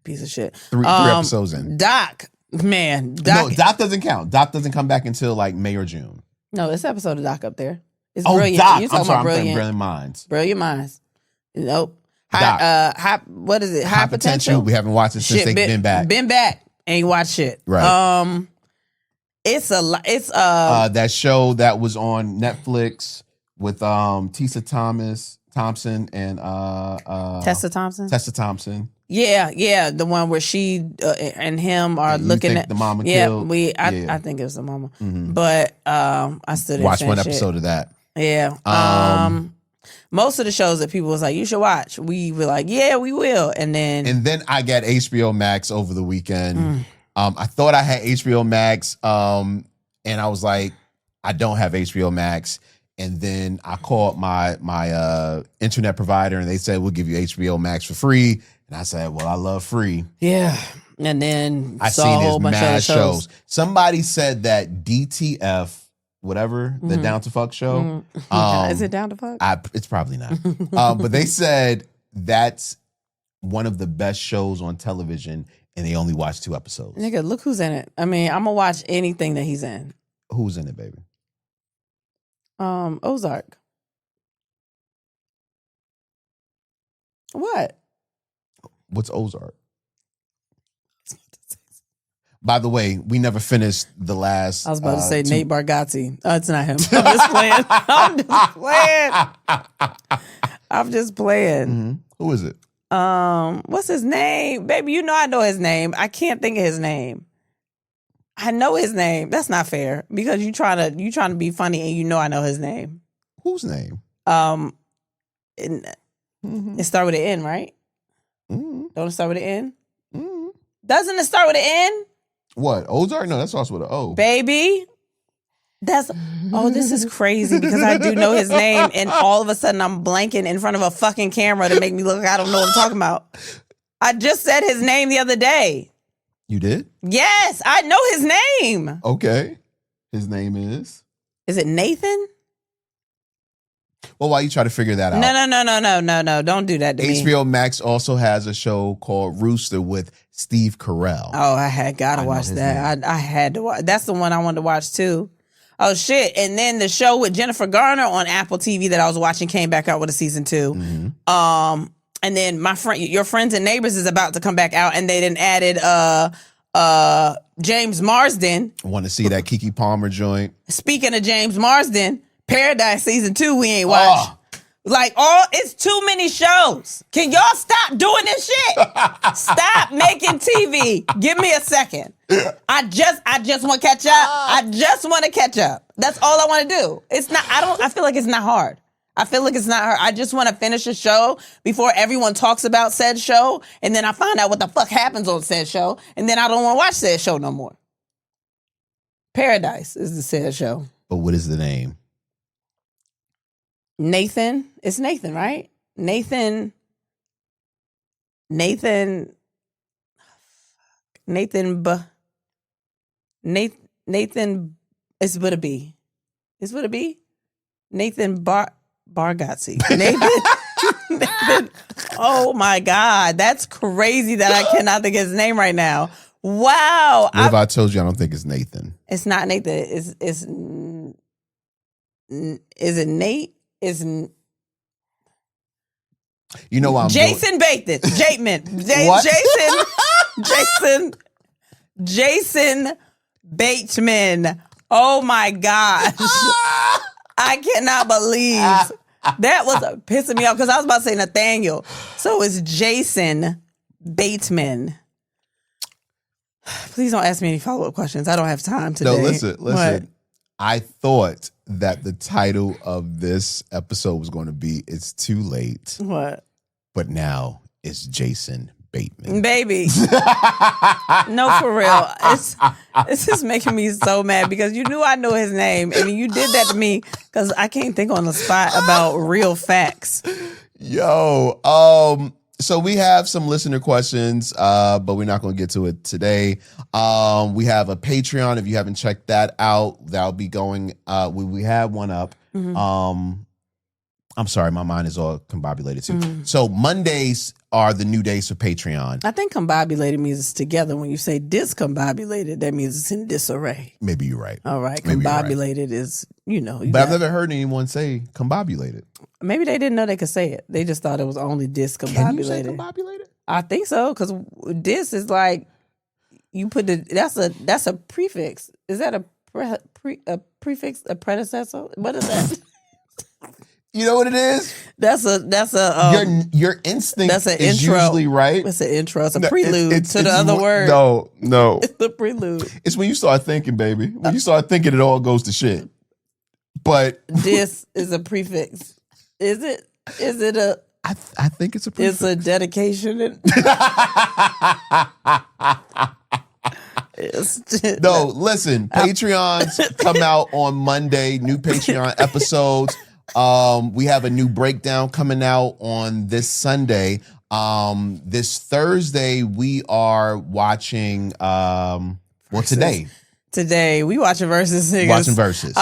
Speaker 2: piece of shit.
Speaker 1: 3 episodes in.
Speaker 2: Doc.
Speaker 1: No, Doc doesn't count. Doc doesn't come back until like May or June.
Speaker 2: No, this episode of Doc up there. It's
Speaker 1: brilliant.
Speaker 2: Doc.
Speaker 1: You're talking about Brilliant Minds.
Speaker 2: Brilliant Minds. Nope. What is it? High Potential.
Speaker 1: We haven't watched it since they've been back.
Speaker 2: Been back. Ain't watched shit.
Speaker 1: Right.
Speaker 2: It's
Speaker 1: that show that was on Netflix with Tessa Thompson and
Speaker 2: Tessa Thompson.
Speaker 1: Tessa Thompson.
Speaker 2: Yeah, the one where she and him are looking at
Speaker 1: the mama.
Speaker 2: Yeah,
Speaker 1: killed?
Speaker 2: I think it was the mama,
Speaker 1: Mhm.
Speaker 2: but I still didn't
Speaker 1: Watch one
Speaker 2: finish
Speaker 1: episode
Speaker 2: it.
Speaker 1: of that.
Speaker 2: Yeah. Most of the shows that people was like, you should watch, we were like, yeah, we will, and then
Speaker 1: I got HBO Max over the weekend. I thought I had HBO Max, and I was like, I don't have HBO Max. And then I called my internet provider, and they said, we'll give you HBO Max for free. And I said, well, I love free.
Speaker 2: Yeah. And then
Speaker 1: I
Speaker 2: saw
Speaker 1: seen
Speaker 2: a whole
Speaker 1: his
Speaker 2: bunch of
Speaker 1: mad
Speaker 2: other shows.
Speaker 1: Somebody said that DTF, whatever, the Down to Fuck show.
Speaker 2: Is it Down to Fuck?
Speaker 1: It's probably not. But they said that's one of the best shows on television, and they only watched 2 episodes.
Speaker 2: Nigga, look who's in it. I mean, I'm gonna watch anything that he's in.
Speaker 1: Who's in it, baby?
Speaker 2: Ozark. What?
Speaker 1: What's Ozark? By the way, we never finished the last.
Speaker 2: I was about to say Nate Bargatze. It's not him. I'm just playing. I'm just playing.
Speaker 1: Mm-hmm. Who is it?
Speaker 2: What's his name? Baby, you know I know his name. I can't think of his name. I know his name. That's not fair because you trying to be funny and you know I know his name.
Speaker 1: Whose name?
Speaker 2: It start with an N, right?
Speaker 1: Mm-hmm.
Speaker 2: Don't it start with an N?
Speaker 1: Mm-hmm.
Speaker 2: Doesn't it start with an N?
Speaker 1: What? Ozark? No, that starts with an O.
Speaker 2: Baby. This is crazy because I do know his name and all of a sudden I'm blanking in front of a fucking camera to make me look like I don't know what I'm talking about. I just said his name the other day.
Speaker 1: You did?
Speaker 2: Yes, I know his name.
Speaker 1: Okay. His name is?
Speaker 2: Is it Nathan?
Speaker 1: Well, while you try to figure that out.
Speaker 2: No. Don't do that to me.
Speaker 1: HBO Max also has a show called Rooster with Steve Carell.
Speaker 2: Oh, I gotta watch that. I had to watch. That's the one I wanted to watch too. Oh shit! And then the show with Jennifer Garner on Apple TV that I was watching came back out with a season 2.
Speaker 1: Mm-hmm.
Speaker 2: And then Your Friends and Neighbors is about to come back out, and they done added James Marsden.
Speaker 1: Want to see that Keke Palmer joint?
Speaker 2: Speaking of James Marsden, Paradise season 2 we ain't watched. It's too many shows. Can y'all stop doing this shit? Stop making TV. Give me a second. I just want to catch up. I just want to catch up. That's all I want to do. I feel like it's not hard. I just want to finish a show before everyone talks about said show, and then I find out what the fuck happens on said show, and then I don't want to watch said show no more. Paradise is the said show.
Speaker 1: But what is the name?
Speaker 2: Nathan. It's Nathan, right? Nathan. Nathan. It's with a B. It's with a B. Nathan Bargatze. Nathan. Oh my God. That's crazy that I cannot think of his name right now. Wow.
Speaker 1: What if I told you I don't think it's Nathan?
Speaker 2: It's not Nathan. Is it Nate? You
Speaker 1: know why I'm
Speaker 2: Jason Bateman. Jason Bateman. Oh my gosh. I cannot believe that was pissing me off because I was about to say Nathaniel. So it's Jason Bateman. Please don't ask me any follow-up questions. I don't have time today.
Speaker 1: No, listen. What? I thought that the title of this episode was going to be "It's Too Late."
Speaker 2: What?
Speaker 1: But now it's Jason Bateman.
Speaker 2: Baby. No, for real. It's just making me so mad because you knew I knew his name and you did that to me because I can't think on the spot about real facts.
Speaker 1: Yo, so we have some listener questions, but we're not going to get to it today. We have a Patreon. If you haven't checked that out, that'll be going. We have one up. Mm-hmm. I'm sorry, my mind is all combobulated too. Mm-hmm. So Mondays are the new days for Patreon.
Speaker 2: I think combobulated means it's together. When you say discombobulated, that means it's in disarray.
Speaker 1: Maybe you're right.
Speaker 2: All right, combobulated is,
Speaker 1: But I've never heard anyone say combobulated.
Speaker 2: Maybe they didn't know they could say it. They just thought it was only discombobulated.
Speaker 1: Can you say combobulated?
Speaker 2: I think so, because dis is like, you put that's a prefix. Is that a a prefix, a predecessor. What is that?
Speaker 1: You know what it is?
Speaker 2: That's a
Speaker 1: your instinct
Speaker 2: that's an
Speaker 1: is
Speaker 2: intro.
Speaker 1: usually right.
Speaker 2: It's an intro. It's a prelude to the other word.
Speaker 1: No.
Speaker 2: It's the prelude.
Speaker 1: It's when you start thinking, baby. When you start thinking, it all goes to shit. But
Speaker 2: this is a prefix. Is it? Is it a?
Speaker 1: I think it's a prefix.
Speaker 2: It's a dedication.
Speaker 1: No, listen. Patreons come out on Monday. New Patreon episodes. We have a new breakdown coming out on this Sunday. This Thursday we are watching. Today
Speaker 2: we watching Versus. Niggas.
Speaker 1: Watching Versus.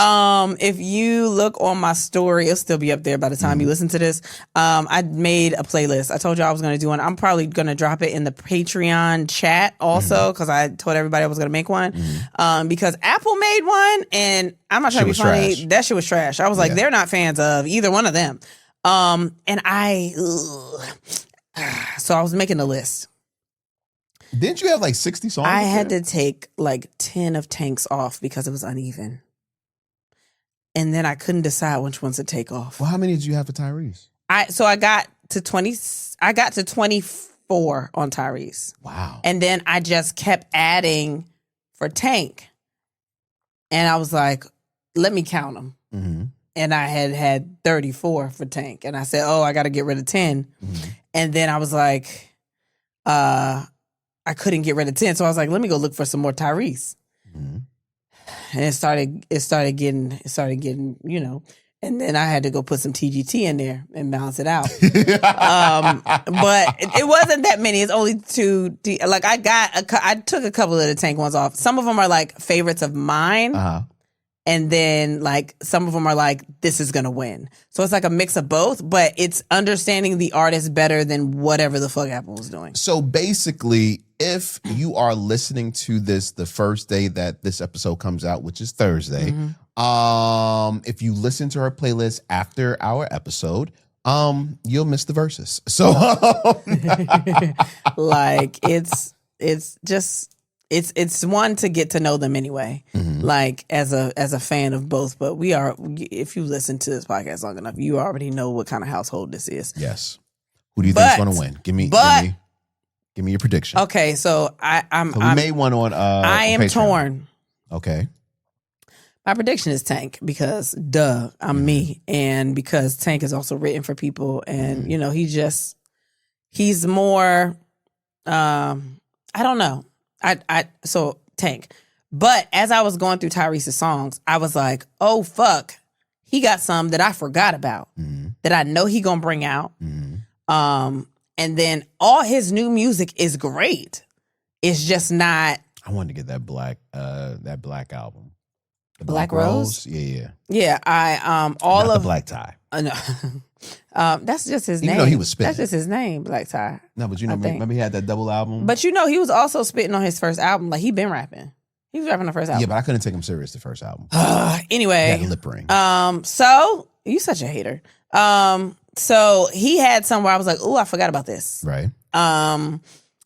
Speaker 2: If you look on my story, it'll still be up there by the time you listen to this. I made a playlist. I told you I was going to do one. I'm probably going to drop it in the Patreon chat also because I told everybody I was going to make one. Because Apple made one and I'm not trying to be funny.
Speaker 1: Trash.
Speaker 2: That shit was trash. I was like, they're not fans of either one of them. So I was making a list.
Speaker 1: Didn't you have like 60 songs?
Speaker 2: I had to take like 10 of Tank's off because it was uneven. And then I couldn't decide which ones to take off.
Speaker 1: Well, how many did you have for Tyrese?
Speaker 2: I got to 24 on Tyrese.
Speaker 1: Wow.
Speaker 2: And then I just kept adding for Tank. And I was like, let me count them.
Speaker 1: Mm-hmm.
Speaker 2: And I had 34 for Tank. And I said, I got to get rid of 10.
Speaker 1: Mm-hmm.
Speaker 2: And then I was like, I couldn't get rid of 10. So I was like, let me go look for some more Tyrese.
Speaker 1: Mm-hmm.
Speaker 2: And it started getting, and then I had to go put some TGT in there and balance it out. But it wasn't that many. It's only 2. Like I took a couple of the Tank ones off. Some of them are like favorites of mine.
Speaker 1: Uh-huh.
Speaker 2: And then like some of them are like, this is going to win. So it's like a mix of both, but it's understanding the artist better than whatever the fuck Apple was doing.
Speaker 1: So basically, if you are listening to this the first day that this episode comes out, which is Thursday, if you listen to our playlist after our episode, you'll miss the verses. So
Speaker 2: like it's one to get to know them anyway. Like as a fan of both, but if you listen to this podcast long enough, you already know what kind of household this is.
Speaker 1: Yes. Who do you think is going to win? Give me your prediction.
Speaker 2: Okay, so
Speaker 1: we made one on
Speaker 2: I am
Speaker 1: Patreon.
Speaker 2: torn.
Speaker 1: Okay.
Speaker 2: My prediction is Tank because I'm me, and because Tank is also written for people, and he's more I don't know. So Tank. But as I was going through Tyrese's songs, I was like, oh fuck, he got some that I forgot about that I know he gonna bring out. And then all his new music is great. It's just not.
Speaker 1: I wanted to get that black album. The
Speaker 2: Black Rose?
Speaker 1: Yeah.
Speaker 2: Yeah,
Speaker 1: Not the Black Tie.
Speaker 2: No. That's just his
Speaker 1: Even
Speaker 2: name.
Speaker 1: though he was spitting.
Speaker 2: That's just his name, Black Tie.
Speaker 1: No, but remember he had that double album?
Speaker 2: But he was also spitting on his first album. Like he been rapping. He was rapping the first album.
Speaker 1: Yeah, but I couldn't take him serious the first album.
Speaker 2: Anyway.
Speaker 1: He had lip ring.
Speaker 2: So you such a hater. So he had some where I was like, oh, I forgot about this.
Speaker 1: Right.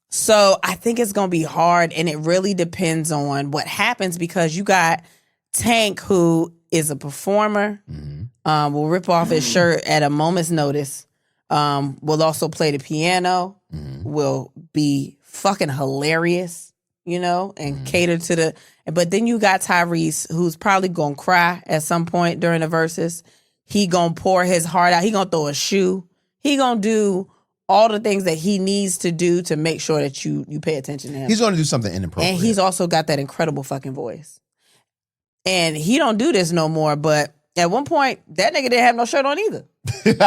Speaker 2: So I think it's gonna be hard, and it really depends on what happens because you got Tank, who is a performer, will rip off his shirt at a moment's notice, will also play the piano, will be fucking hilarious, and cater to the. But then you got Tyrese, who's probably gonna cry at some point during the verses. He gonna pour his heart out. He gonna throw a shoe. He gonna do all the things that he needs to do to make sure that you pay attention to him.
Speaker 1: He's gonna do something inappropriate.
Speaker 2: And he's also got that incredible fucking voice. And he don't do this no more, but at one point, that nigga didn't have no shirt on either. For real.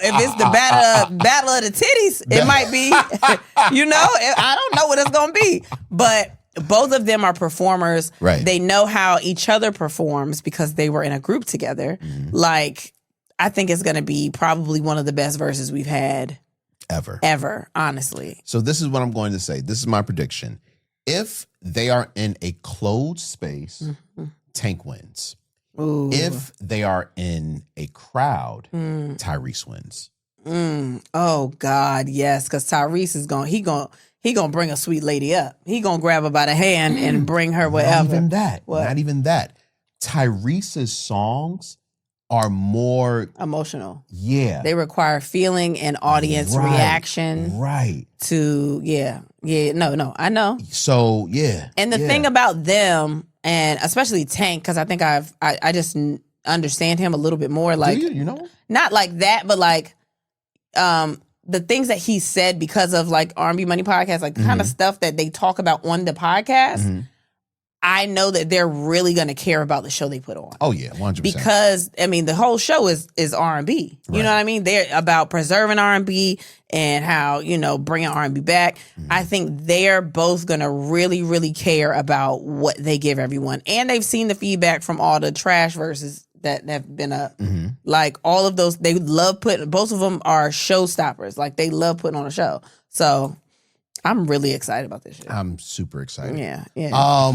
Speaker 2: If it's the battle of the titties, it might be, I don't know what it's going to be. But both of them are performers.
Speaker 1: Right.
Speaker 2: They know how each other performs because they were in a group together. Like, I think it's going to be probably one of the best verses we've had. Ever, honestly.
Speaker 1: So this is what I'm going to say. This is my prediction. If they are in a closed space, Tank wins.
Speaker 2: Ooh.
Speaker 1: If they are in a crowd, Tyrese wins.
Speaker 2: Oh God, yes, because Tyrese is he gonna bring a sweet lady up. He gonna grab her by the hand and bring her wherever.
Speaker 1: Not even that.
Speaker 2: What?
Speaker 1: Not even that. Tyrese's songs are more
Speaker 2: emotional.
Speaker 1: Yeah.
Speaker 2: They require feeling and audience reaction.
Speaker 1: Right.
Speaker 2: To no, I know.
Speaker 1: So yeah.
Speaker 2: And the thing about them, and especially Tank, because I think I just understand him a little bit more. Like,
Speaker 1: do you know?
Speaker 2: Not like that, but like the things that he said because of like R&B Money podcast, like the kind of stuff that they talk about on the podcast. I know that they're really going to care about the show they put on.
Speaker 1: Oh yeah, 100%.
Speaker 2: Because I mean, the whole show is R&B. You know what I mean? They're about preserving R&B and how, bringing R&B back. I think they're both going to really, really care about what they give everyone. And they've seen the feedback from all the trash verses that have been up. Like all of those, they love both of them are showstoppers. Like they love putting on a show. So I'm really excited about this shit.
Speaker 1: I'm super excited.
Speaker 2: Yeah.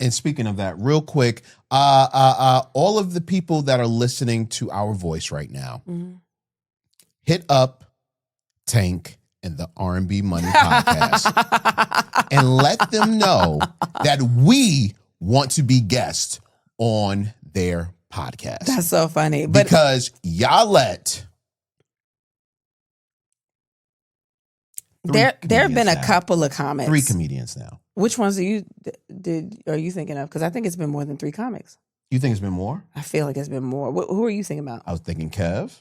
Speaker 1: And speaking of that, real quick, all of the people that are listening to our voice right now, hit up Tank and the R&B Money podcast and let them know that we want to be guests on their podcast.
Speaker 2: That's so funny.
Speaker 1: Because y'all let...
Speaker 2: There have been a couple of comics.
Speaker 1: 3 comedians now.
Speaker 2: Which ones are you thinking of? Because I think it's been more than 3 comics.
Speaker 1: You think it's been more?
Speaker 2: I feel like it's been more. Who are you thinking about?
Speaker 1: I was thinking Kev.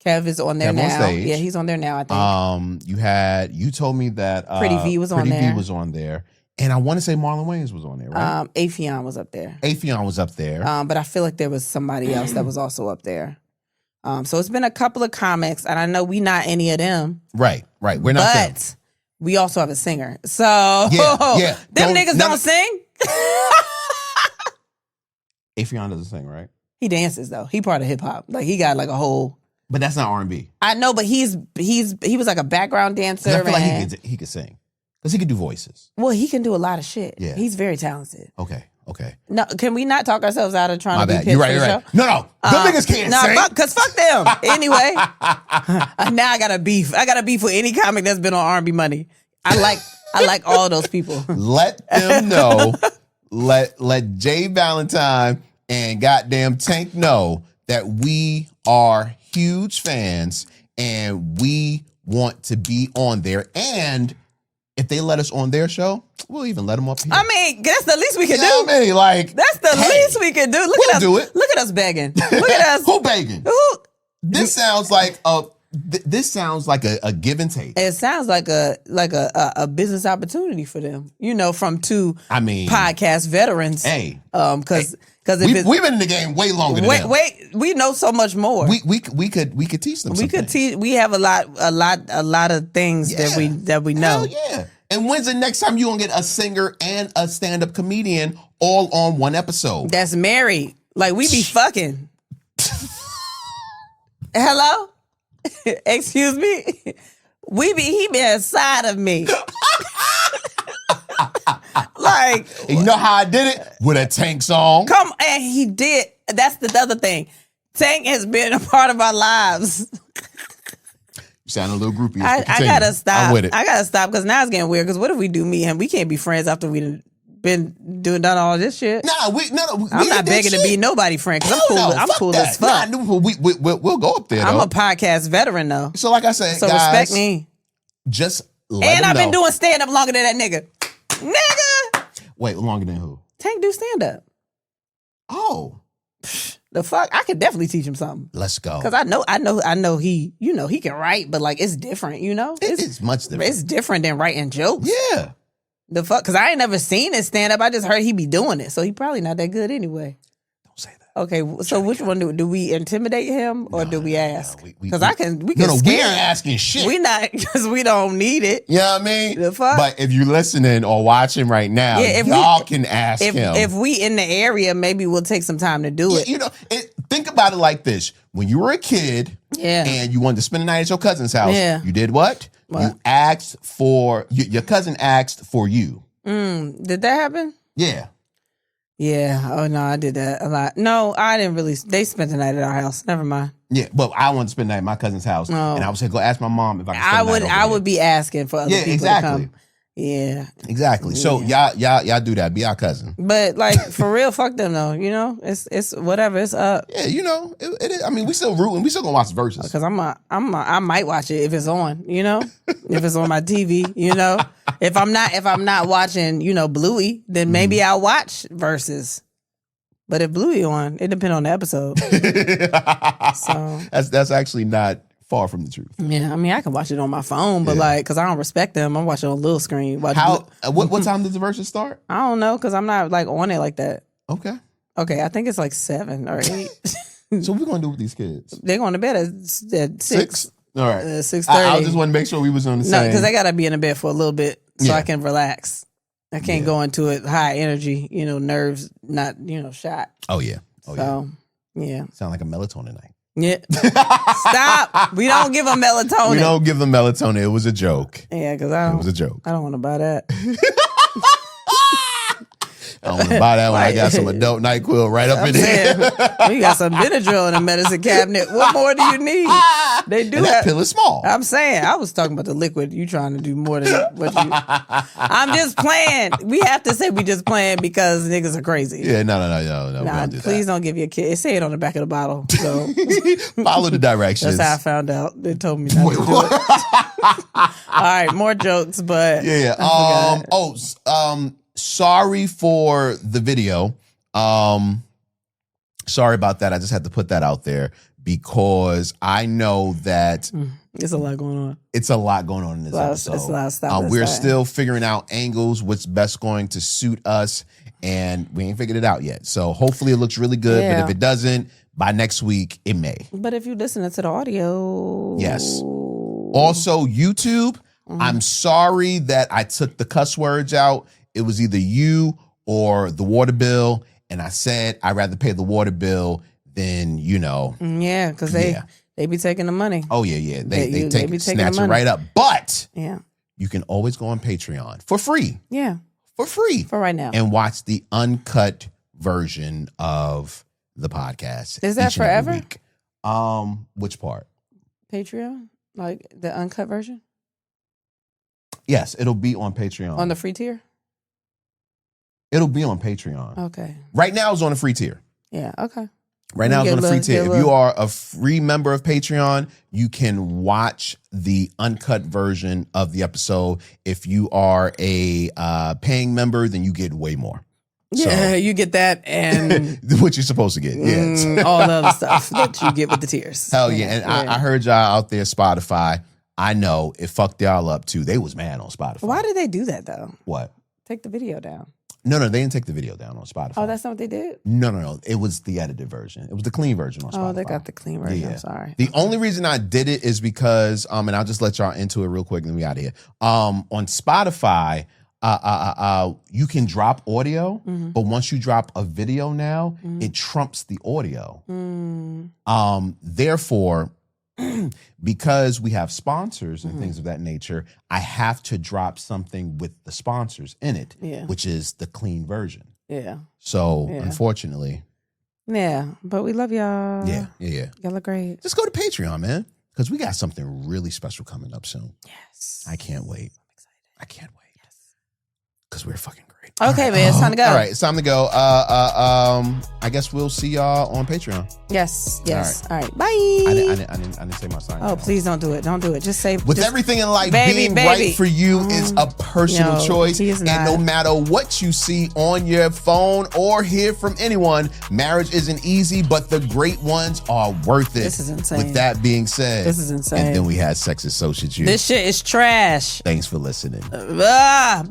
Speaker 2: Kev is on there now.
Speaker 1: On stage.
Speaker 2: Yeah, he's on there now, I think.
Speaker 1: You told me that
Speaker 2: Pretty V was on there.
Speaker 1: Pretty V was on there. And I want to say Marlon Wayans was on there, right?
Speaker 2: Afion was up there.
Speaker 1: Afion was up there.
Speaker 2: But I feel like there was somebody else that was also up there. So it's been a couple of comics, and I know we not any of them.
Speaker 1: Right. We're not them.
Speaker 2: But we also have a singer. So
Speaker 1: yeah.
Speaker 2: them niggas don't sing.
Speaker 1: Afion doesn't sing, right?
Speaker 2: He dances though. He part of hip hop. Like he got like a whole.
Speaker 1: But that's not R&B.
Speaker 2: I know, but he was like a background dancer.
Speaker 1: I feel like he could sing because he could do voices.
Speaker 2: Well, he can do a lot of shit.
Speaker 1: Yeah,
Speaker 2: he's very talented.
Speaker 1: Okay.
Speaker 2: No, can we not talk ourselves out of trying
Speaker 1: My
Speaker 2: to be
Speaker 1: bad.
Speaker 2: pitched
Speaker 1: You're
Speaker 2: for the
Speaker 1: right.
Speaker 2: show?
Speaker 1: No, them niggas can't sing.
Speaker 2: Because fuck them. Anyway, now I got a beef. I got a beef with any comic that's been on R&B Money. I like all those people.
Speaker 1: Let them know. let Jay Valentine and goddamn Tank know that we are huge fans and we want to be on there. And if they let us on their show, we'll even let them up here.
Speaker 2: I mean, that's the least we can do.
Speaker 1: I mean, like,
Speaker 2: that's the least we can do. Look
Speaker 1: we'll
Speaker 2: at us.
Speaker 1: Do it.
Speaker 2: Look at us begging. Look at us.
Speaker 1: Who begging?
Speaker 2: Who?
Speaker 1: This sounds like a give and take.
Speaker 2: It sounds like a business opportunity for them. From 2 podcast veterans.
Speaker 1: Hey,
Speaker 2: because
Speaker 1: we've been in the game way longer than them.
Speaker 2: We know so much more.
Speaker 1: We could teach them.
Speaker 2: We could teach. We have a lot of things that we know.
Speaker 1: Hell yeah. And when's the next time you gonna get a singer and a stand-up comedian all on one episode?
Speaker 2: That's married. Like we be fucking. Hello? Excuse me? He be inside of me. Like,
Speaker 1: and you know how I did it? With a Tank song.
Speaker 2: Come, and he did. That's the other thing. Tank has been a part of our lives.
Speaker 1: You sound a little groupie.
Speaker 2: I gotta stop.
Speaker 1: I'm with it.
Speaker 2: I gotta stop because now it's getting weird. Because what if we do meet him? We can't be friends after we done all this shit.
Speaker 1: I'm
Speaker 2: not begging to be nobody friend because I'm cool as fuck.
Speaker 1: We'll go up there.
Speaker 2: I'm a podcast veteran though.
Speaker 1: So like I said,
Speaker 2: so
Speaker 1: guys,
Speaker 2: respect me.
Speaker 1: Just
Speaker 2: and I've been doing stand up longer than that nigga.
Speaker 1: Wait, longer than who?
Speaker 2: Tank do stand up.
Speaker 1: Oh,
Speaker 2: the fuck! I could definitely teach him something.
Speaker 1: Let's go.
Speaker 2: Because I know he he can write, but like it's different.
Speaker 1: It's much different.
Speaker 2: It's different than writing jokes.
Speaker 1: Yeah.
Speaker 2: The fuck? Because I ain't never seen his stand up. I just heard he be doing it, so he probably not that good anyway.
Speaker 1: Don't say that.
Speaker 2: Okay, so which one do we intimidate him or do we ask? Because we can
Speaker 1: we
Speaker 2: scare
Speaker 1: ain't
Speaker 2: him.
Speaker 1: asking shit.
Speaker 2: We not because we don't need it.
Speaker 1: You know what I mean?
Speaker 2: The fuck?
Speaker 1: But if you're listening or watching right now, y'all can ask him.
Speaker 2: If we in the area, maybe we'll take some time to do it.
Speaker 1: Think about it like this: when you were a kid, and you wanted to spend the night at your cousin's house, you did what? You asked for your cousin asked for you.
Speaker 2: Did that happen?
Speaker 1: Yeah.
Speaker 2: Yeah. Oh no, I did that a lot. No, I didn't really. They spent the night at our house. Never mind.
Speaker 1: Yeah, but I wanted to spend the night at my cousin's house, and I was going to go ask my mom if I could spend the night over
Speaker 2: I would be asking for other people to come. Yeah.
Speaker 1: Exactly. So y'all do that. Be our cousin.
Speaker 2: But like for real, fuck them though. You know, it's whatever. It's up.
Speaker 1: Yeah, you know, it is. I mean, we still rooting. We still gonna watch the verses.
Speaker 2: Because I might watch it if it's on. You know, if it's on my TV. You know, if I'm not watching, you know, Bluey, then maybe I'll watch verses. But if Bluey on, it depends on the episode. So
Speaker 1: that's actually not far from the truth.
Speaker 2: Yeah, I mean, I can watch it on my phone, but like, because I don't respect them, I'm watching on a little screen.
Speaker 1: What time does the verses start?
Speaker 2: I don't know, because I'm not like on it like that.
Speaker 1: Okay,
Speaker 2: I think it's like 7 or 8.
Speaker 1: So what we gonna do with these kids?
Speaker 2: They're going to bed at 6.
Speaker 1: All right,
Speaker 2: 6:30.
Speaker 1: I just want to make sure we was on the same.
Speaker 2: No, because they got to be in the bed for a little bit so I can relax. I can't go into it high energy, you know, nerves not, you know, shot.
Speaker 1: Oh yeah.
Speaker 2: Yeah.
Speaker 1: Sound like a melatonin night.
Speaker 2: Yeah. Stop. We don't give them melatonin.
Speaker 1: We don't give them melatonin. It was a joke.
Speaker 2: Yeah, because
Speaker 1: it was a joke.
Speaker 2: I don't want to buy that.
Speaker 1: I don't want to buy that when I got some adult NyQuil right up in here.
Speaker 2: You got some Benadryl in the medicine cabinet. What more do you need? They do
Speaker 1: that pill is small.
Speaker 2: I'm saying. I was talking about the liquid. You trying to do more than what you. I'm just playing. We have to say we just playing because niggas are crazy.
Speaker 1: Yeah, no.
Speaker 2: Nah, please don't give your kid. It say it on the back of the bottle. So
Speaker 1: follow the directions.
Speaker 2: That's how I found out. They told me not to do it. All right, more jokes, but
Speaker 1: sorry for the video. Sorry about that. I just had to put that out there because I know that
Speaker 2: it's a lot going on.
Speaker 1: It's a lot going on in this episode.
Speaker 2: It's a lot of stuff.
Speaker 1: We're still figuring out angles, what's best going to suit us, and we ain't figured it out yet. So hopefully it looks really good, but if it doesn't, by next week, it may.
Speaker 2: But if you listen to the audio.
Speaker 1: Yes. Also, YouTube, I'm sorry that I took the cuss words out. It was either you or the water bill, and I said I'd rather pay the water bill than, you know.
Speaker 2: Yeah, because they be taking the money.
Speaker 1: Oh, yeah. They snatch it right up. But you can always go on Patreon for free.
Speaker 2: Yeah.
Speaker 1: For free.
Speaker 2: For right now.
Speaker 1: And watch the uncut version of the podcast.
Speaker 2: Is that forever?
Speaker 1: Which part?
Speaker 2: Patreon? Like the uncut version?
Speaker 1: Yes, it'll be on Patreon.
Speaker 2: On the free tier?
Speaker 1: It'll be on Patreon.
Speaker 2: Okay.
Speaker 1: Right now it's on a free tier.
Speaker 2: Yeah, okay.
Speaker 1: Right now it's on a free tier. If you are a free member of Patreon, you can watch the uncut version of the episode. If you are a paying member, then you get way more.
Speaker 2: Yeah, so, you get that and
Speaker 1: what you're supposed to get. Yeah,
Speaker 2: all the other stuff that you get with the tiers.
Speaker 1: Hell yeah! And I heard y'all out there, Spotify. I know it fucked y'all up too. They was mad on Spotify.
Speaker 2: Why did they do that though?
Speaker 1: What?
Speaker 2: Take the video down.
Speaker 1: No, they didn't take the video down on Spotify.
Speaker 2: Oh, that's not what they did?
Speaker 1: No. It was the edited version. It was the clean version on Spotify.
Speaker 2: Oh, they got the clean version. Yeah. I'm sorry.
Speaker 1: The only reason I did it is because, and I'll just let y'all into it real quick and then we out of here. On Spotify, you can drop audio, but once you drop a video now, it trumps the audio. Therefore, because we have sponsors and things of that nature, I have to drop something with the sponsors in it, which is the clean version.
Speaker 2: Yeah.
Speaker 1: So, unfortunately.
Speaker 2: Yeah, but we love y'all.
Speaker 1: Yeah.
Speaker 2: Y'all look great.
Speaker 1: Just go to Patreon, man, because we got something really special coming up soon.
Speaker 2: Yes.
Speaker 1: I can't wait.
Speaker 2: I'm excited.
Speaker 1: I can't wait. Yes. Because we're fucking great.
Speaker 2: Okay, man, it's time to go.
Speaker 1: All right, it's time to go. I guess we'll see y'all on Patreon.
Speaker 2: Yes. All right. Bye.
Speaker 1: I didn't say my sign.
Speaker 2: Oh, please don't do it. Don't do it. Just say.
Speaker 1: With everything in life, being right for you is a personal choice. And no matter what you see on your phone or hear from anyone, marriage isn't easy, but the great ones are worth it.
Speaker 2: This is insane.
Speaker 1: With that being said.
Speaker 2: This is insane.
Speaker 1: And then we had Sex Associates.
Speaker 2: This shit is trash.
Speaker 1: Thanks for listening.
Speaker 2: Bye.